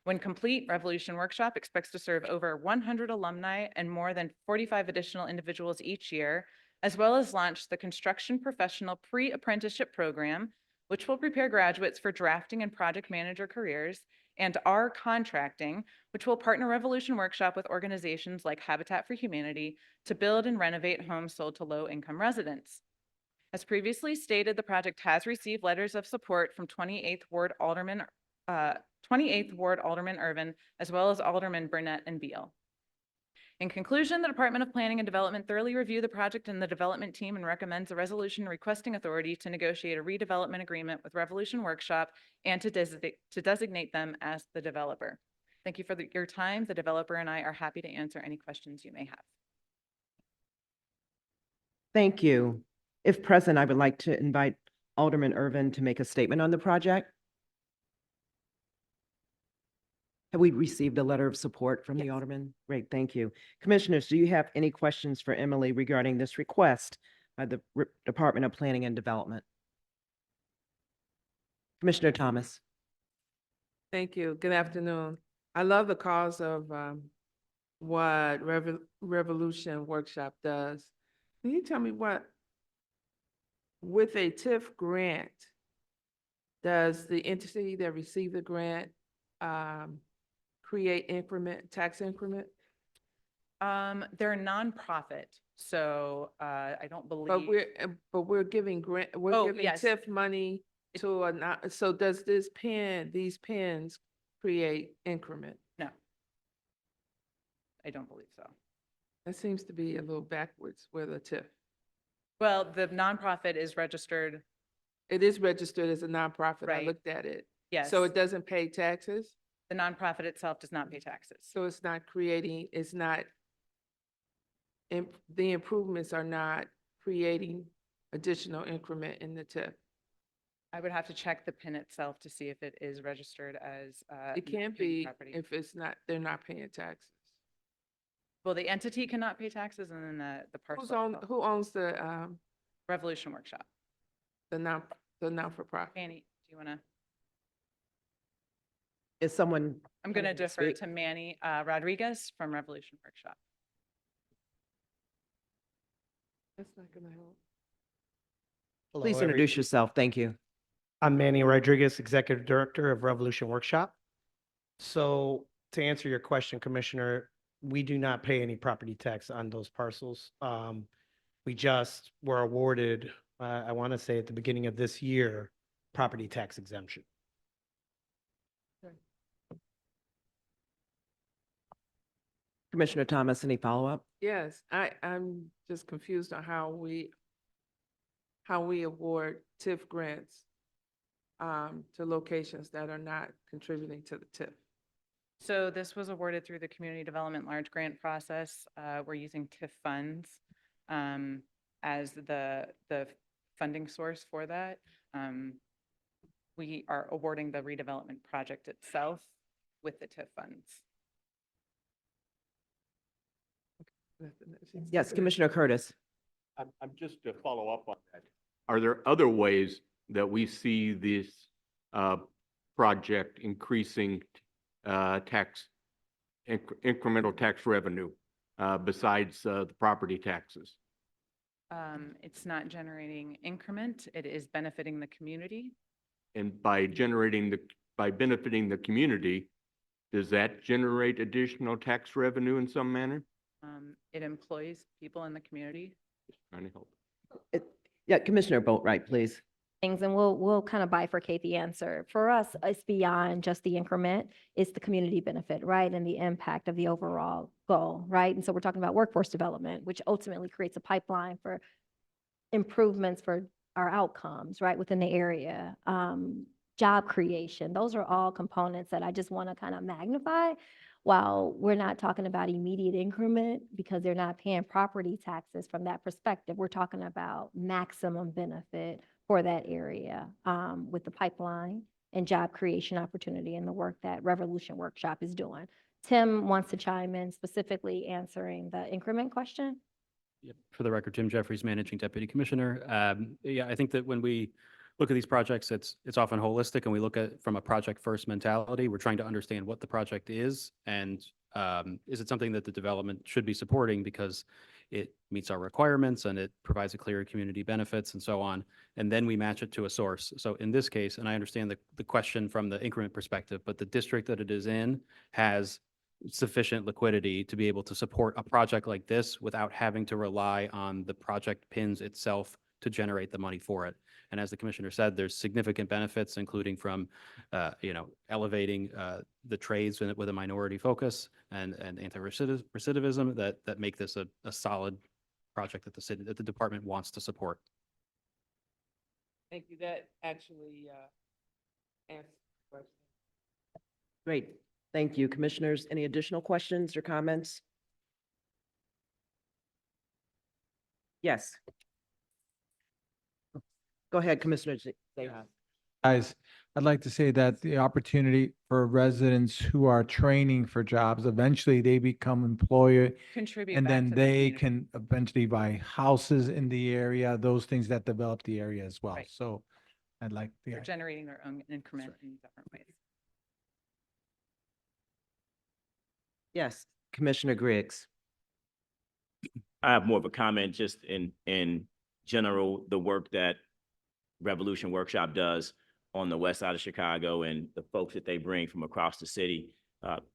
When complete, Revolution Workshop expects to serve over 100 alumni and more than 45 additional individuals each year, as well as launch the Construction Professional Pre-Apprenticeship Program, which will prepare graduates for drafting and project manager careers, and R Contracting, which will partner Revolution Workshop with organizations like Habitat for Humanity to build and renovate homes sold to low-income residents. As previously stated, the project has received letters of support from 28th Ward Alderman Irvin, as well as Alderman Burnett and Beal. In conclusion, the Department of Planning and Development thoroughly reviewed the project and the development team and recommends a resolution requesting authority to negotiate a redevelopment agreement with Revolution Workshop and to designate them as the developer. Thank you for your time. The developer and I are happy to answer any questions you may have. Thank you. If present, I would like to invite Alderman Irvin to make a statement on the project. Have we received a letter of support from the Alderman? Great, thank you. Commissioners, do you have any questions for Emily regarding this request by the Department of Planning and Development? Commissioner Thomas. Thank you. Good afternoon. I love the cause of what Revolution Workshop does. Can you tell me what, with a TIF grant, does the entity that received the grant create tax increment? They're a nonprofit, so I don't believe. But we're giving grant, we're Oh, giving yes. TIF money to so does these pins create increment? No. I don't believe so. That seems to be a little backwards with a TIF. Well, the nonprofit is registered. It is registered as a nonprofit. I Right. looked at it. Yes. So it doesn't pay taxes? The nonprofit itself does not pay taxes. So it's not creating, it's not, the improvements are not creating additional increment in the TIF. I would have to check the PIN itself to see if it is registered as. It can't community be property. if it's not, they're not paying taxes. Well, the entity cannot pay taxes and then the parcel. itself. Who owns the Revolution Workshop. non-for-profit? Annie, do you want to? Is someone? I'm going to wanting defer speak? to Manny Rodriguez from Revolution Workshop. That's not gonna help. Please introduce yourself. Thank you. I'm Manny Rodriguez, Executive Director of Revolution Workshop. So to answer your question, Commissioner, we do not pay any property tax on those parcels. We just were awarded, I want to say at the beginning of this year, property tax exemption. Commissioner Thomas, any follow-up? Yes, I'm just confused on how we award TIF grants to locations that are not contributing to the TIF. So this was awarded through the Community Development Large Grant process. We're using TIF funds as the funding source for that. We are awarding the redevelopment project itself with the TIF funds. Yes, Commissioner Curtis. I'm just to follow up on that. Are there other ways that we see this project increasing incremental tax revenue besides the property taxes? It's not generating increment. It is benefiting the community. And by benefiting the community, does that generate additional tax revenue in some manner? It employs people in the community. Just trying to help. Yeah, Commissioner Boatright, please. Things, and we'll kind of bifurcate the answer. For us, it's beyond just the increment, it's the community benefit, right? And the impact of the overall goal, right? And so we're talking about workforce development, which ultimately creates a pipeline for improvements for our outcomes, right, within the area. Job creation, those are all components that I just want to kind of magnify. While we're not talking about immediate increment because they're not paying property taxes from that perspective, we're talking about maximum benefit for that area with the pipeline and job creation opportunity and the work that Revolution Workshop is doing. Tim wants to chime in specifically answering the increment question. Yep. For the record, Tim Jeffries, Managing Deputy Commissioner. Yeah, I think that when we look at these projects, it's often holistic and we look at from a project first mentality. We're trying to understand what the project is and is it something that the development should be supporting because it meets our requirements and it provides a clear community benefits and so on. And then we match it to a source. So in this case, and I understand the question from the increment perspective, but the district that it is in has sufficient liquidity to be able to support a project like this without having to rely on the project pins itself to generate the money for it. And as the commissioner said, there's significant benefits, including from, elevating the trades with a minority focus and anti-recidivism that make this a solid project that the department wants to support. Thank you. That actually answers the question. Great. Thank you. Commissioners, any additional questions or comments? Yes. Go ahead, Commissioner Zaha. Guys, I'd like to say that the opportunity for residents who are training for jobs, eventually they become employer, Contribute and back then to the they community. can eventually buy houses in the area, those things that develop the area as well. Right. So I'd like, They're generating their own increment in different ways. Yes, Commissioner Griggs. I have more of a comment just in general, the work that Revolution Workshop does on the west side of Chicago and the folks that they bring from across the city.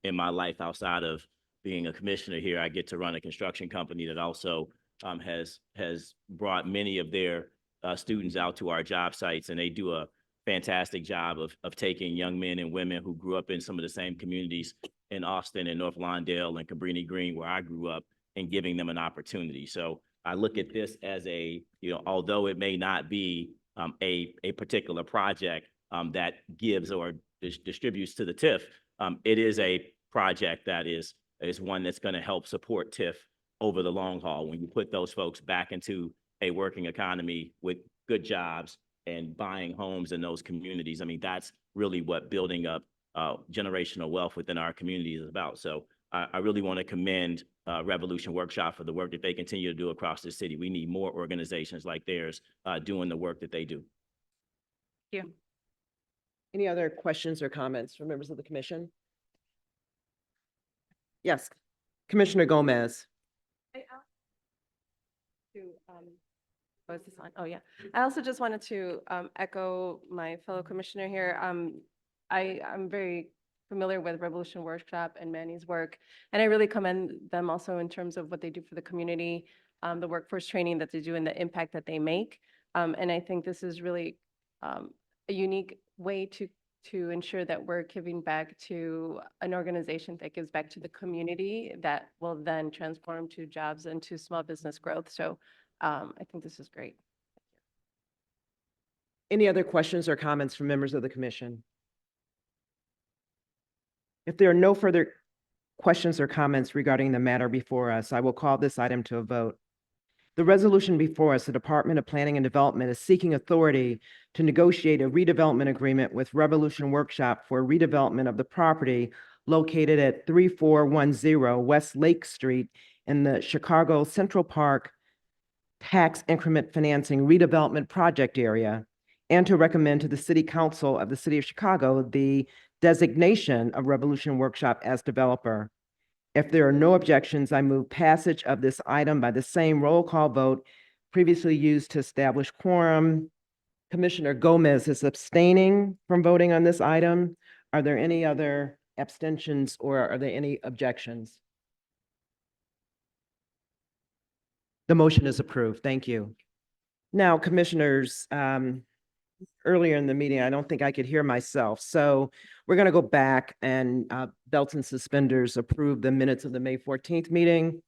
In my life outside of being a commissioner here, I get to run a construction company that also has brought many of their students out to our job sites, and they do a fantastic job of taking young men and women who grew up in some of the same communities in Austin and North Lawndale and Cabrini Green, where I grew up, and giving them an opportunity. So I look at this as although it may not be a particular project that gives or distributes to the TIF, it is a project that is one that's going to help support TIF over the long haul. When you put those folks back into a working economy with good jobs and buying homes in those communities, I mean, that's really what building up generational wealth within our community is about. So I really want to commend Revolution Workshop for the work that they continue to do across the city. We need more organizations like theirs doing the work that they do. Thank you. Any other questions or comments from members of the commission? Yes, Commissioner Gomez. Oh, is this on? Oh, yeah. I also just wanted to echo my fellow commissioner here. I'm very familiar with Revolution Workshop and Manny's work, and I really commend them also in terms of what they do for the community, the workforce training that they do and the impact that they make. And I think this is really a unique way to ensure that we're giving back to an organization that gives back to the community that will then transform to jobs and to small business growth. So I think this is great. Any other questions or comments from members of the commission? If there are no further questions or comments regarding the matter before us, I will call this item to a vote. The resolution before us, the Department of Planning and Development is seeking authority to negotiate a redevelopment agreement with Revolution Workshop for redevelopment of the property located at 3410 West Lake Street in the Chicago Central Park Tax Increment Financing Redevelopment Project area, and to recommend to the City Council of the City of Chicago the designation of Revolution Workshop as developer. If there are no objections, I move passage of this item by the same roll call vote previously used to establish quorum. Commissioner Gomez is abstaining from voting on this item. Are there any other abstentions or are there any objections? The motion is approved. Thank you. Now, commissioners, earlier in the meeting, I don't think I could hear myself. So we're going to go back and belts and suspenders approve the minutes of the May 14th meeting.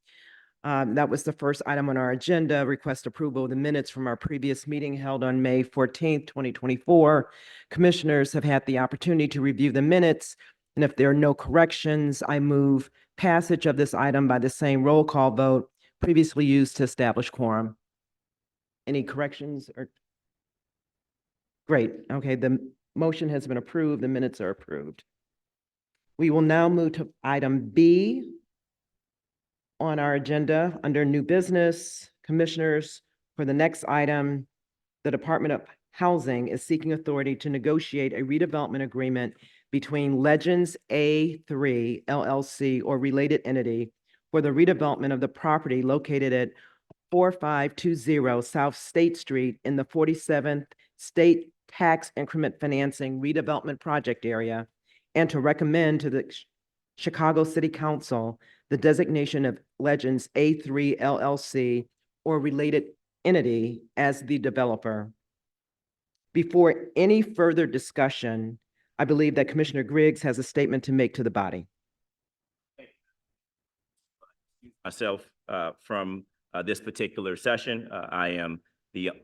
That was the first item on our agenda, request approval of the minutes from our previous meeting held on May 14th, 2024. Commissioners have had the opportunity to review the minutes, and if there are no corrections, I move passage of this item by the same roll call vote previously used to establish quorum. Any corrections or? Great. Okay, the motion has been approved. The minutes are approved. We will now move to item B on our agenda under new business. Commissioners, for the next item, the Department of Housing is seeking authority to negotiate a redevelopment agreement between Legends A3 LLC or related entity for the redevelopment of the property located at 4520 South State Street in the 47th State Tax Increment Financing Redevelopment Project area, and to recommend to the Chicago City Council the designation of Legends A3 LLC or related entity as the developer. Before any further discussion, I believe that Commissioner Griggs has a statement to make to the body. Myself from this particular session. I am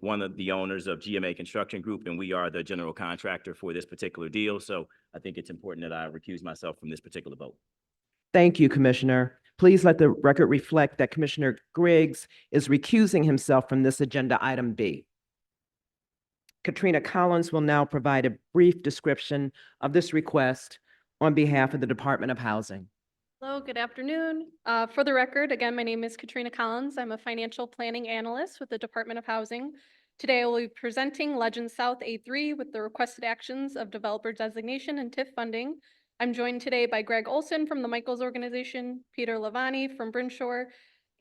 one of the owners of GMA Construction Group, and we are the general contractor for this particular deal. So I think it's important that I recuse myself from this particular vote. Thank you, Commissioner. Please let the record reflect that Commissioner Griggs is recusing himself from this agenda item B. Katrina Collins will now provide a brief description of this request on behalf of the Department of Housing. Hello, good afternoon. For the record, again, my name is Katrina Collins. I'm a financial planning analyst with the Department of Housing. Today, I will be presenting Legend South A3 with the requested actions of developer designation and TIF funding. I'm joined today by Greg Olson from the Michaels Organization, Peter Lavani from Brinshore,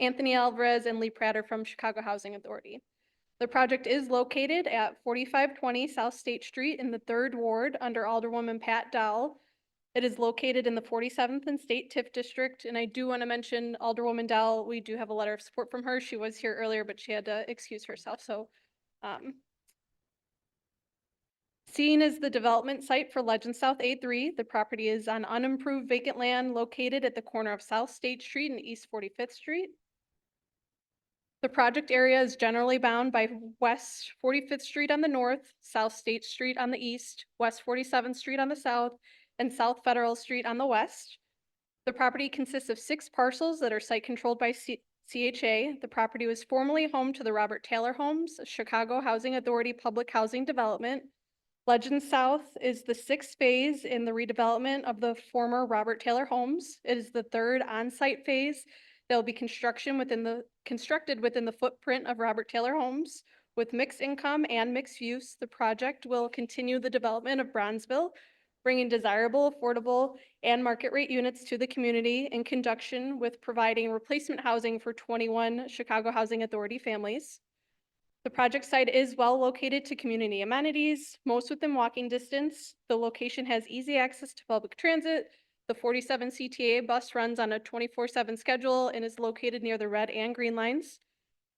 Anthony Alvarez, and Lee Prater from Chicago Housing Authority. The project is located at 4520 South State Street in the 3rd Ward under Alderwoman Pat Dowell. It is located in the 47th and State TIF District, and I do want to mention Alderwoman Dowell. We do have a letter of support from her. She was here earlier, but she had to excuse herself. So, seen as the development site for Legend South A3, the property is on unimproved vacant land located at the corner of South State Street and East 45th Street. The project area is generally bound by West 45th Street on the north, South State Street on the east, West 47th Street on the south, and South Federal Street on the west. The property consists of 6 parcels that are site controlled by CHA. The property was formerly home to the Robert Taylor Homes, a Chicago Housing Authority public housing development. Legend South is the 6th phase in the redevelopment of the former Robert Taylor Homes. It is the 3rd on-site phase. There will be constructed within the footprint of Robert Taylor Homes. With mixed income and mixed use, the project will continue the development of Bronzeville, bringing desirable, affordable, and market rate units to the community in conjunction with providing replacement housing for 21 Chicago Housing Authority families. The project site is well located to community amenities, most within walking distance. The location has easy access to public transit. The 47 CTA bus runs on a 24/7 schedule and is located near the red and green lines.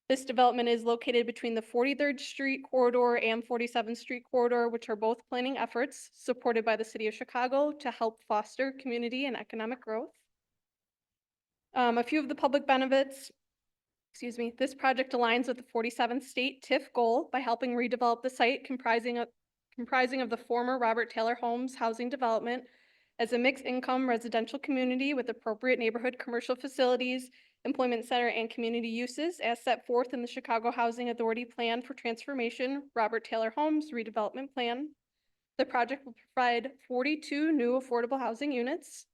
This development is located between the 43rd Street corridor and 47th Street corridor, which are both planning efforts supported by the City of Chicago to help foster community and economic growth. A few of the public benefits. This project aligns with the 47th State TIF goal by helping redevelop the site comprising of the former Robert Taylor Homes housing development as a mixed income residential community with appropriate neighborhood commercial facilities, employment center, and community uses as set forth in the Chicago Housing Authority Plan for Transformation, Robert Taylor Homes Redevelopment Plan. The project will provide 42 new affordable housing units.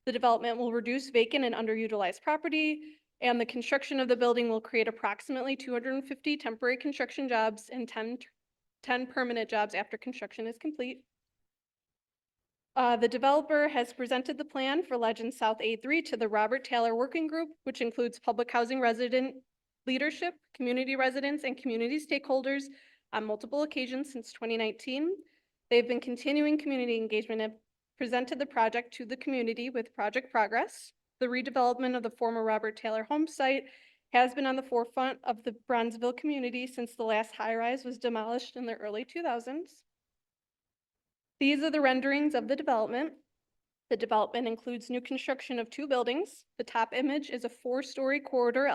The development will reduce vacant and underutilized property, and the construction of the building will create approximately 250 temporary construction jobs and 10 permanent jobs after construction is complete. The developer has presented the plan for Legend South A3 to the Robert Taylor Working Group, which includes public housing resident leadership, community residents, and community stakeholders on multiple occasions since 2019. They've been continuing community engagement and presented the project to the community with project progress. The redevelopment of the former Robert Taylor home site has been on the forefront of the Bronzeville community since the last high-rise was demolished in the early 2000s. These are the renderings of the development. The development includes new construction of 2 buildings. The top image is a 4-story corridor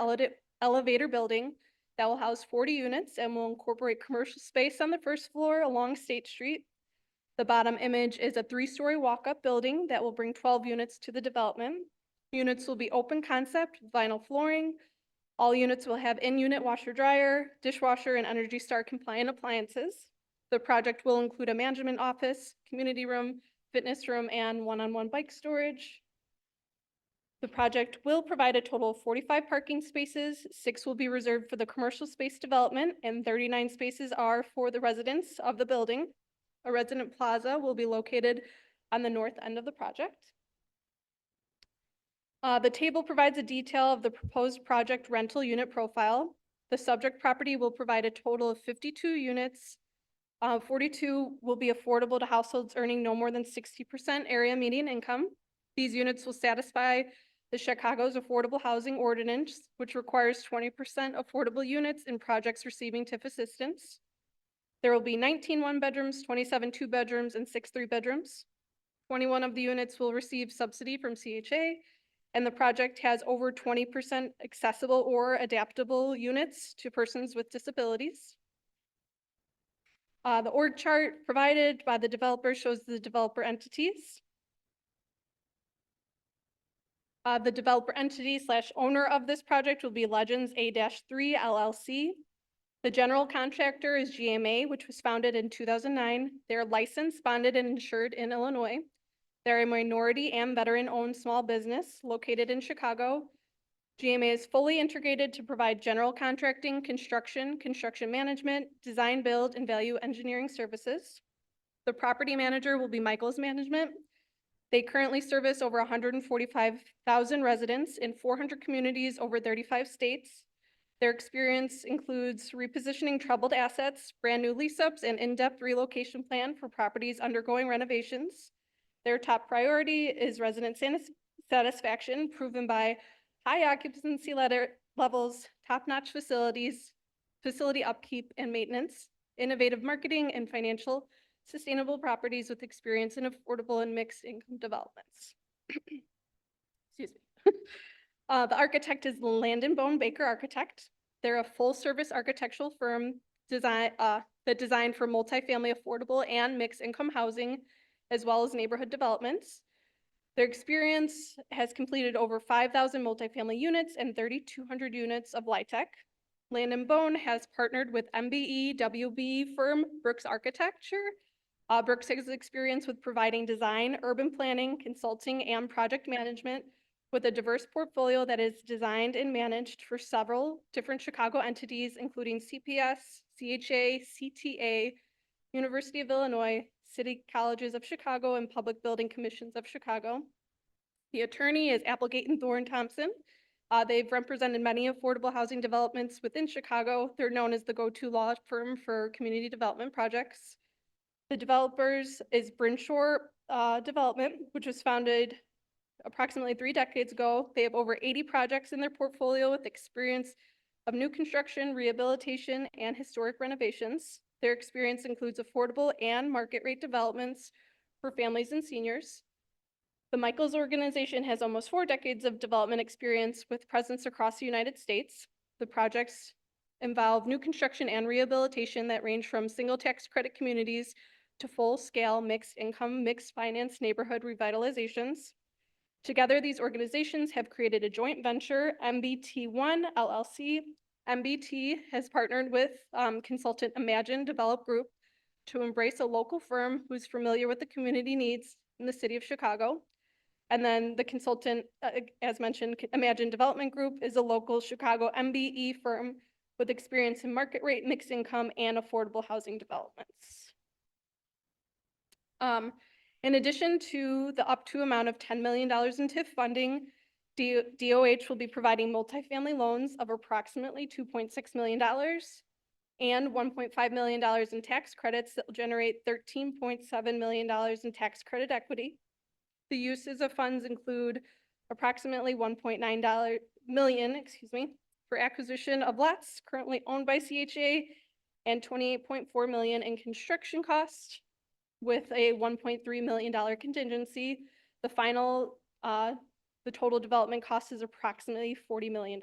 elevator building that will house 40 units and will incorporate commercial space on the 1st floor along State Street. The bottom image is a 3-story walk-up building that will bring 12 units to the development. Units will be open concept with vinyl flooring. All units will have in-unit washer dryer, dishwasher, and Energy Star compliant appliances. The project will include a management office, community room, fitness room, and one-on-one bike storage. The project will provide a total of 45 parking spaces. 6 will be reserved for the commercial space development, and 39 spaces are for the residents of the building. A resident plaza will be located on the north end of the project. The table provides a detail of the proposed project rental unit profile. The subject property will provide a total of 52 units. 42 will be affordable to households earning no more than 60% area median income. These units will satisfy the Chicago's Affordable Housing Ordinance, which requires 20% affordable units in projects receiving TIF assistance. There will be 19 one-bedrooms, 27 two-bedrooms, and 6 three-bedrooms. 21 of the units will receive subsidy from CHA, and the project has over 20% accessible or adaptable units to persons with disabilities. The org chart provided by the developer shows the developer entities. The developer entity / owner of this project will be Legends A-3 LLC. The general contractor is GMA, which was founded in 2009. They're licensed, bonded, and insured in Illinois. They're a minority and veteran-owned small business located in Chicago. GMA is fully integrated to provide general contracting, construction management, design, build, and value engineering services. The property manager will be Michaels Management. They currently service over 145,000 residents in 400 communities over 35 states. Their experience includes repositioning troubled assets, brand new lease-ups, and in-depth relocation plan for properties undergoing renovations. Their top priority is resident satisfaction, proven by high occupancy levels, top-notch facilities, facility upkeep and maintenance, innovative marketing, and financial sustainable properties with experience in affordable and mixed income developments. Excuse me. The architect is Landon Bone Baker Architect. They're a full-service architectural firm that designed for multifamily affordable and mixed income housing, as well as neighborhood developments. Their experience has completed over 5,000 multifamily units and 3,200 units of LIHTC. Landon Bone has partnered with MBE WB firm Brooks Architecture. Brooks has experience with providing design, urban planning, consulting, and project management with a diverse portfolio that is designed and managed for several different Chicago entities, including CPS, CHA, CTA, University of Illinois, City Colleges of Chicago, and Public Building Commissions of Chicago. The attorney is Applegate and Thorne Thompson. They've represented many affordable housing developments within Chicago. They're known as the go-to law firm for community development projects. The developers is Brinshaw Development, which was founded approximately 3 decades ago. They have over 80 projects in their portfolio with experience of new construction, rehabilitation, and historic renovations. Their experience includes affordable and market rate developments for families and seniors. The Michaels organization has almost 4 decades of development experience with presence across the United States. The projects involve new construction and rehabilitation that range from single tax credit communities to full-scale mixed income, mixed finance neighborhood revitalizations. Together, these organizations have created a joint venture, MBT1 LLC. MBT has partnered with consultant Imagine Develop Group to embrace a local firm who's familiar with the community needs in the city of Chicago. And then the consultant, as mentioned, Imagine Development Group is a local Chicago MBE firm with experience in market rate, mixed income, and affordable housing developments. In addition to the up to amount of $10 million in TIF funding, DOH will be providing multifamily loans of approximately $2.6 million and $1.5 million in tax credits that will generate $13.7 million in tax credit equity. The uses of funds include approximately $1.9 million, for acquisition of lots currently owned by CHA and $28.4 million in construction costs with a $1.3 million contingency. The total development cost is approximately $40 million.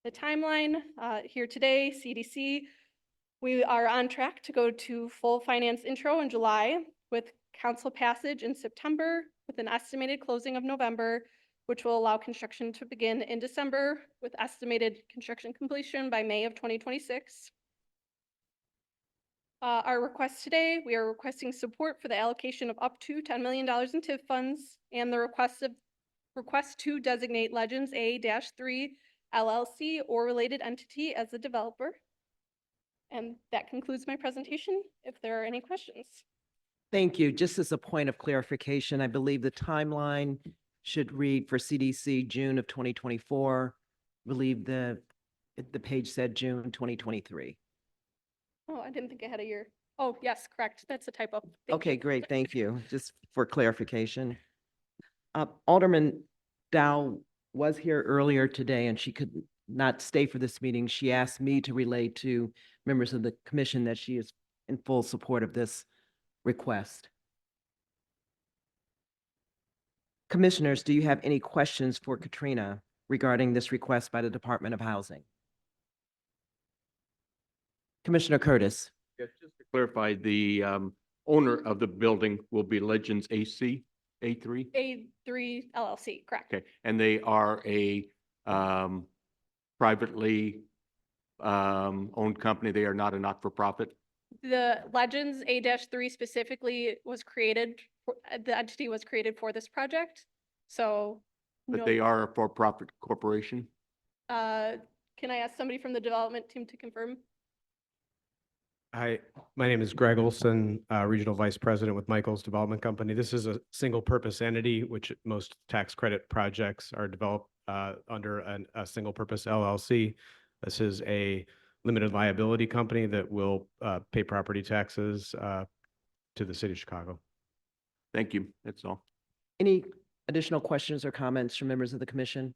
The timeline here today, CDC, we are on track to go to full finance intro in July with council passage in September with an estimated closing of November, which will allow construction to begin in December with estimated construction completion by May of 2026. Our request today, we are requesting support for the allocation of up to $10 million in TIF funds and the request to designate Legends A-3 LLC or related entity as the developer. And that concludes my presentation. If there are any questions. Thank you. Just as a point of clarification, I believe the timeline should read for CDC June of 2024. I believe the page said June 2023. Oh, I didn't think I had a year. Oh, yes, correct. That's a typo. Thank Okay, you. great. Thank you. Just for clarification. Alderman Dow was here earlier today and she could not stay for this meeting. She asked me to relay to members of the commission that she is in full support of this request. Commissioners, do you have any questions for Katrina regarding this request by the Department of Housing? Commissioner Curtis. Yes, just to clarify, the owner of the building will be Legends A3? A3 LLC, correct. Okay, and they are a privately owned company. They are not a not-for-profit. The Legends A-3 specifically was created, the entity was created for this project. So, But no, they are a for-profit corporation. can I ask somebody from the development team to confirm? Hi, my name is Greg Olson, Regional Vice President with Michaels Development Company. This is a single-purpose entity, which most tax credit projects are developed under a single-purpose LLC. This is a limited liability company that will pay property taxes to the city of Chicago. Thank you. That's all. Any additional questions or comments from members of the commission?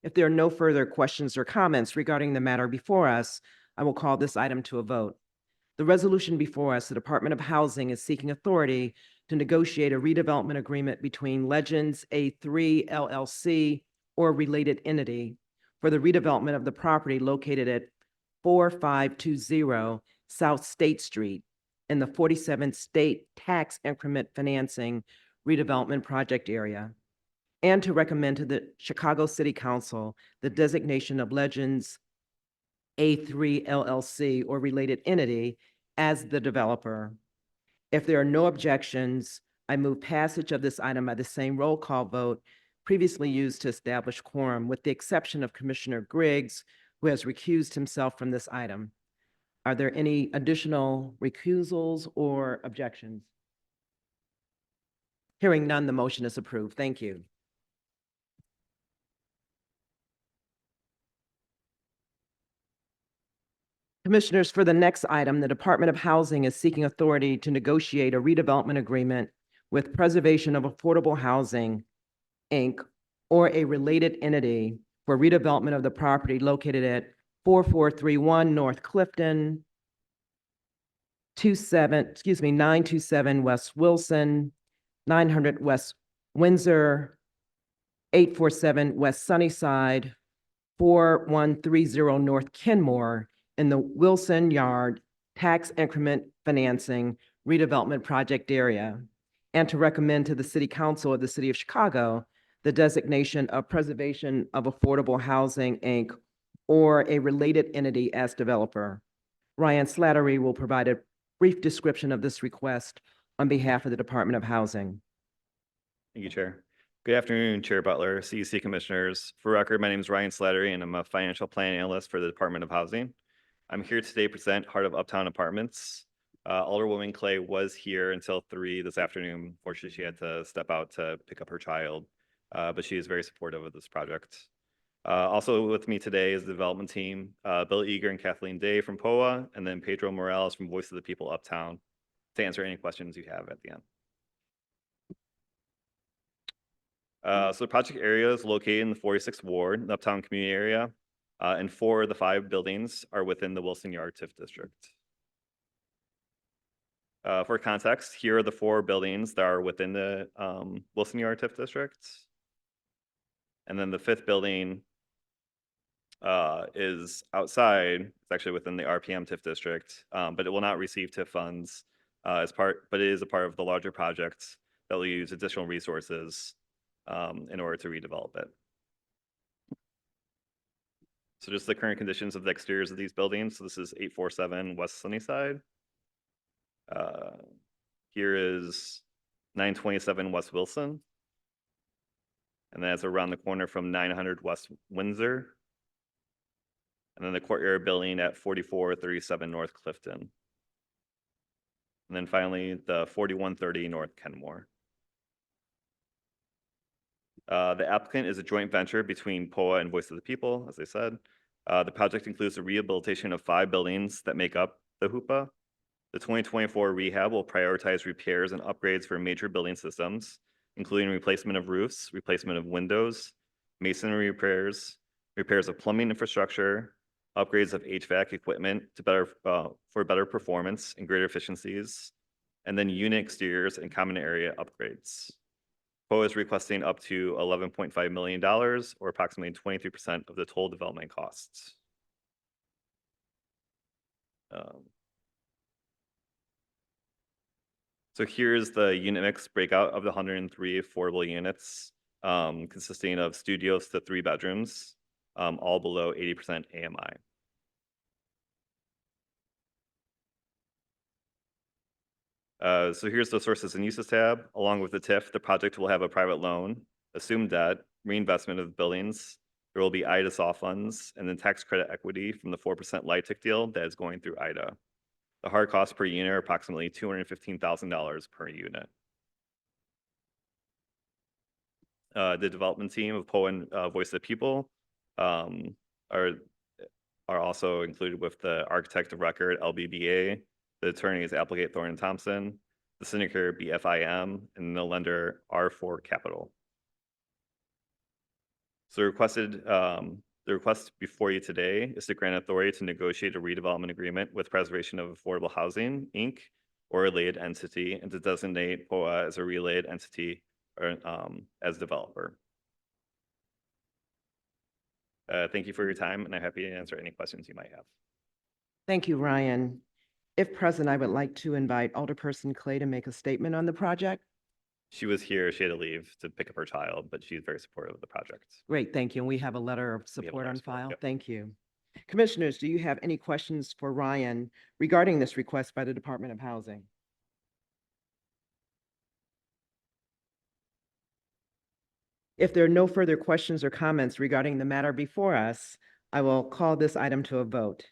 If there are no further questions or comments regarding the matter before us, I will call this item to a vote. The resolution before us, the Department of Housing is seeking authority to negotiate a redevelopment agreement between Legends A3 LLC or related entity for the redevelopment of the property located at 4520 South State Street in the 47th State Tax Increment Financing Redevelopment Project Area, and to recommend to the Chicago City Council the designation of Legends A3 LLC or related entity as the developer. If there are no objections, I move passage of this item by the same roll call vote previously used to establish quorum, with the exception of Commissioner Griggs, who has recused himself from this item. Are there any additional recusals or objections? Hearing none, the motion is approved. Thank you. Commissioners, for the next item, the Department of Housing is seeking authority to negotiate a redevelopment agreement with Preservation of Affordable Housing, Inc., or a related entity for redevelopment of the property located at 4431 North Clifton, 927 West Wilson, 900 West Windsor, 847 West Sunnyside, 4130 North Kenmore, in the Wilson Yard Tax Increment Financing Redevelopment Project Area, and to recommend to the City Council of the City of Chicago the designation of Preservation of Affordable Housing, Inc., or a related entity as developer. Ryan Slattery will provide a brief description of this request on behalf of the Department of Housing. Thank you, Chair. Good afternoon, Chair Butler, CEC Commissioners. For record, my name is Ryan Slattery, and I'm a financial plan analyst for the Department of Housing. I'm here today to present Heart of Uptown Apartments. Alderwoman Clay was here until 3 this afternoon. Fortunately, she had to step out to pick up her child, but she is very supportive of this project. Also with me today is the development team, Bill Eager and Kathleen Day from POA, and then Pedro Morales from Voice of the People Uptown, to answer any questions you have at the end. So the project area is located in the 46th Ward, the Uptown Community Area, and 4 of the 5 buildings are within the Wilson Yard TIF District. For context, here are the 4 buildings that are within the Wilson Yard TIF District. And then the 5th building is outside. It's actually within the RPM TIF District, but it will not receive TIF funds but it is a part of the larger project that will use additional resources in order to redevelop it. So just the current conditions of the exteriors of these buildings. So this is 847 West Sunnyside. Here is 927 West Wilson. And then it's around the corner from 900 West Windsor. And then the courtyard building at 4437 North Clifton. And then finally, the 4130 North Kenmore. The applicant is a joint venture between POA and Voice of the People, as I said. The project includes the rehabilitation of 5 buildings that make up the HUPA. The 2024 rehab will prioritize repairs and upgrades for major building systems, including replacement of roofs, replacement of windows, masonry repairs, repairs of plumbing infrastructure, upgrades of HVAC equipment to for better performance and greater efficiencies, and then unit exteriors and common area upgrades. POA is requesting up to $11.5 million, or approximately 23% of the total development costs. So here's the unit mix breakout of the 103 affordable units, consisting of studios to 3 bedrooms. all below 80% AMI. So here's the sources and uses tab. Along with the TIF, the project will have a private loan, assumed debt, reinvestment of buildings. There will be IDA soft funds, and then tax credit equity from the 4% LIHTC deal that is going through IDA. The hard costs per unit are approximately $215,000 per unit. The development team of POA and Voice of the People are also included with the architect of record, LBBA, the attorneys Applegate, Thorne and Thompson, the syndicator BFIM, and the lender R4 Capital. So the request before you today is to grant authority to negotiate a redevelopment agreement with Preservation of Affordable Housing, Inc., or a related entity, and to designate POA as a related entity or as developer. Thank you for your time, and I'm happy to answer any questions you might have. Thank you, Ryan. If present, I would like to invite Alderperson Clay to make a statement on the project. She was here, she had to leave to pick up her child, but she's very supportive of the project. Great, thank you. And we have a letter of We have a support letter on of support, file. yep. Thank you. Commissioners, do you have any questions for Ryan regarding this request by the Department of Housing? If there are no further questions or comments regarding the matter before us, I will call this item to a vote.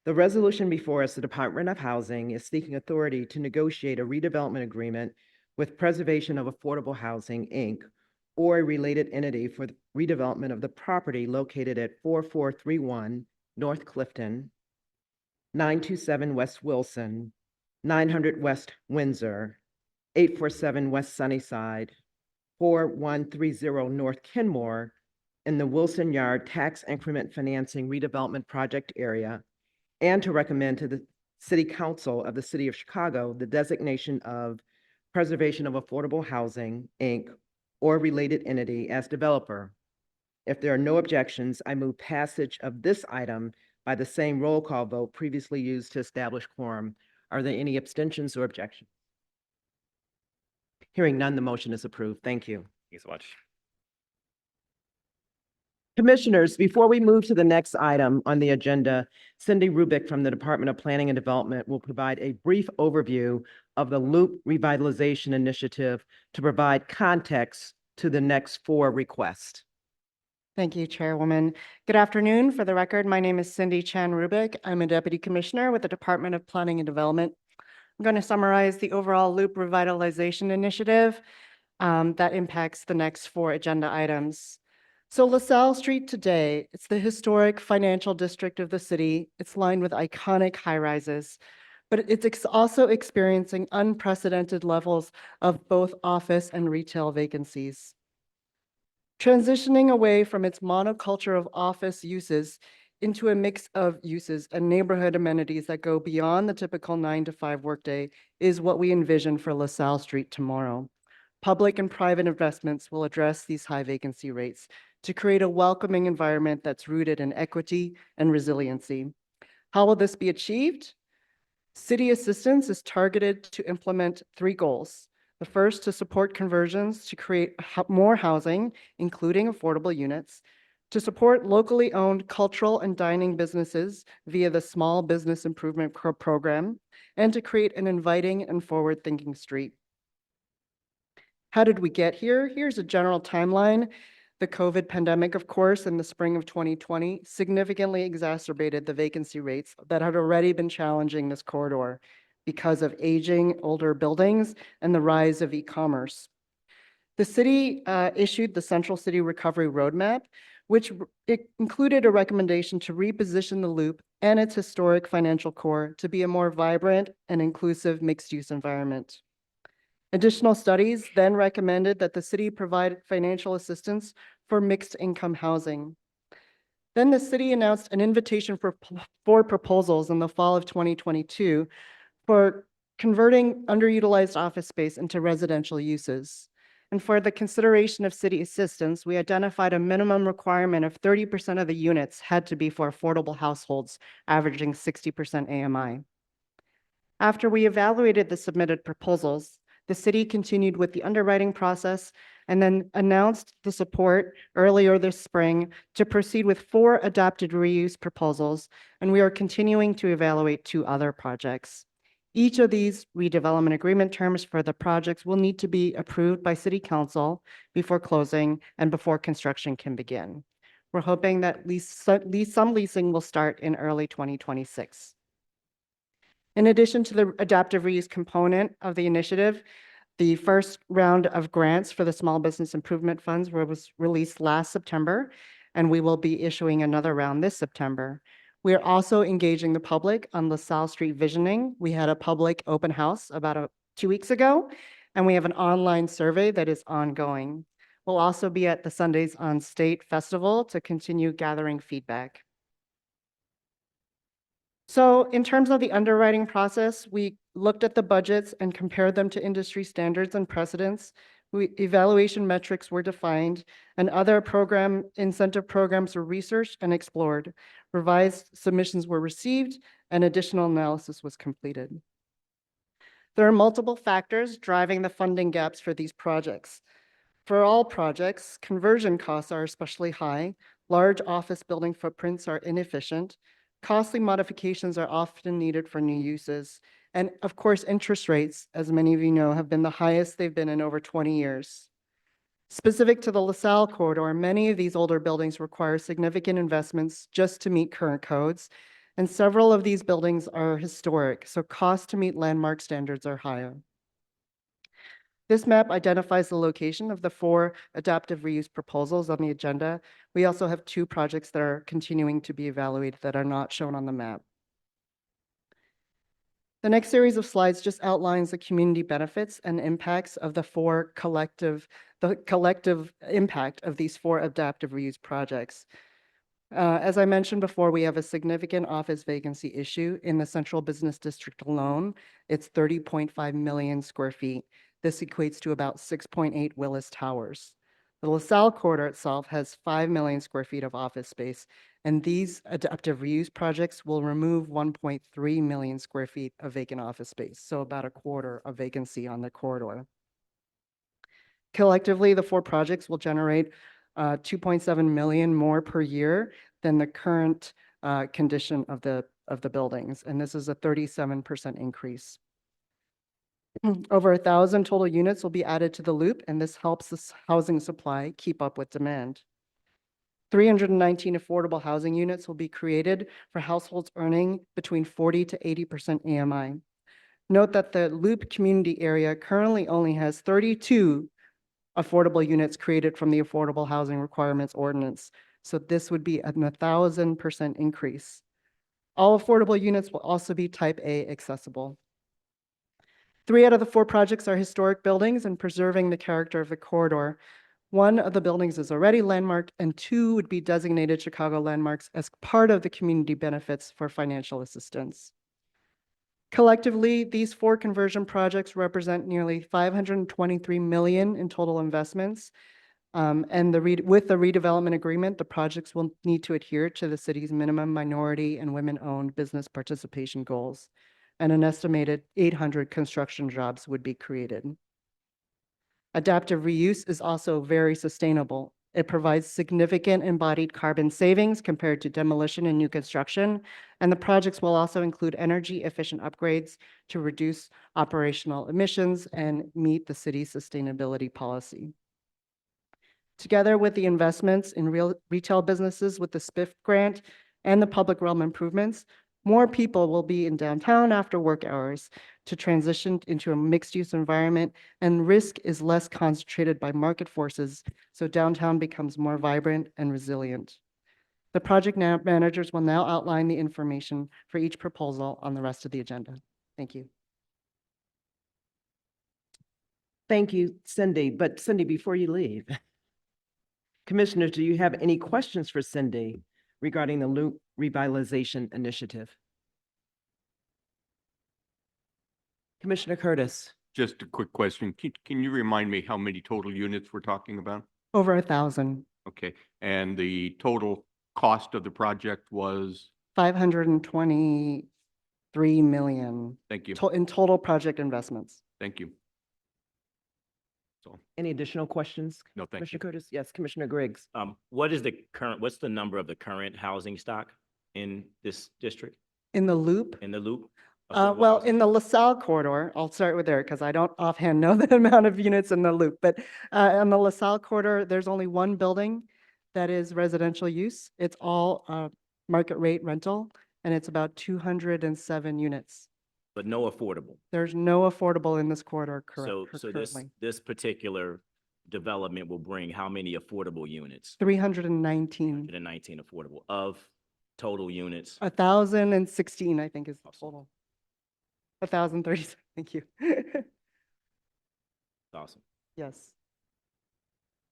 The resolution before us, the Department of Housing is seeking authority to negotiate a redevelopment agreement with Preservation of Affordable Housing, Inc., or a related entity for the redevelopment of the property located at 4431 North Clifton, 927 West Wilson, 900 West Windsor, 847 West Sunnyside, 4130 North Kenmore, in the Wilson Yard Tax Increment Financing Redevelopment Project area, and to recommend to the City Council of the City of Chicago the designation of Preservation of Affordable Housing, Inc., or related entity as developer. If there are no objections, I move passage of this item by the same roll call vote previously used to establish quorum. Are there any abstentions or objections? Hearing none, the motion is approved. Thank you. Thank you so much. Commissioners, before we move to the next item on the agenda, Cindy Rubik from the Department of Planning and Development will provide a brief overview of the Loop Revitalization Initiative to provide context to the next four requests. Thank you, Chairwoman. Good afternoon. For the record, my name is Cindy Chan Rubik. I'm a Deputy Commissioner with the Department of Planning and Development. I'm going to summarize the overall Loop Revitalization Initiative that impacts the next four agenda items. So LaSalle Street today, it's the historic financial district of the city. It's lined with iconic high-rises, but it's also experiencing unprecedented levels of both office and retail vacancies. Transitioning away from its monoculture of office uses into a mix of uses and neighborhood amenities that go beyond the typical 9-to-5 workday is what we envision for LaSalle Street tomorrow. Public and private investments will address these high vacancy rates to create a welcoming environment that's rooted in equity and resiliency. How will this be achieved? City assistance is targeted to implement three goals. The first, to support conversions to create more housing, including affordable units, to support locally owned cultural and dining businesses via the Small Business Improvement Program, and to create an inviting and forward-thinking street. How did we get here? Here's a general timeline. The COVID pandemic, of course, in the spring of 2020, significantly exacerbated the vacancy rates that had already been challenging this corridor because of aging older buildings and the rise of e-commerce. The city issued the Central City Recovery Roadmap, which included a recommendation to reposition the Loop and its historic financial core to be a more vibrant and inclusive mixed-use environment. Additional studies then recommended that the city provide financial assistance for mixed-income housing. Then the city announced an invitation for proposals in the fall of 2022 for converting underutilized office space into residential uses. And for the consideration of city assistance, we identified a minimum requirement of 30% of the units had to be for affordable households, averaging 60% AMI. After we evaluated the submitted proposals, the city continued with the underwriting process and then announced the support earlier this spring to proceed with 4 adapted reuse proposals, and we are continuing to evaluate 2 other projects. Each of these redevelopment agreement terms for the projects will need to be approved by City Council before closing and before construction can begin. We're hoping that some leasing will start in early 2026. In addition to the adaptive reuse component of the initiative, the first round of grants for the Small Business Improvement Funds was released last September, and we will be issuing another round this September. We are also engaging the public on LaSalle Street visioning. We had a public open house about 2 weeks ago, and we have an online survey that is ongoing. We'll also be at the Sundays on State Festival to continue gathering feedback. So in terms of the underwriting process, we looked at the budgets and compared them to industry standards and precedents. Evaluation metrics were defined, and other incentive programs were researched and explored. Revised submissions were received, and additional analysis was completed. There are multiple factors driving the funding gaps for these projects. For all projects, conversion costs are especially high, large office building footprints are inefficient, costly modifications are often needed for new uses, and of course, interest rates, as many of you know, have been the highest they've been in over 20 years. Specific to the LaSalle corridor, many of these older buildings require significant investments just to meet current codes, and several of these buildings are historic, so costs to meet landmark standards are higher. This map identifies the location of the 4 adaptive reuse proposals on the agenda. We also have 2 projects that are continuing to be evaluated that are not shown on the map. The next series of slides just outlines the community benefits and impacts of the collective impact of these 4 adaptive reuse projects. As I mentioned before, we have a significant office vacancy issue in the Central Business District alone. It's 30.5 million square feet. This equates to about 6.8 Willis Towers. The LaSalle corridor itself has 5 million square feet of office space, and these adaptive reuse projects will remove 1.3 million square feet of vacant office space, so about a quarter of vacancy on the corridor. Collectively, the 4 projects will generate 2.7 million more per year than the current condition of the buildings, and this is a 37% increase. Over 1,000 total units will be added to the loop, and this helps the housing supply keep up with demand. 319 affordable housing units will be created for households earning between 40 to 80% AMI. Note that the loop community area currently only has 32 affordable units created from the Affordable Housing Requirements Ordinance, so this would be an 1,000% increase. All affordable units will also be Type A accessible. 3 out of the 4 projects are historic buildings and preserving the character of the corridor. 1 of the buildings is already landmarked, and 2 would be designated Chicago landmarks as part of the community benefits for financial assistance. Collectively, these 4 conversion projects represent nearly $523 million in total investments. And with the redevelopment agreement, the projects will need to adhere to the city's minimum minority and women-owned business participation goals, and an estimated 800 construction jobs would be created. Adaptive reuse is also very sustainable. It provides significant embodied carbon savings compared to demolition and new construction, and the projects will also include energy-efficient upgrades to reduce operational emissions and meet the city's sustainability policy. Together with the investments in retail businesses with the SPIF grant and the public realm improvements, more people will be in downtown after work hours to transition into a mixed-use environment, and risk is less concentrated by market forces, so downtown becomes more vibrant and resilient. The project managers will now outline the information for each proposal on the rest of the agenda. Thank you. Thank you, Cindy. But Cindy, before you leave, Commissioners, do you have any questions for Cindy regarding the Loop Revitalization Initiative? Commissioner Curtis. Just a quick question. Can you remind me how many total units we're talking about? Over 1,000. Okay, and the total cost of the project was? 523 million. Thank you. In total project investments. Thank you. So, Any additional questions? no, thank Commissioner you. Curtis? Yes, Commissioner Griggs. What's the number of the current housing stock in this district, In the loop, in the loop? well, in the LaSalle corridor, I'll start with there because I don't offhand know the amount of units in the loop, but on the LaSalle corridor, there's only one building that is residential use. It's all market rate rental, and it's about 207 units. But no affordable. There's no affordable in this corridor So currently. this particular development will bring how many affordable units? 319, 119 affordable of total units. 1,016, I think is the total. 1,037, thank you. Awesome. Yes.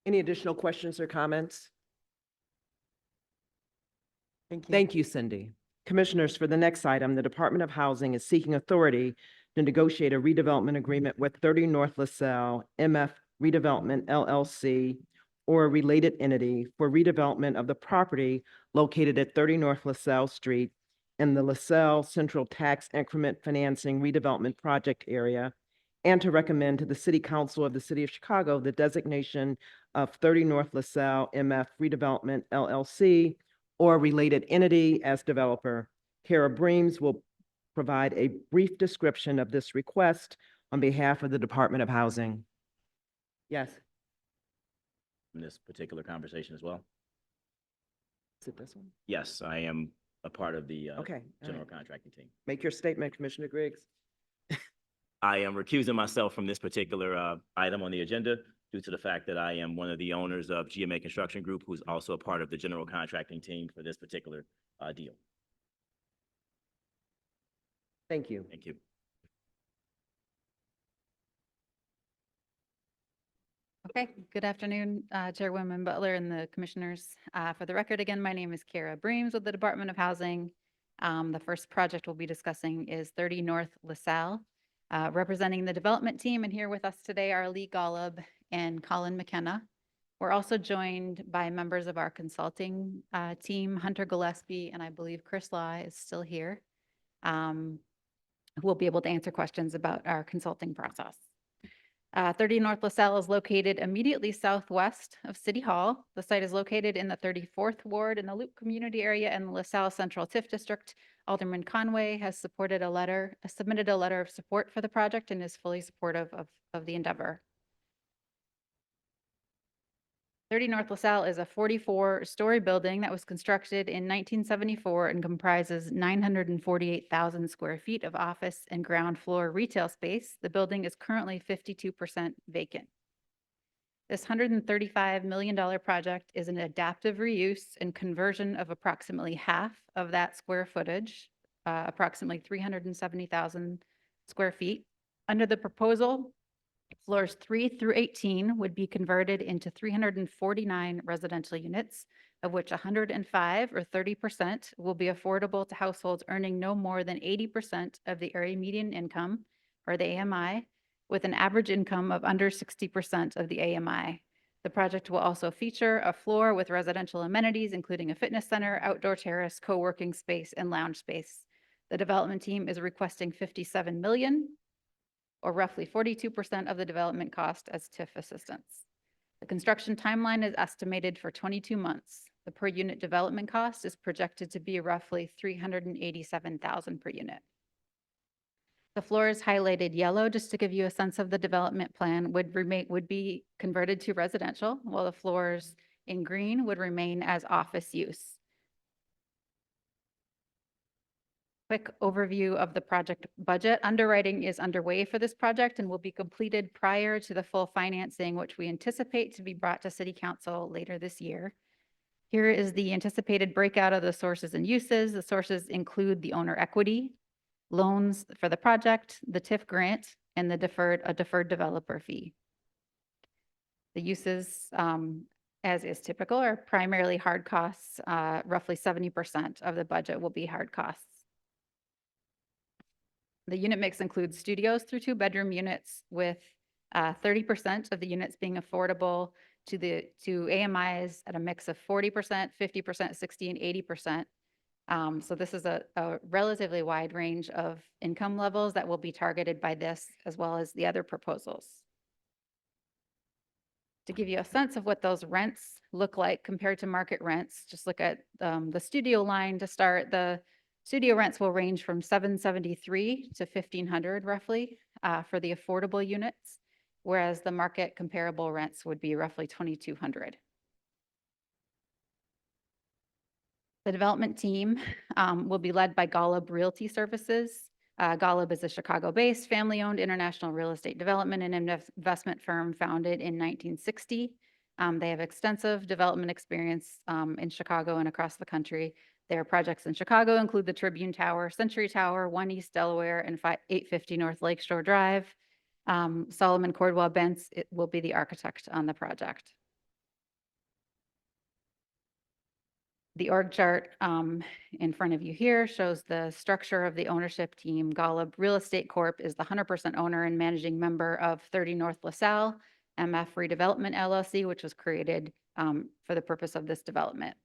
Any additional questions or comments? Thank you. Thank you, Cindy. Commissioners, for the next item, the Department of Housing is seeking authority to negotiate a redevelopment agreement with 30 North LaSalle MF Redevelopment LLC or a related entity for redevelopment of the property located at 30 North LaSalle Street in the LaSalle Central Tax Increment Financing Redevelopment Project area, and to recommend to the City Council of the City of Chicago the designation of 30 North LaSalle MF Redevelopment LLC or a related entity as developer. Kara Breams will provide a brief description of this request on behalf of the Department of Housing. Yes, In this particular conversation as well. is it this one? Yes, I am a part of the Okay, all general right. contracting team. Make your statement, Commissioner Griggs. I am recusing myself from this particular item on the agenda due to the fact that I am one of the owners of GMA Construction Group, who's also a part of the general contracting team for this particular deal. Thank you. Thank you. Okay, good afternoon, Chairwoman Butler and the commissioners. For the record, again, my name is Kara Breams with the Department of Housing. The first project we'll be discussing is 30 North LaSalle. Representing the development team, and here with us today are Lee Golub and Colin McKenna. We're also joined by members of our consulting team, Hunter Gillespie, and I believe Chris Law is still here, who will be able to answer questions about our consulting process. 30 North LaSalle is located immediately southwest of City Hall. The site is located in the 34th Ward in the Loop community area in the LaSalle Central TIF District. Alderman Conway has submitted a letter of support for the project and is fully supportive of the endeavor. 30 North LaSalle is a 44-story building that was constructed in 1974 and comprises 948,000 square feet of office and ground floor retail space. The building is currently 52% vacant. This $135 million project is an adaptive reuse and conversion of approximately half of that square footage, approximately 370,000 square feet. Under the proposal, floors 3 through 18 would be converted into 349 residential units, of which 105 or 30% will be affordable to households earning no more than 80% of the area median income, or the AMI, with an average income of under 60% of the AMI. The project will also feature a floor with residential amenities, including a fitness center, outdoor terrace, co-working space, and lounge space. The development team is requesting $57 million, or roughly 42% of the development cost as TIF assistance. The construction timeline is estimated for 22 months. The per unit development cost is projected to be roughly $387,000 per unit. The floor is highlighted yellow just to give you a sense of the development plan would be converted to residential, while the floors in green would remain as office use. Quick overview of the project budget. Underwriting is underway for this project and will be completed prior to the full financing, which we anticipate to be brought to City Council later this year. Here is the anticipated breakout of the sources and uses. The sources include the owner equity, loans for the project, the TIF grant, and a deferred developer fee. The uses, as is typical, are primarily hard costs. Roughly 70% of the budget will be hard costs. The unit mix includes studios through 2-bedroom units, with 30% of the units being affordable to AMIs at a mix of 40%, 50%, 60%, and 80%. So this is a relatively wide range of income levels that will be targeted by this, as well as the other proposals. To give you a sense of what those rents look like compared to market rents, just look at the studio line to start. The studio rents will range from $773 to $1,500 roughly for the affordable units, whereas the market comparable rents would be roughly $2,200. The development team will be led by Golub Realty Services. Golub is a Chicago-based, family-owned international real estate development and investment firm founded in 1960. They have extensive development experience in Chicago and across the country. Their projects in Chicago include the Tribune Tower, Century Tower, 1 East Delaware, and 850 North Lakeshore Drive. Solomon Cordwell Bentz will be the architect on the project. The org chart in front of you here shows the structure of the ownership team. Golub Real Estate Corp. is the 100% owner and managing member of 30 North LaSalle, MF Redevelopment LLC, which was created for the purpose of this development.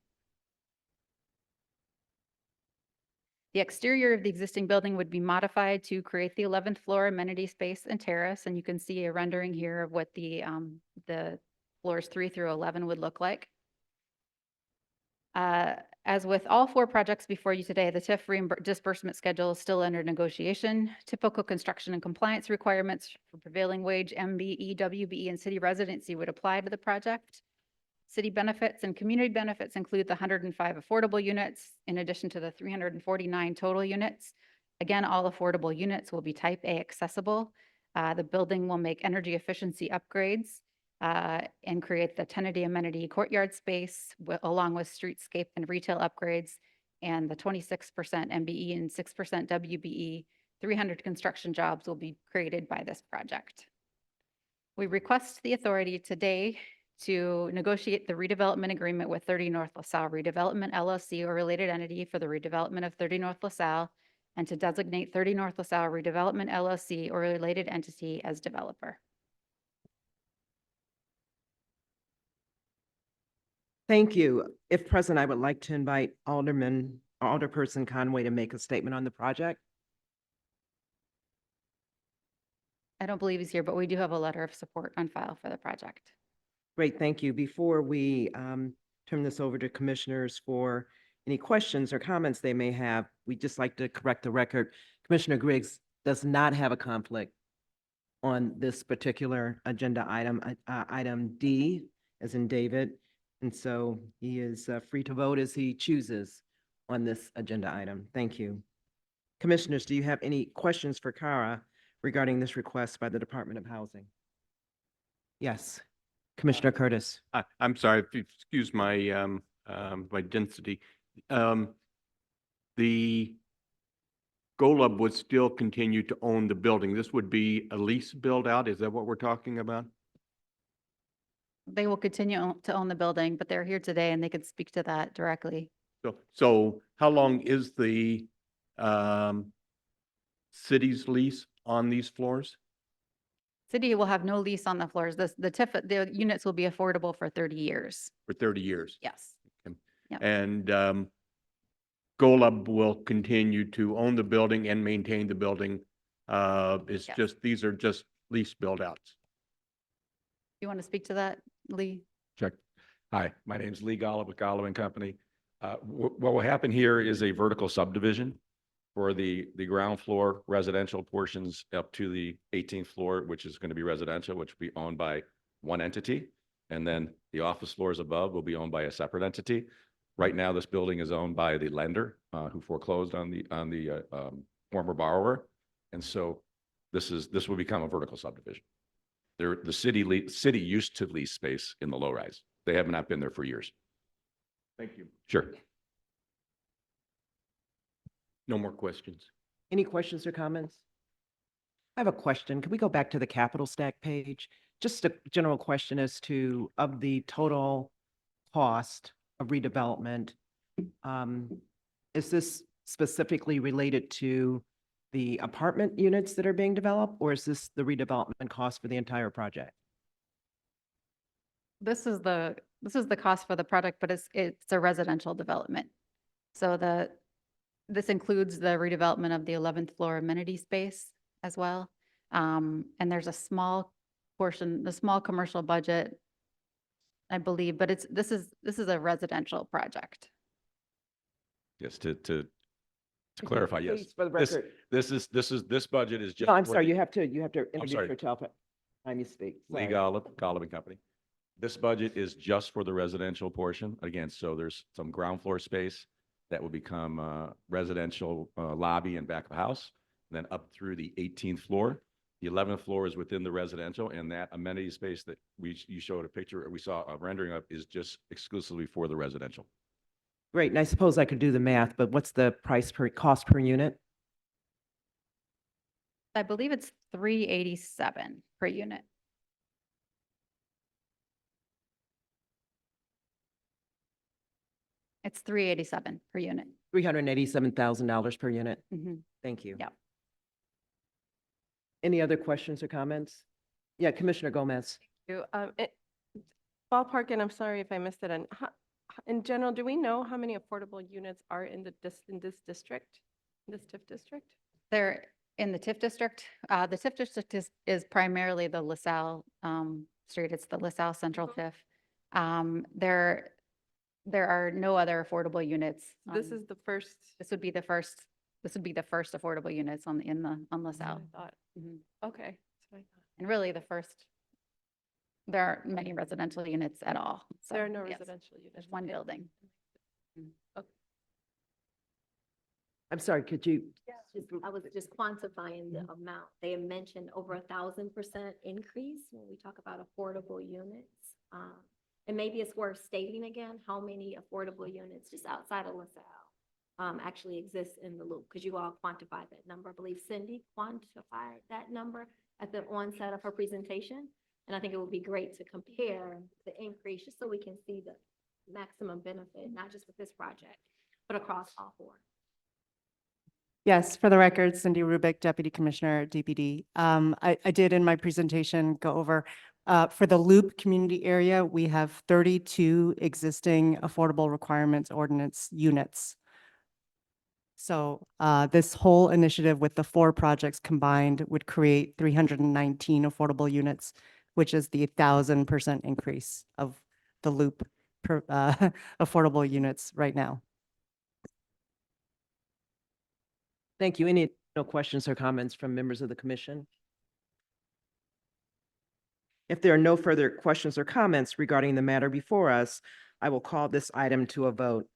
The exterior of the existing building would be modified to create the 11th floor amenity space and terrace, and you can see a rendering here of what the floors 3 through 11 would look like. As with all 4 projects before you today, the TIF disbursement schedule is still under negotiation. Typical construction and compliance requirements for prevailing wage, MBE, WBE, and city residency would apply to the project. City benefits and community benefits include the 105 affordable units in addition to the 349 total units. Again, all affordable units will be type A accessible. The building will make energy efficiency upgrades and create the tenancy amenity courtyard space along with streetscape and retail upgrades, and the 26% MBE and 6% WBE. 300 construction jobs will be created by this project. We request the authority today to negotiate the redevelopment agreement with 30 North LaSalle Redevelopment LLC or related entity for the redevelopment of 30 North LaSalle, and to designate 30 North LaSalle Redevelopment LLC or related entity as developer. Thank you. If present, I would like to invite Alderperson Conway to make a statement on the project. I don't believe he's here, but we do have a letter of support on file for the project. Great, thank you. Before we turn this over to commissioners for any questions or comments they may have, we'd just like to correct the record. Commissioner Griggs does not have a conflict on this particular agenda item, item D, as in David. And so he is free to vote as he chooses on this agenda item. Thank you. Commissioners, do you have any questions for Kara regarding this request by the Department of Housing? Yes, Commissioner Curtis. I'm sorry, if you excuse my my density. The Golub would still continue to own the building. This would be a lease build out. Is that what we're talking about? They will continue to own the building, but they're here today and they could speak to that directly. So how long is the city's lease on these floors? City will have no lease on the floors. The the units will be affordable for 30 years. For 30 years? Yes. Okay. Yep. And Golub will continue to own the building and maintain the building. It's Yes. just, these are just lease build outs. You want to speak to that, Lee? Check. Hi, my name's Lee Golub with Golub and Company. What will happen here is a vertical subdivision for the ground floor residential portions up to the 18th floor, which is going to be residential, which will be owned by one entity. And then the office floors above will be owned by a separate entity. Right now, this building is owned by the lender who foreclosed on the former borrower. And so this will become a vertical subdivision. The city used to lease space in the low rise. They have not been there for years. Thank you. Sure. No more questions. Any questions or comments? I have a question. Can we go back to the capital stack page? Just a general question as to, of the total cost of redevelopment, is this specifically related to the apartment units that are being developed, or is this the redevelopment cost for the entire project? This is the cost for the product, but it's a residential development. So this includes the redevelopment of the 11th floor amenity space as well. And there's a small portion, the small commercial budget I believe, but this is a residential project. Yes, to clarify, yes. Please, for the This, record. this budget is just. No, I'm for sorry, the- you have to introduce sorry. yourself at time you speak. Lee Sorry. Golub and Company. This budget is just for the residential portion. Again, so there's some ground floor space that will become residential lobby and back of house, then up through the 18th floor. The 11th floor is within the residential, and that amenity space that you showed a picture, or we saw a rendering of, is just exclusively for the residential. Great, and I suppose I could do the math, but what's the cost per unit? I believe it's 387 per unit. It's 387 per unit. $387,000 per unit. Mhm. Thank you. Yeah. Any other questions or comments? Yeah, Commissioner Gomez. Ballpark, and I'm sorry if I missed it, and in general, do we know how many affordable units are in this district, this TIF district? They're in the TIF district. The TIF district is primarily the LaSalle street. It's the LaSalle Central TIF. There are no other affordable units. This is the first. This would be the first affordable units on LaSalle. I thought. Mhm. Okay. That's what I thought. And really the first, there aren't many residential units at all. So, There are no yes, residential units. There's one okay. building. I'm sorry, could you? I was just quantifying the amount. They had mentioned over 1,000% increase when we talk about affordable units. And maybe it's worth stating again, how many affordable units just outside of LaSalle actually exist in the loop? Because you all quantified that number. I believe Cindy quantified that number at the onset of her presentation. And I think it would be great to compare the increase, just so we can see the maximum benefit, not just with this project, but across all four. Yes, for the record, Cindy Rubik, Deputy Commissioner, DPD. I did in my presentation go over, for the Loop community area, we have 32 existing affordable requirements ordinance units. So this whole initiative with the 4 projects combined would create 319 affordable units, which is the 1,000% increase of the Loop affordable units right now. Thank you. Any questions or comments from members of the commission? If there are no further questions or comments regarding the matter before us, I will call this item to a vote.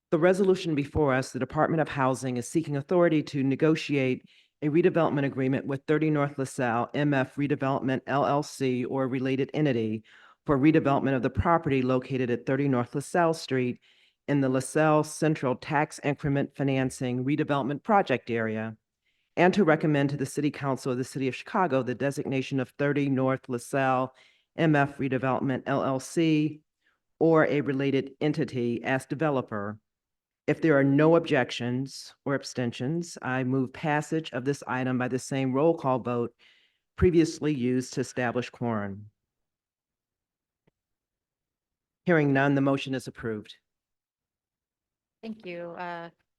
The resolution before us, the Department of Housing is seeking authority to negotiate a redevelopment agreement with 30 North LaSalle MF Redevelopment LLC or a related entity for redevelopment of the property located at 30 North LaSalle Street in the LaSalle Central Tax Increment Financing Redevelopment Project Area, and to recommend to the City Council of the City of Chicago the designation of 30 North LaSalle MF Redevelopment LLC or a related entity as developer. If there are no objections or abstentions, I move passage of this item by the same roll call vote previously used to establish quorum. Hearing none, the motion is approved. Thank you.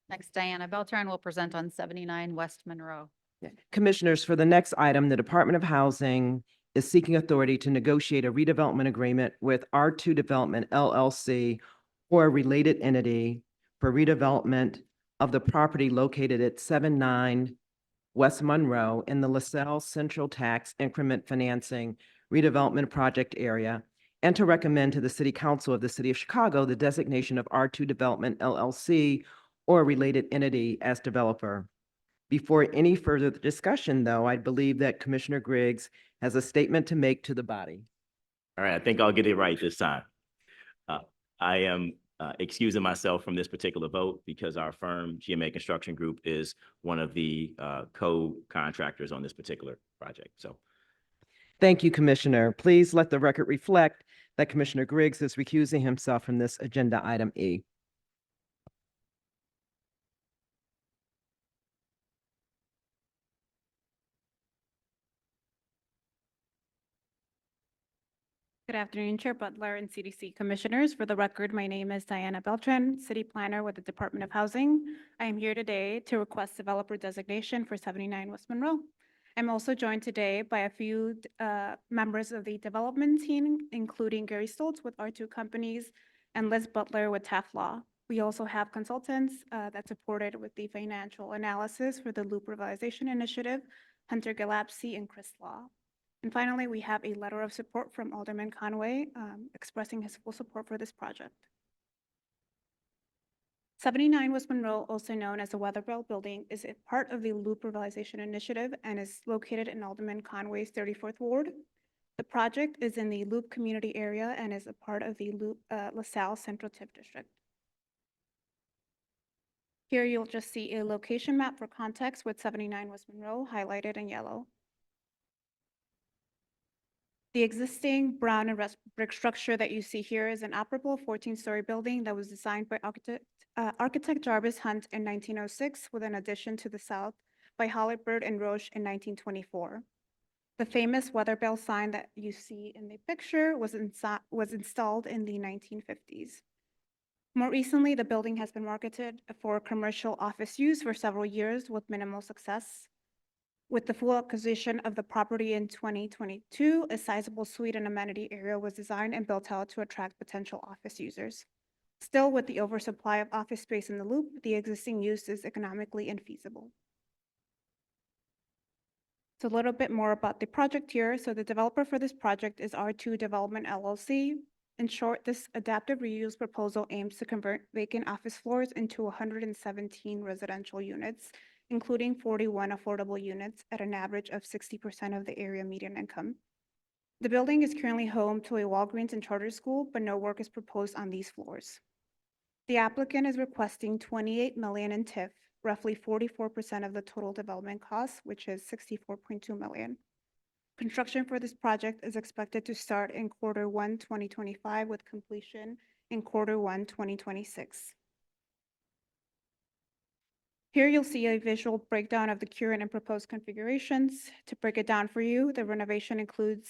Next, Diana Beltran will present on 79 West Monroe. Commissioners, for the next item, the Department of Housing is seeking authority to negotiate a redevelopment agreement with R2 Development LLC or a related entity for redevelopment of the property located at 79 West Monroe in the LaSalle Central Tax Increment Financing Redevelopment Project Area, and to recommend to the City Council of the City of Chicago the designation of R2 Development LLC or a related entity as developer. Before any further discussion, though, I believe that Commissioner Griggs has a statement to make to the body. All right, I think I'll get it right this time. I am excusing myself from this particular vote because our firm, GMA Construction Group, is one of the co-contractors on this particular project. So Thank you, Commissioner. Please let the record reflect that Commissioner Griggs is recusing himself from this agenda item E. Good afternoon, Chair Butler and CDC Commissioners. For the record, my name is Diana Beltran, City Planner with the Department of Housing. I am here today to request developer designation for 79 West Monroe. I'm also joined today by a few members of the development team, including Gary Stoltz with R2 Companies and Liz Butler with Taft Law. We also have consultants that supported with the financial analysis for the Loop Revitalization Initiative, Hunter Galapsi and Chris Law. And finally, we have a letter of support from Alderman Conway expressing his full support for this project. 79 West Monroe, also known as the Weatherbell Building, is a part of the Loop Revitalization Initiative and is located in Alderman Conway's 34th Ward. The project is in the Loop community area and is a part of the Loop LaSalle Central TIF District. Here you'll just see a location map for context with 79 West Monroe highlighted in yellow. The existing brown and brick structure that you see here is an operable 14-story building that was designed by architect Jarvis Hunt in 1906 with an addition to the south by Hollyburd and Roche in 1924. The famous Weatherbell sign that you see in the picture was installed in the 1950s. More recently, the building has been marketed for commercial office use for several years with minimal success. With the full acquisition of the property in 2022, a sizable suite and amenity area was designed and built out to attract potential office users. Still, with the oversupply of office space in the Loop, the existing use is economically infeasible. So a little bit more about the project here. So the developer for this project is R2 Development LLC. In short, this adaptive reuse proposal aims to convert vacant office floors into 117 residential units, including 41 affordable units at an average of 60% of the area median income. The building is currently home to a Walgreens and charter school, but no work is proposed on these floors. The applicant is requesting $28 million in TIF, roughly 44% of the total development cost, which is $64.2 million. Construction for this project is expected to start in Q1 2025 with completion in Q1 2026. Here you'll see a visual breakdown of the current and proposed configurations. To break it down for you, the renovation includes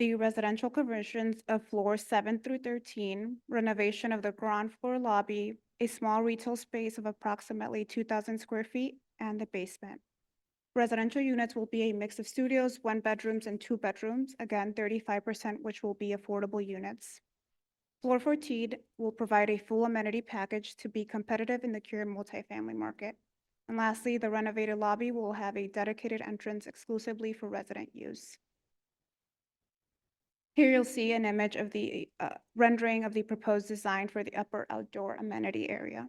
the residential conversions of floors 7 through 13, renovation of the ground floor lobby, a small retail space of approximately 2,000 square feet, and the basement. Residential units will be a mix of studios, 1 bedrooms, and 2 bedrooms, again, 35% which will be affordable units. Floor 14 will provide a full amenity package to be competitive in the current multifamily market. And lastly, the renovated lobby will have a dedicated entrance exclusively for resident use. Here you'll see an image of the rendering of the proposed design for the upper outdoor amenity area.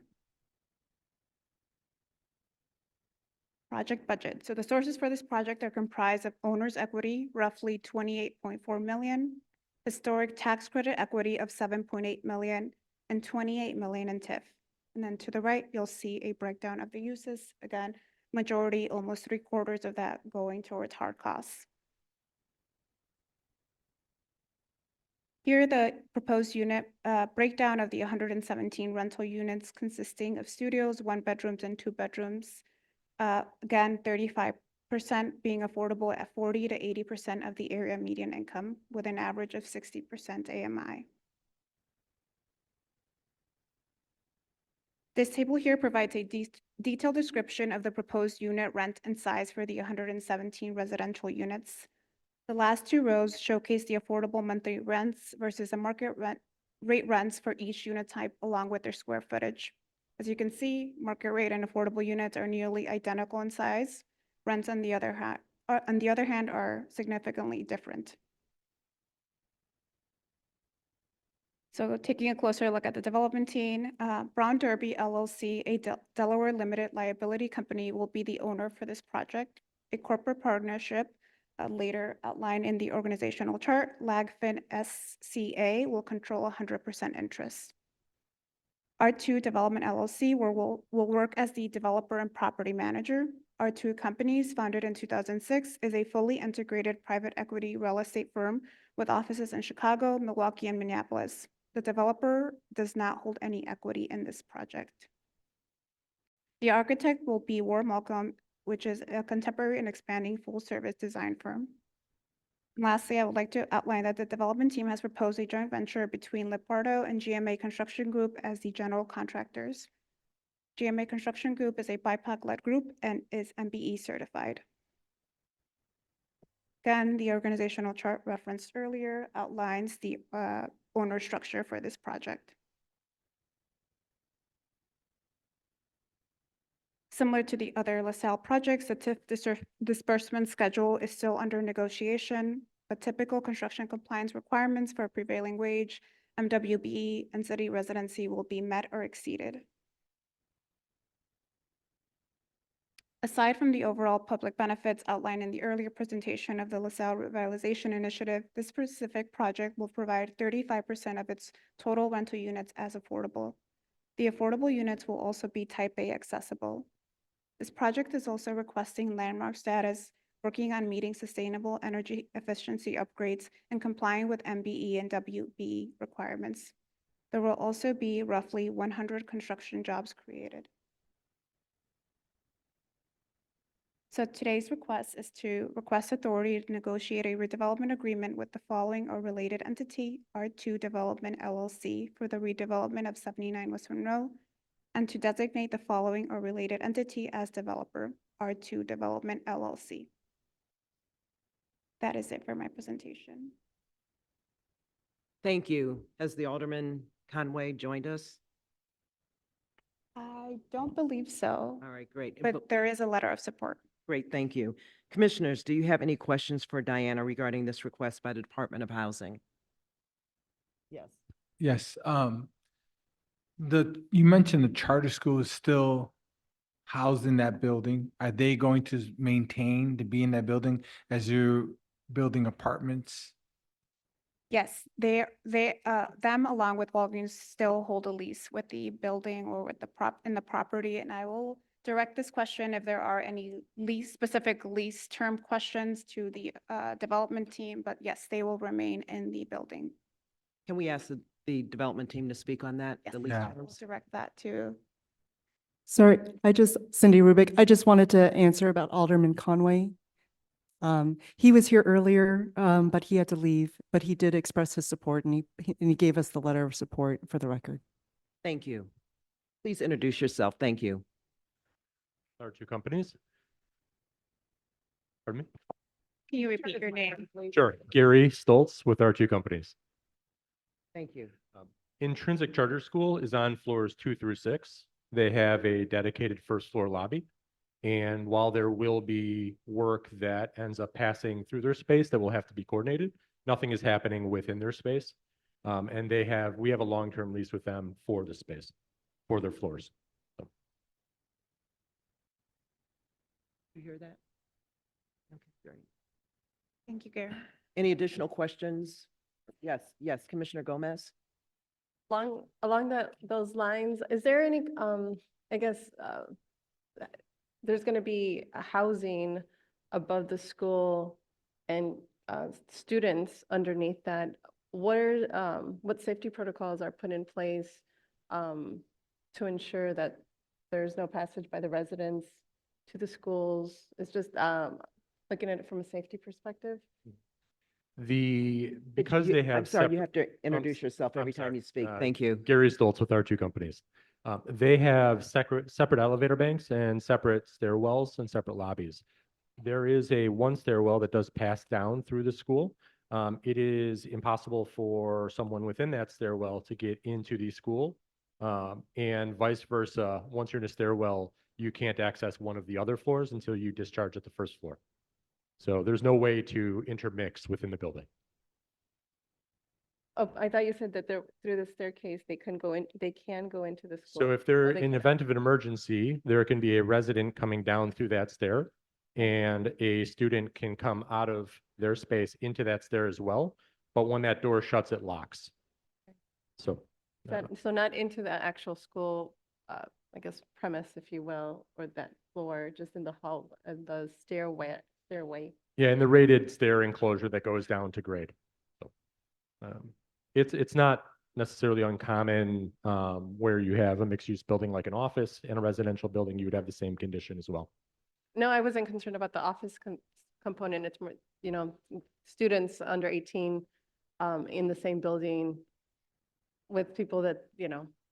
Project budget. So the sources for this project are comprised of owner's equity, roughly $28.4 million, historic tax credit equity of $7.8 million, and $28 million in TIF. And then to the right, you'll see a breakdown of the uses. Again, majority, almost 3/4 of that going towards hard costs. Here, the proposed unit breakdown of the 117 rental units consisting of studios, 1 bedrooms, and 2 bedrooms. Again, 35% being affordable at 40 to 80% of the area median income with an average of 60% AMI. This table here provides a detailed description of the proposed unit rent and size for the 117 residential units. The last 2 rows showcase the affordable monthly rents versus the market rate rents for each unit type along with their square footage. As you can see, market rate and affordable units are nearly identical in size. Rents on the other hand are significantly different. So taking a closer look at the development team, Brown Derby LLC, a Delaware limited liability company, will be the owner for this project. A corporate partnership later outlined in the organizational chart, LagFin SCA will control 100% interest. R2 Development LLC will work as the developer and property manager. R2 Companies, founded in 2006, is a fully integrated private equity real estate firm with offices in Chicago, Milwaukee, and Minneapolis. The developer does not hold any equity in this project. The architect will be Warr Malcolm, which is a contemporary and expanding full-service design firm. And lastly, I would like to outline that the development team has proposed a joint venture between Lepardo and GMA Construction Group as the general contractors. GMA Construction Group is a BIPOC-led group and is MBE certified. Again, the organizational chart referenced earlier outlines the owner structure for this project. Similar to the other LaSalle projects, the TIF disbursement schedule is still under negotiation, but typical construction compliance requirements for prevailing wage, MWBE, and city residency will be met or exceeded. Aside from the overall public benefits outlined in the earlier presentation of the LaSalle Revitalization Initiative, this specific project will provide 35% of its total rental units as affordable. The affordable units will also be Type A accessible. This project is also requesting landmark status, working on meeting sustainable energy efficiency upgrades and complying with MBE and WBE requirements. There will also be roughly 100 construction jobs created. So today's request is to request authority to negotiate a redevelopment agreement with the following or related entity, R2 Development LLC, for the redevelopment of 79 West Monroe, and to designate the following or related entity as developer, R2 Development LLC. That is it for my presentation. Thank you. Has the Alderman Conway joined us? I don't believe so, All right, great. but there is a letter of support. Great, thank you. Commissioners, do you have any questions for Diana regarding this request by the Department of Housing? Yes. Yes, you mentioned the charter school is still housed in that building. Are they going to maintain to be in that building as you're building apartments? Yes, them along with Walgreens still hold a lease with the building or with the property, and I will direct this question if there are any specific lease term questions to the development team, but yes, they will remain in the building. Can we ask the development team to speak on that? Yes, the lease Yeah. I will terms? direct that to. Sorry, Cindy Rubik, I just wanted to answer about Alderman Conway. He was here earlier, but he had to leave, but he did express his support and he gave us the letter of support for the record. Thank you. Please introduce yourself. Thank you. Our two companies. Pardon me? Can you repeat your name, please? Sure. Gary Stoltz with our two companies. Thank you. Intrinsic Charter School is on floors 2 through 6. They have a dedicated first floor lobby. And while there will be work that ends up passing through their space that will have to be coordinated, nothing is happening within their space. And we have a long-term lease with them for the space, for their floors. So. You hear that? Okay, great. Thank you, Gary. Any additional questions? Yes, Commissioner Gomez? Along those lines, is there any, I guess, there's going to be a housing above the school and students underneath that. What safety protocols are put in place to ensure that there's no passage by the residents to the schools? It's just looking at it from a safety perspective. Because You- they have. I'm sorry, you separ- have to introduce s- yourself I'm every time sorry. you speak. Thank you. Gary Stoltz with our two companies. They have separate elevator banks and separate stairwells and separate lobbies. There is one stairwell that does pass down through the school. It is impossible for someone within that stairwell to get into the school. And vice versa, once you're in a stairwell, you can't access one of the other floors until you discharge at the first floor. So there's no way to intermix within the building. Oh, I thought you said that through the staircase, they can go into the school. So if they're they in can- event of an emergency, there can be a resident coming down through that stair and a student can come out of their space into that stair as well. But when that door shuts, it locks. So. So not into the actual school, I guess premise, if you will, or that floor, just in the hall, the stairway. Yeah, and the rated stair enclosure that goes down to grade. So, it's not necessarily uncommon where you have a mixed-use building like an office and a residential building, you would have the same condition as well. No, I wasn't concerned about the office component. It's more, students under 18 in the same building with people that,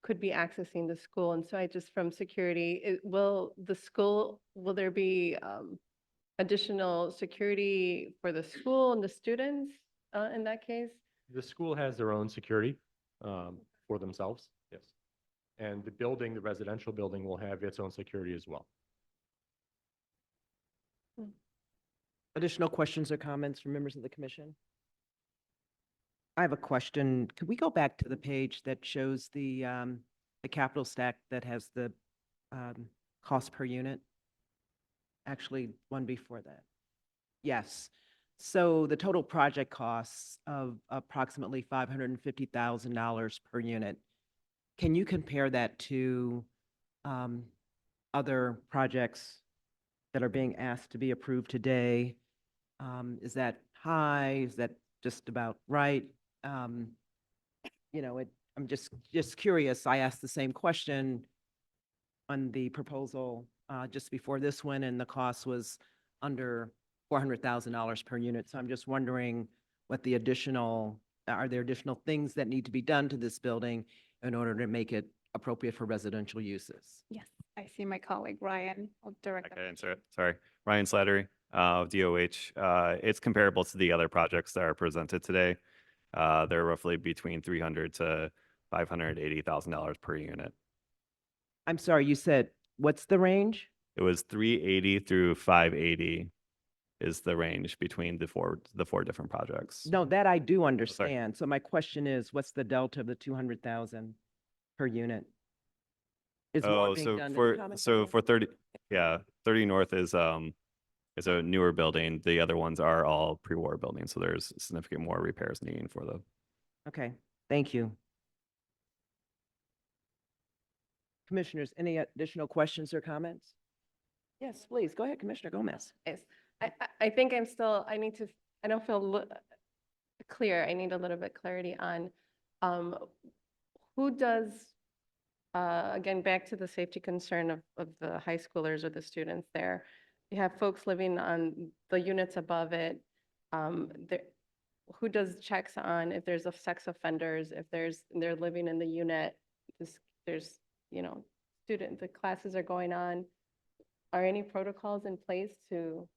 could be accessing the school. And so from security, will there be additional security for the school and the students in that case? The school has their own security for themselves, yes. And the building, the residential building will have its own security as well. Additional questions or comments from members of the commission? I have a question. Could we go back to the page that shows the capital stack that has the cost per unit? Actually, one before that. Yes. So the total project costs of approximately $550,000 per unit. Can you compare that to other projects that are being asked to be approved today? Is that high? Is that just about right? You know, I'm just curious. I asked the same question on the proposal just before this one, and the cost was under $400,000 per unit. So I'm just wondering what the are there additional things that need to be done to this building in order to make it appropriate for residential uses? Yes, I see my colleague Ryan will direct. Okay, sorry. Ryan Slattery, of DOH. It's comparable to the other projects that are presented today. They're roughly between $300,000 to $580,000 per unit. I'm sorry, you said, what's the range? It was 380 through 580 is the range between the four different projects. No, that I do understand. So my question is, what's the delta of the 200,000 per unit? Is more being done than common For 30, 30 North is a newer building. The other ones are all pre-war buildings, so there's significant more repairs needing for them. Okay, thank you. Commissioners, any additional questions or comments? Yes, please, go ahead, Commissioner Gomez. Yes, I think I don't feel clear. I need a little bit clarity on who does, again, back to the safety concern of the high schoolers or the students there. You have folks living on the units above it. Who does checks on if there's sex offenders, if they're living in the unit, there's, the classes are going on. Are any protocols in place to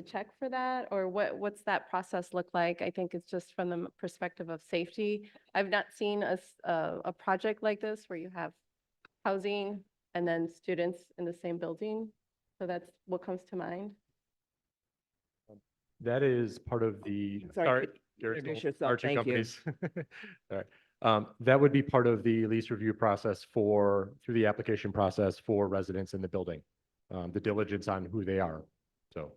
check for that? Or what's that process look like? I think it's just from the perspective of safety. I've not seen a project like this where you have housing and then students in the same building. So that's what comes to mind. That is part of the. Sorry, Garrett's introduce little yourself. arching Thank you. companies. All right. That would be part of the lease review process through the application process for residents in the building. The diligence on who they are, so.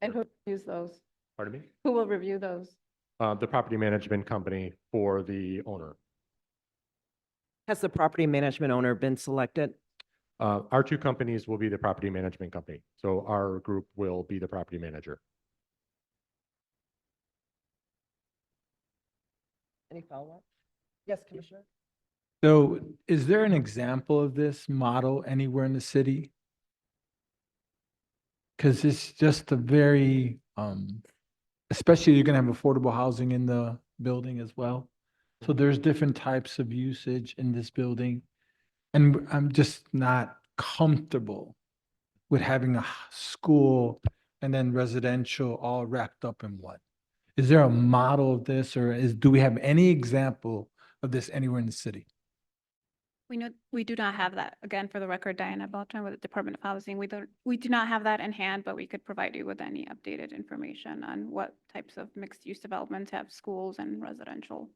And who reviews those? Pardon me? Who will review those? The property management company for the owner. Has the property management owner been selected? Our two companies will be the property management company. So our group will be the property manager. Any follow-up? Yes, Commissioner? So is there an example of this model anywhere in the city? Because it's just a very, especially you're gonna have affordable housing in the building as well. So there's different types of usage in this building. And I'm just not comfortable with having a school and then residential all wrapped up in one. Is there a model of this, or do we have any example of this anywhere in the city? We do not have that. Again, for the record, Diana Beltran with the Department of Housing. We do not have that in hand, but we could provide you with any updated information on what types of mixed-use developments have schools and residential.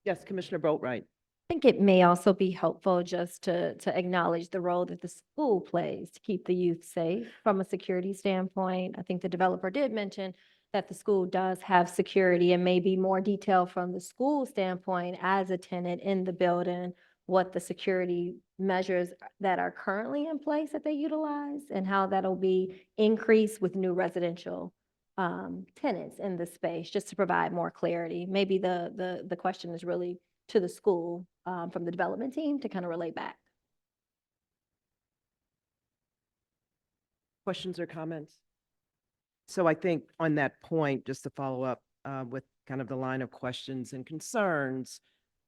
Yes, Commissioner Boatright. I think it may also be helpful just to acknowledge the role that the school plays to keep the youth safe from a security standpoint. I think the developer did mention that the school does have security, and maybe more detail from the school standpoint as a tenant in the building, what the security measures that are currently in place that they utilize and how that'll be increased with new residential tenants in the space, just to provide more clarity. Maybe the question is really to the school from the development team to kind of relay back. Questions or comments? So I think on that point, just to follow up with kind of the line of questions and concerns,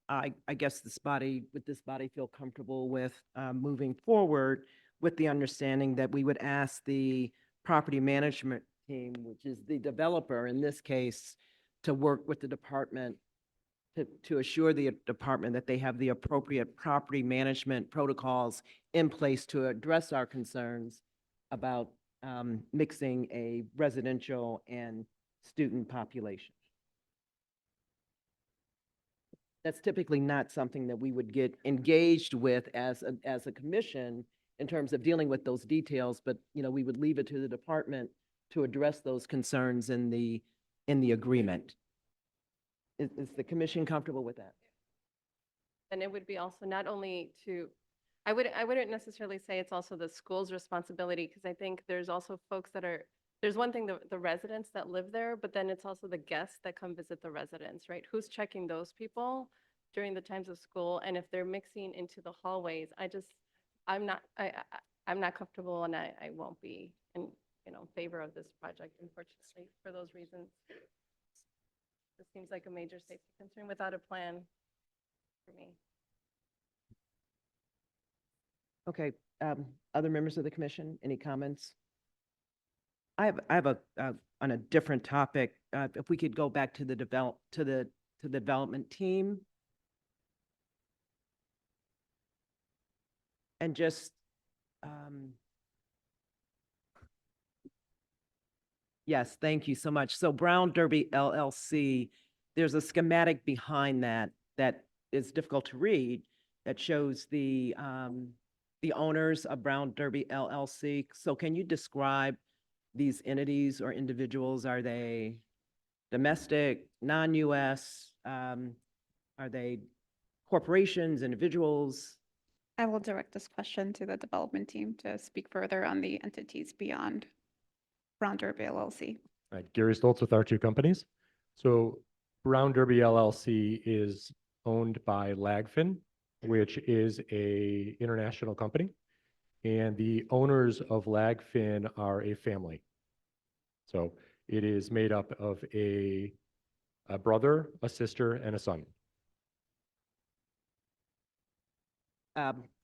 I guess would this body feel comfortable with moving forward with the understanding that we would ask the property management team, which is the developer in this case, to work with the department to assure the department that they have the appropriate property management protocols in place to address our concerns about mixing a residential and student population. That's typically not something that we would get engaged with as a commission in terms of dealing with those details, but, you know, we would leave it to the department to address those concerns in the agreement. Is the commission comfortable with that? And it would be also not only to, I wouldn't necessarily say it's also the school's responsibility, because I think there's also folks that are, there's one thing, the residents that live there, but then it's also the guests that come visit the residents, right? Who's checking those people during the times of school? And if they're mixing into the hallways, I'm not comfortable, and I won't be in, favor of this project, unfortunately, for those reasons. This seems like a major safety concern without a plan for me. Okay, other members of the commission, any comments? I have on a different topic, if we could go back to the development team. And just, yes, thank you so much. So Brown Derby LLC, there's a schematic behind that is difficult to read that shows the owners of Brown Derby LLC. So can you describe these entities or individuals? Are they domestic, non-US? Are they corporations, individuals? I will direct this question to the development team to speak further on the entities beyond Brown Derby LLC. Gary Stoltz with R2 Companies. So Brown Derby LLC is owned by Lagfin, which is a international company. And the owners of Lagfin are a family. So it is made up of a brother, a sister, and a son.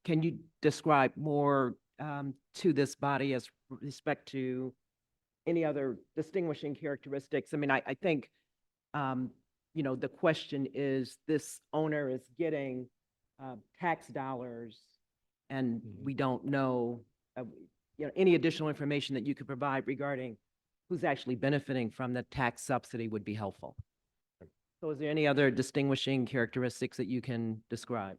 Can you describe more to this body as respect to any other distinguishing characteristics? I mean, I think, the question is, this owner is getting tax dollars, and we don't know, any additional information that you could provide regarding who's actually benefiting from the tax subsidy would be helpful. So is there any other distinguishing characteristics that you can describe?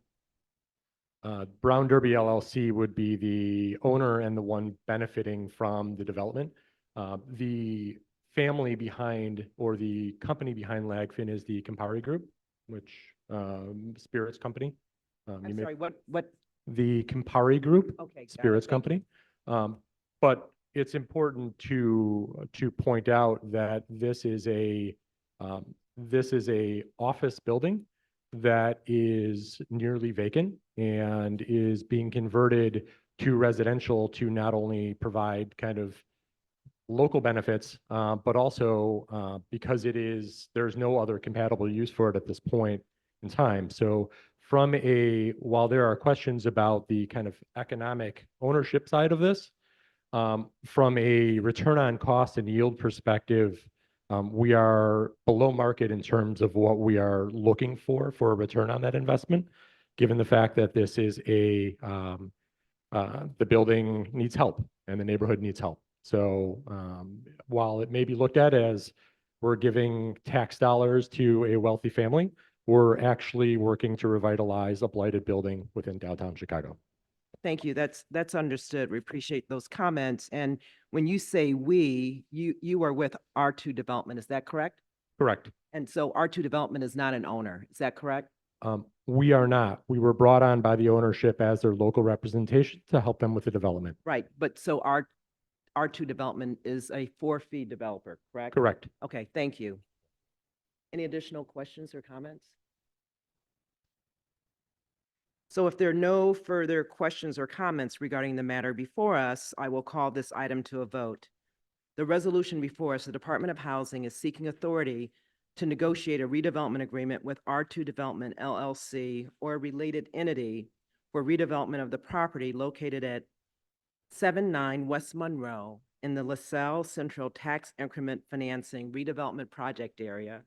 Brown Derby LLC would be the owner and the one benefiting from the development. The family behind, or the company behind Lagfin, is the Campari Group, which spirits company. I'm sorry, what? The Campari Group, Okay, got it. spirits Thank you. company. But it's important to point out that this is a office building that is nearly vacant and is being converted to residential to not only provide kind of local benefits, but also because there's no other compatible use for it at this point in time. So while there are questions about the kind of economic ownership side of this, from a return on cost and yield perspective, we are below market in terms of what we are looking for a return on that investment, given the fact that this is the building needs help and the neighborhood needs help. So while it may be looked at as we're giving tax dollars to a wealthy family, we're actually working to revitalize a blighted building within downtown Chicago. Thank you. That's understood. We appreciate those comments. And when you say we, you are with R2 Development, is that correct? Correct. And so R2 Development is not an owner, is that correct? We are not. We were brought on by the ownership as their local representation to help them with the development. Right, but so R2 Development is a for-fee developer, correct? Correct. Okay, thank you. Any additional questions or comments? So if there are no further questions or comments regarding the matter before us, I will call this item to a vote. The resolution before us, the Department of Housing is seeking authority to negotiate a redevelopment agreement with R2 Development LLC or a related entity for redevelopment of the property located at 79 West Monroe in the LaSalle Central Tax Increment Financing Redevelopment Project Area,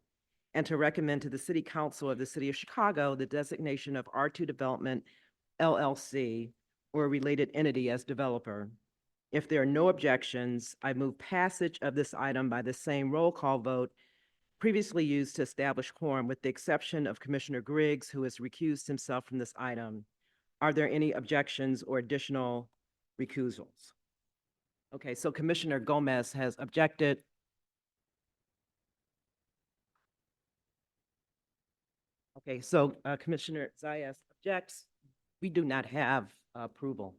and to recommend to the City Council of the City of Chicago the designation of R2 Development LLC or a related entity as developer. If there are no objections, I move passage of this item by the same roll call vote previously used to establish quorum, with the exception of Commissioner Griggs, who has recused himself from this item. Are there any objections or additional recusals? Okay, so Commissioner Gomez has objected. Okay, so Commissioner Zayas objects. We do not have approval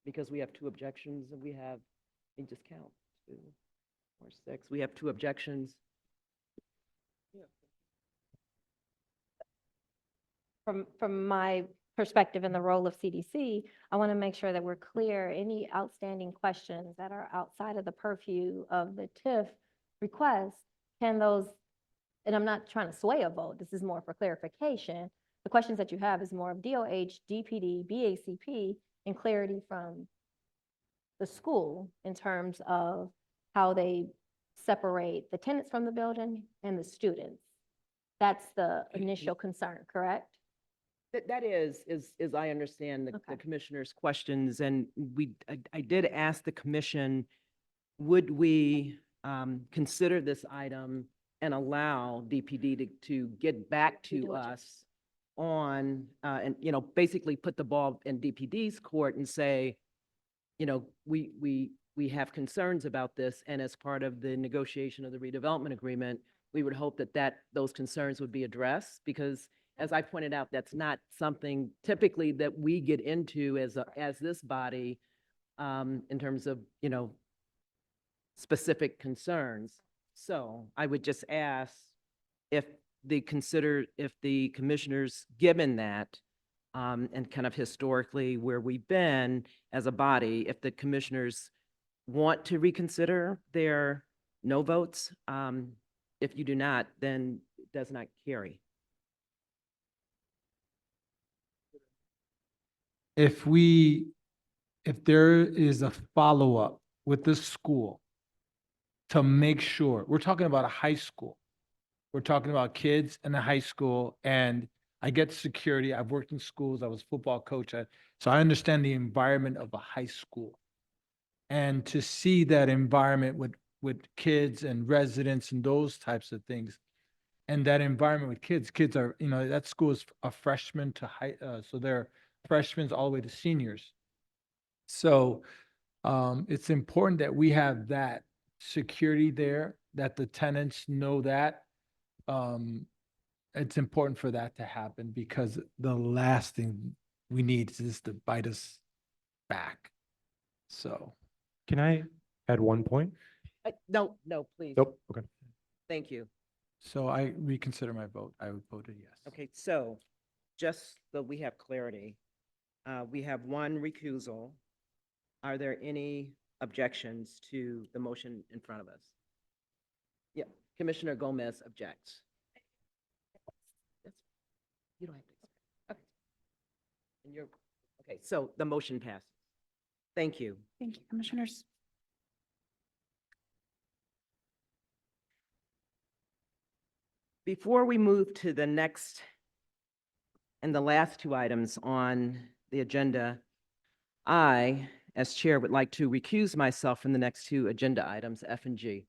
because we have two objections and we have, let me just count, 2, 4, 6. We have two objections. From my perspective in the role of CDC, I want to make sure that we're clear, any outstanding questions that are outside of the purview of the TIF request, can those, and I'm not trying to sway a vote, this is more for clarification. The questions that you have is more of DOH, DPD, BACP, and clarity from the school in terms of how they separate the tenants from the building and the students. That's the initial concern, correct? That is I understand the commissioner's questions, and I did ask the commission, would we consider this item and allow DPD to get back to us on, and, you know, basically put the ball in DPD's court and say, you know, we have concerns about this, and as part of the negotiation of the redevelopment agreement, we would hope that those concerns would be addressed, because as I pointed out, that's not something typically that we get into as this body in terms of, you know, specific concerns. So I would just ask if the commissioners, given that, and kind of historically where we've been as a body, if the commissioners want to reconsider their no votes, if you do not, then it does not carry. If there is a follow-up with the school to make sure, we're talking about a high school. We're talking about kids in a high school, and I get security. I've worked in schools. I was a football coach. So I understand the environment of a high school. And to see that environment with kids and residents and those types of things, and that environment with kids are, you know, that school is a freshman to high, so they're freshmen all the way to seniors. So it's important that we have that security there, that the tenants know that. It's important for that to happen, because the last thing we need is this to bite us back. So. Can I add one point? No, please. Nope, okay. Thank you. So I reconsider my vote. I would vote a yes. Okay, so just so we have clarity, we have one recusal. Are there any objections to the motion in front of us? Yeah, Commissioner Gomez objects. You don't have to. Okay. And you're, okay, so the motion passes. Thank you. Thank you, commissioners. Before we move to the next and the last two items on the agenda, I, as chair, would like to recuse myself from the next two agenda items, F and G.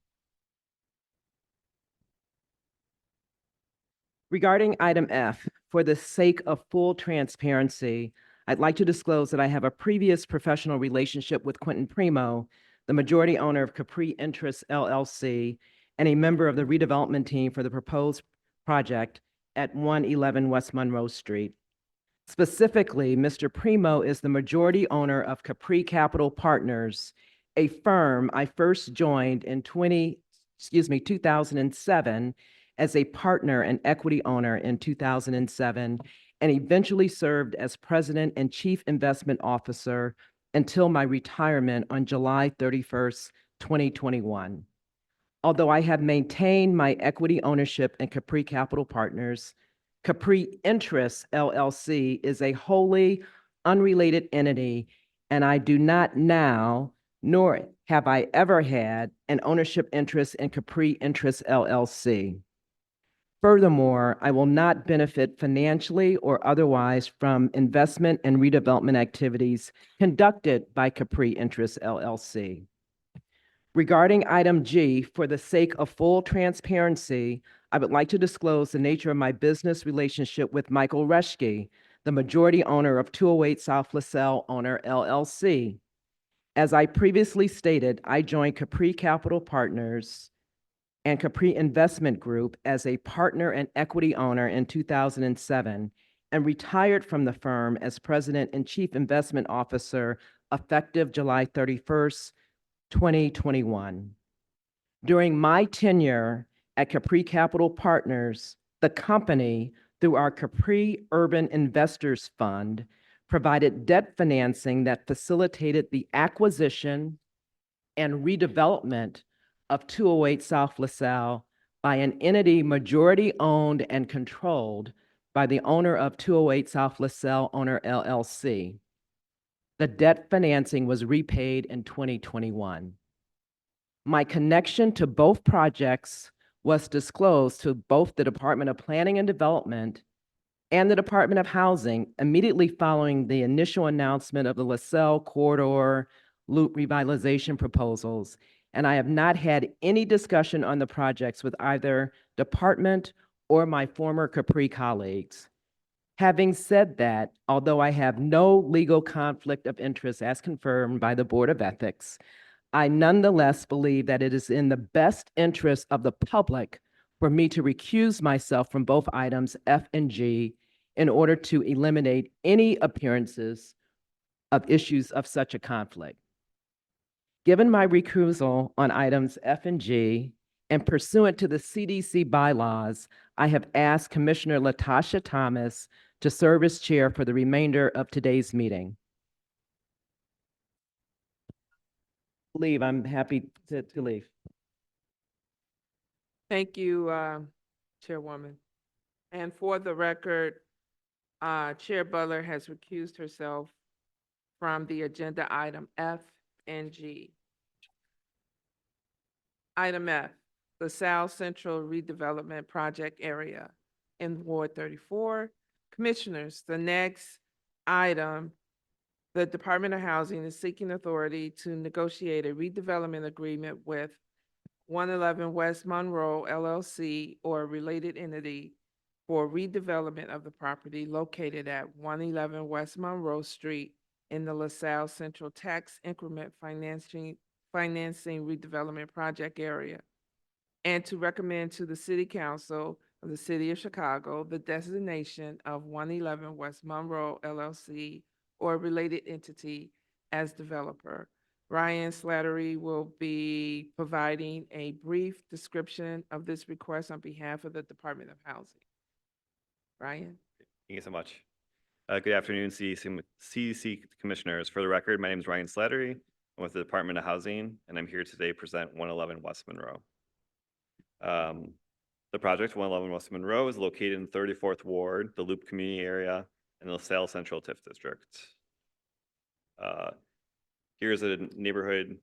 Regarding item F, for the sake of full transparency, I'd like to disclose that I have a previous professional relationship with Quentin Primo, the majority owner of Capri Interests LLC, and a member of the redevelopment team for the proposed project at 111 West Monroe Street. Specifically, Mr. Primo is the majority owner of Capri Capital Partners, a firm I first joined in 2007 as a partner and equity owner in 2007, and eventually served as president and chief investment officer until my retirement on July 31st, 2021. Although I have maintained my equity ownership in Capri Capital Partners, Capri Interests LLC is a wholly unrelated entity, and I do not now, nor have I ever had, an ownership interest in Capri Interests LLC. Furthermore, I will not benefit financially or otherwise from investment and redevelopment activities conducted by Capri Interests LLC. Regarding item G, for the sake of full transparency, I would like to disclose the nature of my business relationship with Michael Reschke, the majority owner of 208 South LaSalle Owner LLC. As I previously stated, I joined Capri Capital Partners and Capri Investment Group as a partner and equity owner in 2007 and retired from the firm as president and chief investment officer effective July 31st, 2021. During my tenure at Capri Capital Partners, the company, through our Capri Urban Investors Fund, provided debt financing that facilitated the acquisition and redevelopment of 208 South LaSalle by an entity majority owned and controlled by the owner of 208 South LaSalle Owner LLC. The debt financing was repaid in 2021. My connection to both projects was disclosed to both the Department of Planning and Development and the Department of Housing immediately following the initial announcement of the LaSalle Corridor Loop revitalization proposals, and I have not had any discussion on the projects with either department or my former Capri colleagues. Having said that, although I have no legal conflict of interest as confirmed by the Board of Ethics, I nonetheless believe that it is in the best interest of the public for me to recuse myself from both items F and G in order to eliminate any appearances of issues of such a conflict. Given my recusal on items F and G, and pursuant to the CDC bylaws, I have asked Commissioner Latasha Thomas to serve as chair for the remainder of today's meeting. Leave, I'm happy to leave. Thank you, Chairwoman. And for the record, Chair Butler has recused herself from the agenda item F and G. Item F, the South Central Redevelopment Project Area in Ward 34. Commissioners, the next item, the Department of Housing is seeking authority to negotiate a redevelopment agreement with 111 West Monroe LLC or a related entity for redevelopment of the property located at 111 West Monroe Street in the LaSalle Central Tax Increment Financing Redevelopment Project Area, and to recommend to the City Council of the City of Chicago the designation of 111 West Monroe LLC or a related entity as developer. Ryan Slattery will be providing a brief description of this request on behalf of the Department of Housing. Ryan? Thank you so much. Good afternoon, CDC Commissioners. For the record, my name is Ryan Slattery. I'm with the Department of Housing, and I'm here today to present 111 West Monroe. The project, 111 West Monroe, is located in 34th Ward, the Loop Community Area, in the LaSalle Central TIF District. Here's a neighborhood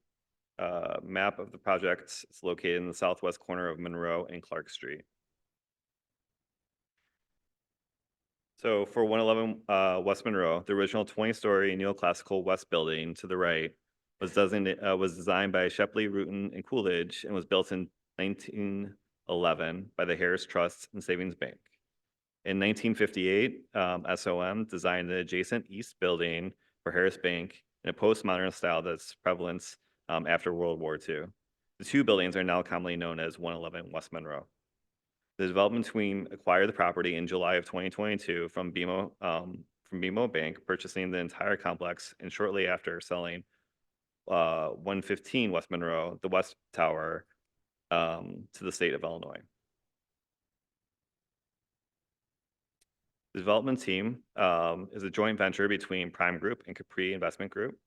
map of the project. It's located in the southwest corner of Monroe and Clark Street. So for 111 West Monroe, the original 20-story neoclassical west building to the right was designed by Shepley, Rutan, and Coolidge and was built in 1911 by the Harris Trust and Savings Bank. In 1958, SOM designed the adjacent east building for Harris Bank in a postmodern style that's prevalent after World War II. The two buildings are now commonly known as 111 West Monroe. The development team acquired the property in July of 2022 from BMO Bank, purchasing the entire complex, and shortly after selling 115 West Monroe, the West Tower, to the state of Illinois. The development team is a joint venture between Prime Group and Capri Investment Group.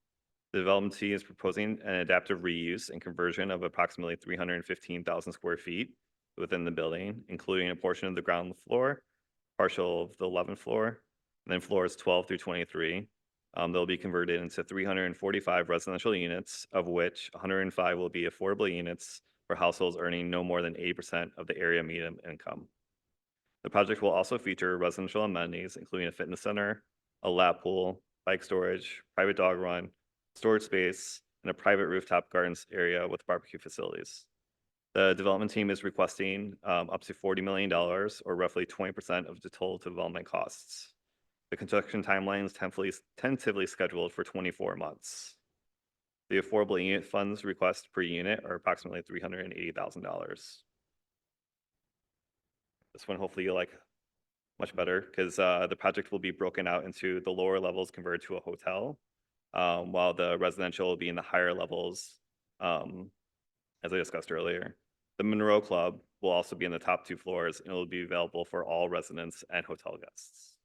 The development team is proposing an adaptive reuse and conversion of approximately 315,000 square feet within the building, including a portion of the ground floor, partial of the 11th floor, and then floors 12 through 23. They'll be converted into 345 residential units, of which 105 will be affordable units for households earning no more than 80% of the area median income. The project will also feature residential amenities, including a fitness center, a lap pool, bike storage, private dog run, storage space, and a private rooftop gardens area with barbecue facilities. The development team is requesting up to $40 million, or roughly 20% of the total development costs. The construction timeline is tentatively scheduled for 24 months. The affordable unit funds request per unit are approximately $380,000. This one hopefully you like much better because the project will be broken out into the lower levels converted to a hotel, while the residential will be in the higher levels, as I discussed earlier. The Monroe Club will also be in the top 2 floors and it will be available for all residents and hotel guests.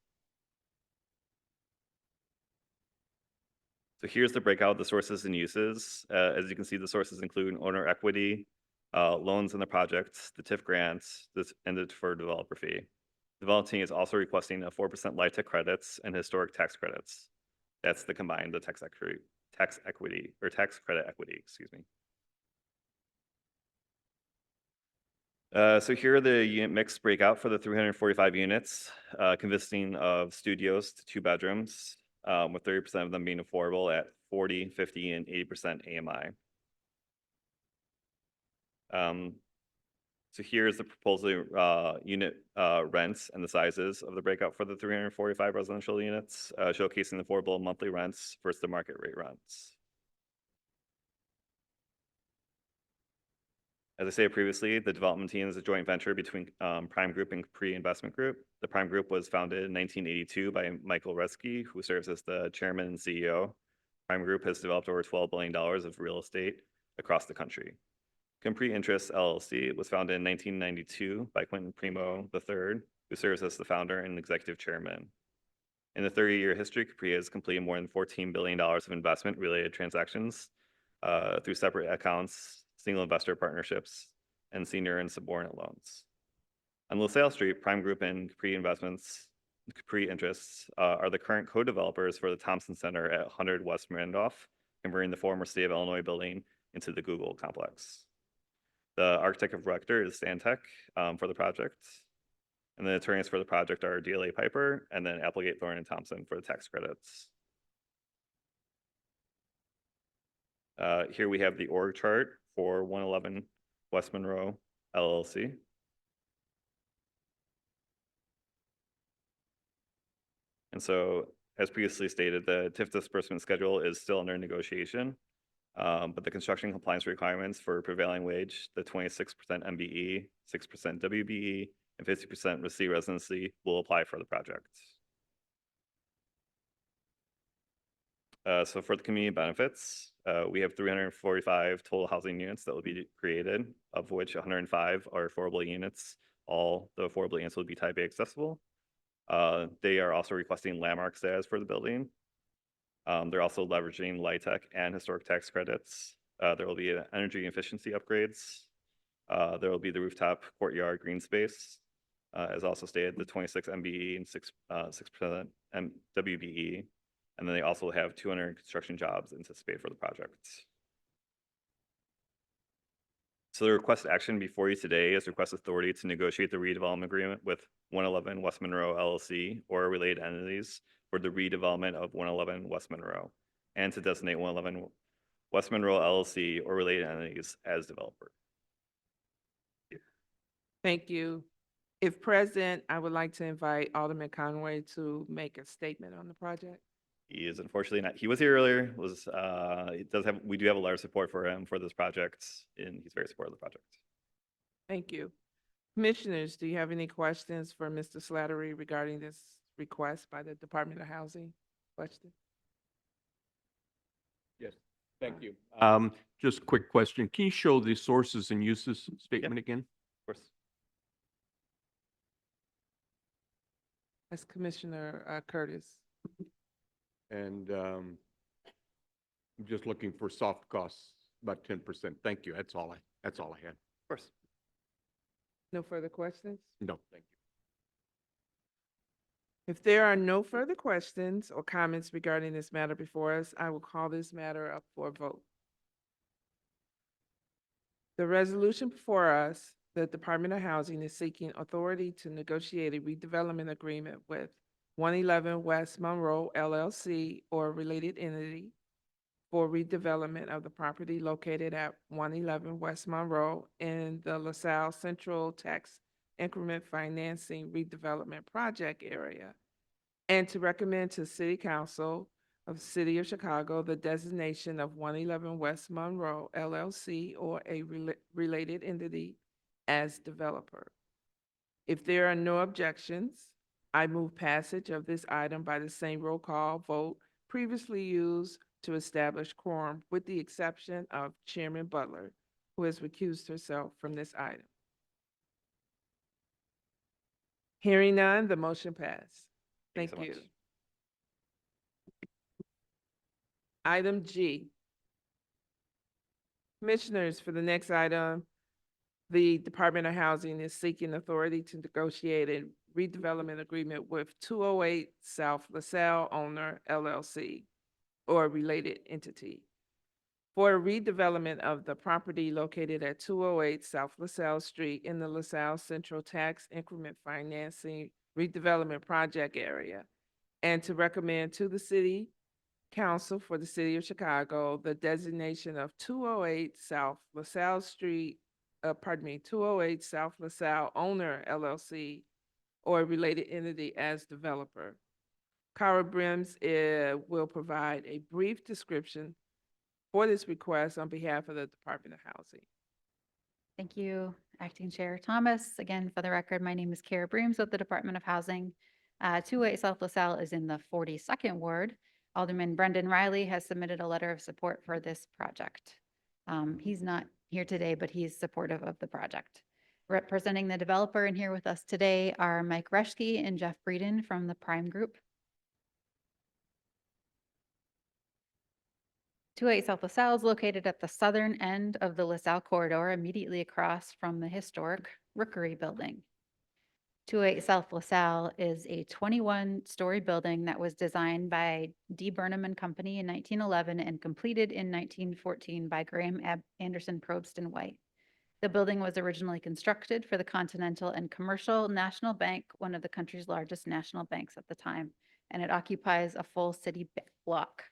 So here's the breakout of the sources and uses. As you can see, the sources include owner equity, loans in the project, the TIF grants, and the deferred developer fee. Development team is also requesting a 4% LIHTC credits and historic tax credits. That's the combined, the tax credit equity, excuse me. So here are the unit mix breakout for the 345 units, consisting of studios to 2 bedrooms, with 30% of them being affordable at 40, 50, and 80% AMI. So here's the proposal unit rents and the sizes of the breakout for the 345 residential units, showcasing the affordable monthly rents versus the market rate rents. As I stated previously, the development team is a joint venture between Prime Group and Capri Investment Group. The Prime Group was founded in 1982 by Michael Retzky, who serves as the chairman and CEO. Prime Group has developed over $12 billion of real estate across the country. Capri Interests LLC was founded in 1992 by Quentin Primo III, who serves as the founder and executive chairman. In the 30-year history, Capri has completed more than $14 billion of investment-related transactions through separate accounts, single investor partnerships, and senior and subordinate loans. On LaSalle Street, Prime Group and Capri Interests are the current co-developers for the Thompson Center at 100 West Randolph, converting the former State of Illinois building into the Google complex. The architect of record is Stantec for the project, and the attorneys for the project are DLA Piper and then Applegate, Thorne, and Thompson for the tax credits. Here we have the org chart for 111 West Monroe LLC. And so, as previously stated, the TIF disbursement schedule is still under negotiation, but the construction compliance requirements for prevailing wage, the 26% MBE, 6% WBE, and 50% receipt residency will apply for the project. So for the community benefits, we have 345 total housing units that will be created, of which 105 are affordable units. All the affordable units will be type A accessible. They are also requesting landmark status for the building. They're also leveraging LIHTC and historic tax credits. There will be energy efficiency upgrades. There will be the rooftop courtyard green space, as also stated, the 26 MBE and 6% WBE. And then they also have 200 construction jobs anticipated for the project. So the request action before you today is request authority to negotiate the redevelopment agreement with 111 West Monroe LLC or related entities for the redevelopment of 111 West Monroe, and to designate 111 West Monroe LLC or related entities as developer. Thank you. If present, I would like to invite Alderman Conway to make a statement on the project. He is unfortunately not. He was here earlier. We do have a lot of support for him for this project, and he's very supportive of the project. Thank you. Commissioners, do you have any questions for Mr. Slattery regarding this request by the Department of Housing? Question? Yes, thank you. Just a quick question. Can you show the sources and uses statement again? Of course. That's Commissioner Curtis. And I'm just looking for soft costs, about 10%. Thank you. That's all I had. Of course. No further questions? No, thank you. If there are no further questions or comments regarding this matter before us, I will call this matter up for a vote. The resolution before us, the Department of Housing is seeking authority to negotiate a redevelopment agreement with 111 West Monroe LLC or a related entity for redevelopment of the property located at 111 West Monroe in the LaSalle Central Tax Increment Financing Redevelopment Project area, and to recommend to City Council of the City of Chicago the designation of 111 West Monroe LLC or a related entity as developer. If there are no objections, I move passage of this item by the same roll call vote previously used to establish quorum, with the exception of Chairman Butler, who has recused herself from this item. Hearing none, the motion passed. Thank Thank you so you. much. Item G. Commissioners, for the next item, the Department of Housing is seeking authority to negotiate a redevelopment agreement with 208 South LaSalle Owner LLC or a related entity for a redevelopment of the property located at 208 South LaSalle Street in the LaSalle Central Tax Increment Financing Redevelopment Project area, and to recommend to the City Council for the City of Chicago the designation of 208 South LaSalle Street, 208 South LaSalle Owner LLC or a related entity as developer. Cara Brims will provide a brief description for this request on behalf of the Department of Housing. Thank you, Acting Chair Thomas. Again, for the record, my name is Kara Breams with the Department of Housing. 208 South LaSalle is in the 42nd Ward. Alderman Brendan Riley has submitted a letter of support for this project. He's not here today, but he's supportive of the project. Representing the developer and here with us today are Mike Reschke and Jeff Breeden from the Prime Group. 208 South LaSalle is located at the southern end of the LaSalle corridor, immediately across from the historic Rookery Building. 208 South LaSalle is a 21-story building that was designed by D. Burnham and Company in 1911 and completed in 1914 by Graham Anderson Probst and White. The building was originally constructed for the Continental and Commercial National Bank, one of the country's largest national banks at the time, and it occupies a full city block.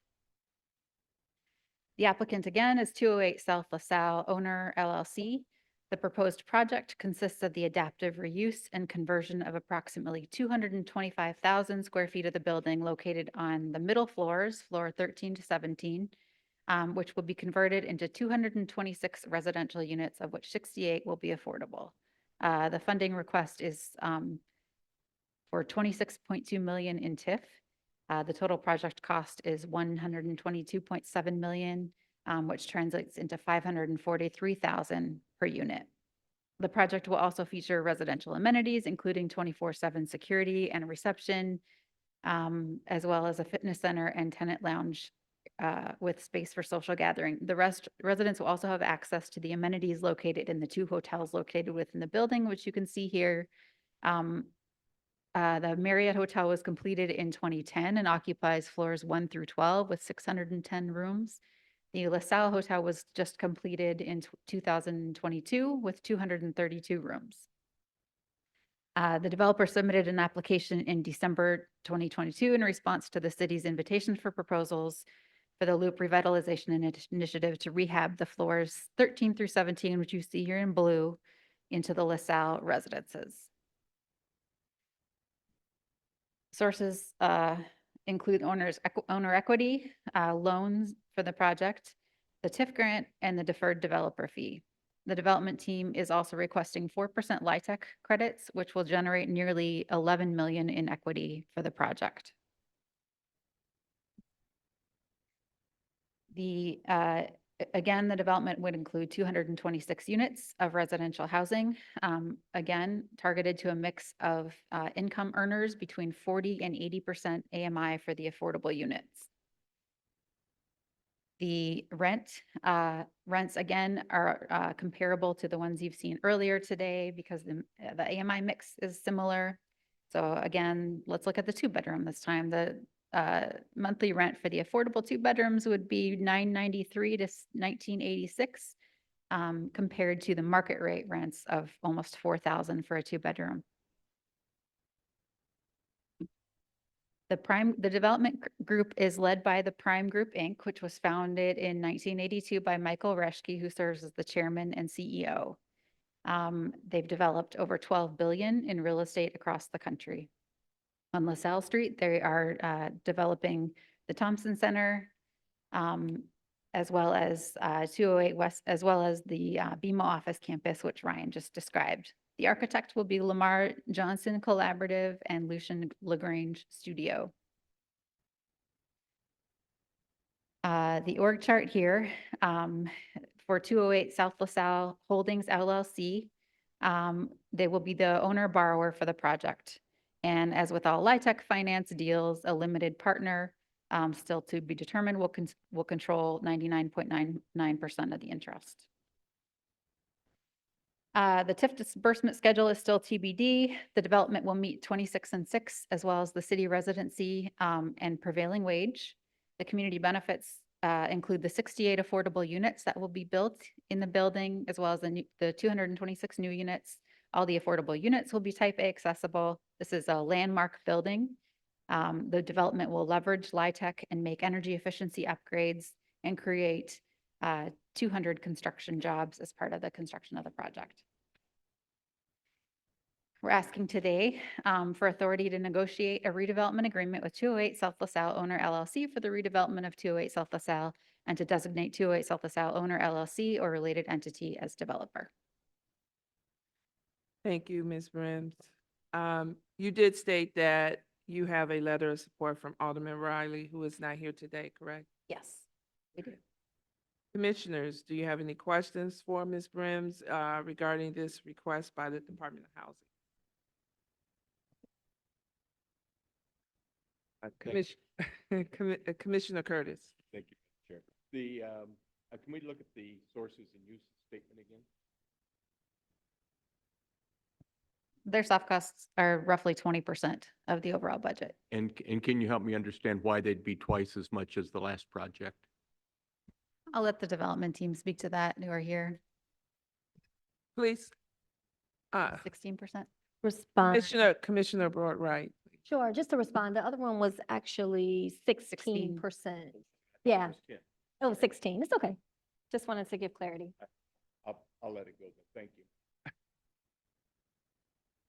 The applicant again is 208 South LaSalle Owner LLC. The proposed project consists of the adaptive reuse and conversion of approximately 225,000 square feet of the building located on the middle floors, floor 13 to 17, which will be converted into 226 residential units, of which 68 will be affordable. The funding request is for $26.2 million in TIF. The total project cost is $122.7 million, which translates into $543,000 per unit. The project will also feature residential amenities, including 24/7 security and reception, as well as a fitness center and tenant lounge with space for social gathering. The residents will also have access to the amenities located in the 2 hotels located within the building, which you can see here. The Marriott Hotel was completed in 2010 and occupies floors 1 through 12 with 610 rooms. The LaSalle Hotel was just completed in 2022 with 232 rooms. The developer submitted an application in December 2022 in response to the city's invitation for proposals for the Loop Revitalization Initiative to rehab the floors 13 through 17, which you see here in blue, into the LaSalle residences. Sources include owner equity, loans for the project, the TIF grant, and the deferred developer fee. The development team is also requesting 4% LIHTC credits, which will generate nearly $11 million in equity for the project. Again, the development would include 226 units of residential housing, again, targeted to a mix of income earners between 40 and 80% AMI for the affordable units. The rents again are comparable to the ones you've seen earlier today because the AMI mix is similar. So again, let's look at the two-bedroom this time. The monthly rent for the affordable two bedrooms would be $993 to $1,986, compared to the market rate rents of almost $4,000 for a two-bedroom. The development group is led by the Prime Group, Inc., which was founded in 1982 by Michael Reschke, who serves as the chairman and CEO. They've developed over 12 billion in real estate across the country. On LaSalle Street, they are developing the Thompson Center, as well as 208 West, as well as the BMO office campus, which Ryan just described. The architect will be Lamar Johnson Collaborative and Lucian Lagrange Studio. The org chart here for 208 South LaSalle Holdings LLC, they will be the owner borrower for the project. And as with all LIHTC finance deals, a limited partner, still to be determined, will control 99.99% of the interest. The TIF disbursement schedule is still TBD. The development will meet 26 and 6, as well as the city residency and prevailing wage. The community benefits include the 68 affordable units that will be built in the building, as well as the 226 new units. All the affordable units will be type A accessible. This is a landmark building. The development will leverage LIHTC and make energy efficiency upgrades and create 200 construction jobs as part of the construction of the project. We're asking today for authority to negotiate a redevelopment agreement with 208 South LaSalle Owner LLC for the redevelopment of 208 South LaSalle and to designate 208 South LaSalle Owner LLC or related entity as developer. Thank you, Ms. Brims. You did state that you have a letter of support from Alderman Riley, who is not here today, correct? Yes, we do. Commissioners, do you have any questions for Ms. Brims regarding this request by the Department of Housing? Commissioner Curtis. Thank you, Chair. The, can we look at the sources and use statement again? Their soft costs are roughly 20% of the overall budget. And can you help me understand why they'd be twice as much as the last project? I'll let the development team speak to that who are here. Please. 16%. Respond. Commissioner Broadwright. Sure, just to respond, the other one was actually 16%. Yeah, it was 16. It's okay. Just wanted to give clarity. I'll let it go, then. Thank you.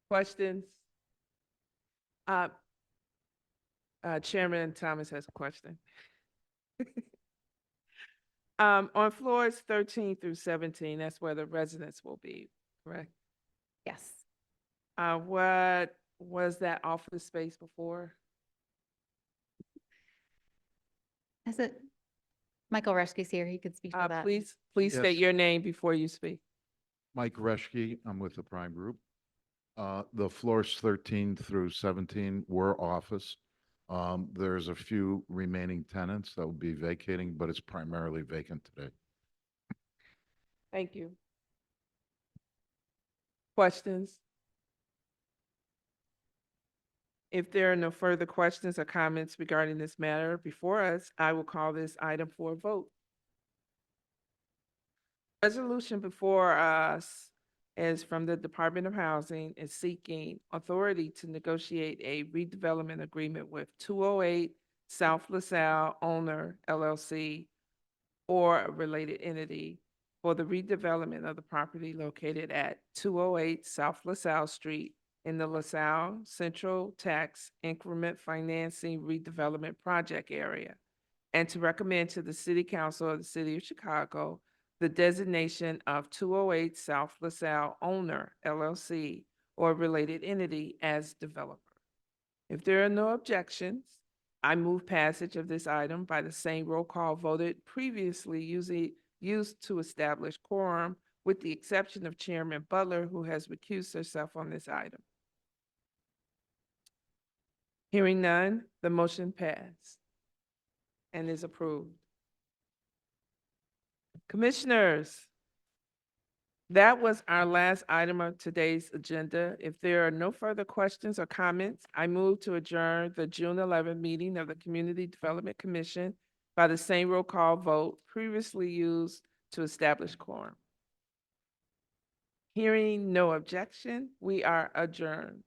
Questions? Chairman Thomas has a question. On floors 13 through 17, that's where the residents will be, correct? Yes. What was that office space before? Is it Michael Reschke's here? He could speak to that. Please state Yes. your name before you speak. Mike Reschke, I'm with the Prime Group. The floors 13 through 17 were office. There's a few remaining tenants that will be vacating, but it's primarily vacant today. Thank you. Questions? If there are no further questions or comments regarding this matter before us, I will call this item for a vote. Resolution before us is from the Department of Housing is seeking authority to negotiate a redevelopment agreement with 208 South LaSalle Owner LLC or a related entity for the redevelopment of the property located at 208 South LaSalle Street in the LaSalle Central Tax Increment Financing Redevelopment Project area, and to recommend to the City Council of the City of Chicago the designation of 208 South LaSalle Owner LLC or related entity as developer. If there are no objections, I move passage of this item by the same roll call voted previously used to establish quorum, with the exception of Chairman Butler, who has recused herself on this item. Hearing none, the motion passed and is approved. Commissioners, that was our last item of today's agenda. If there are no further questions or comments, I move to adjourn the June 11th meeting of the Community Development Commission by the same roll call vote previously used to establish quorum. Hearing no objection, we are adjourned.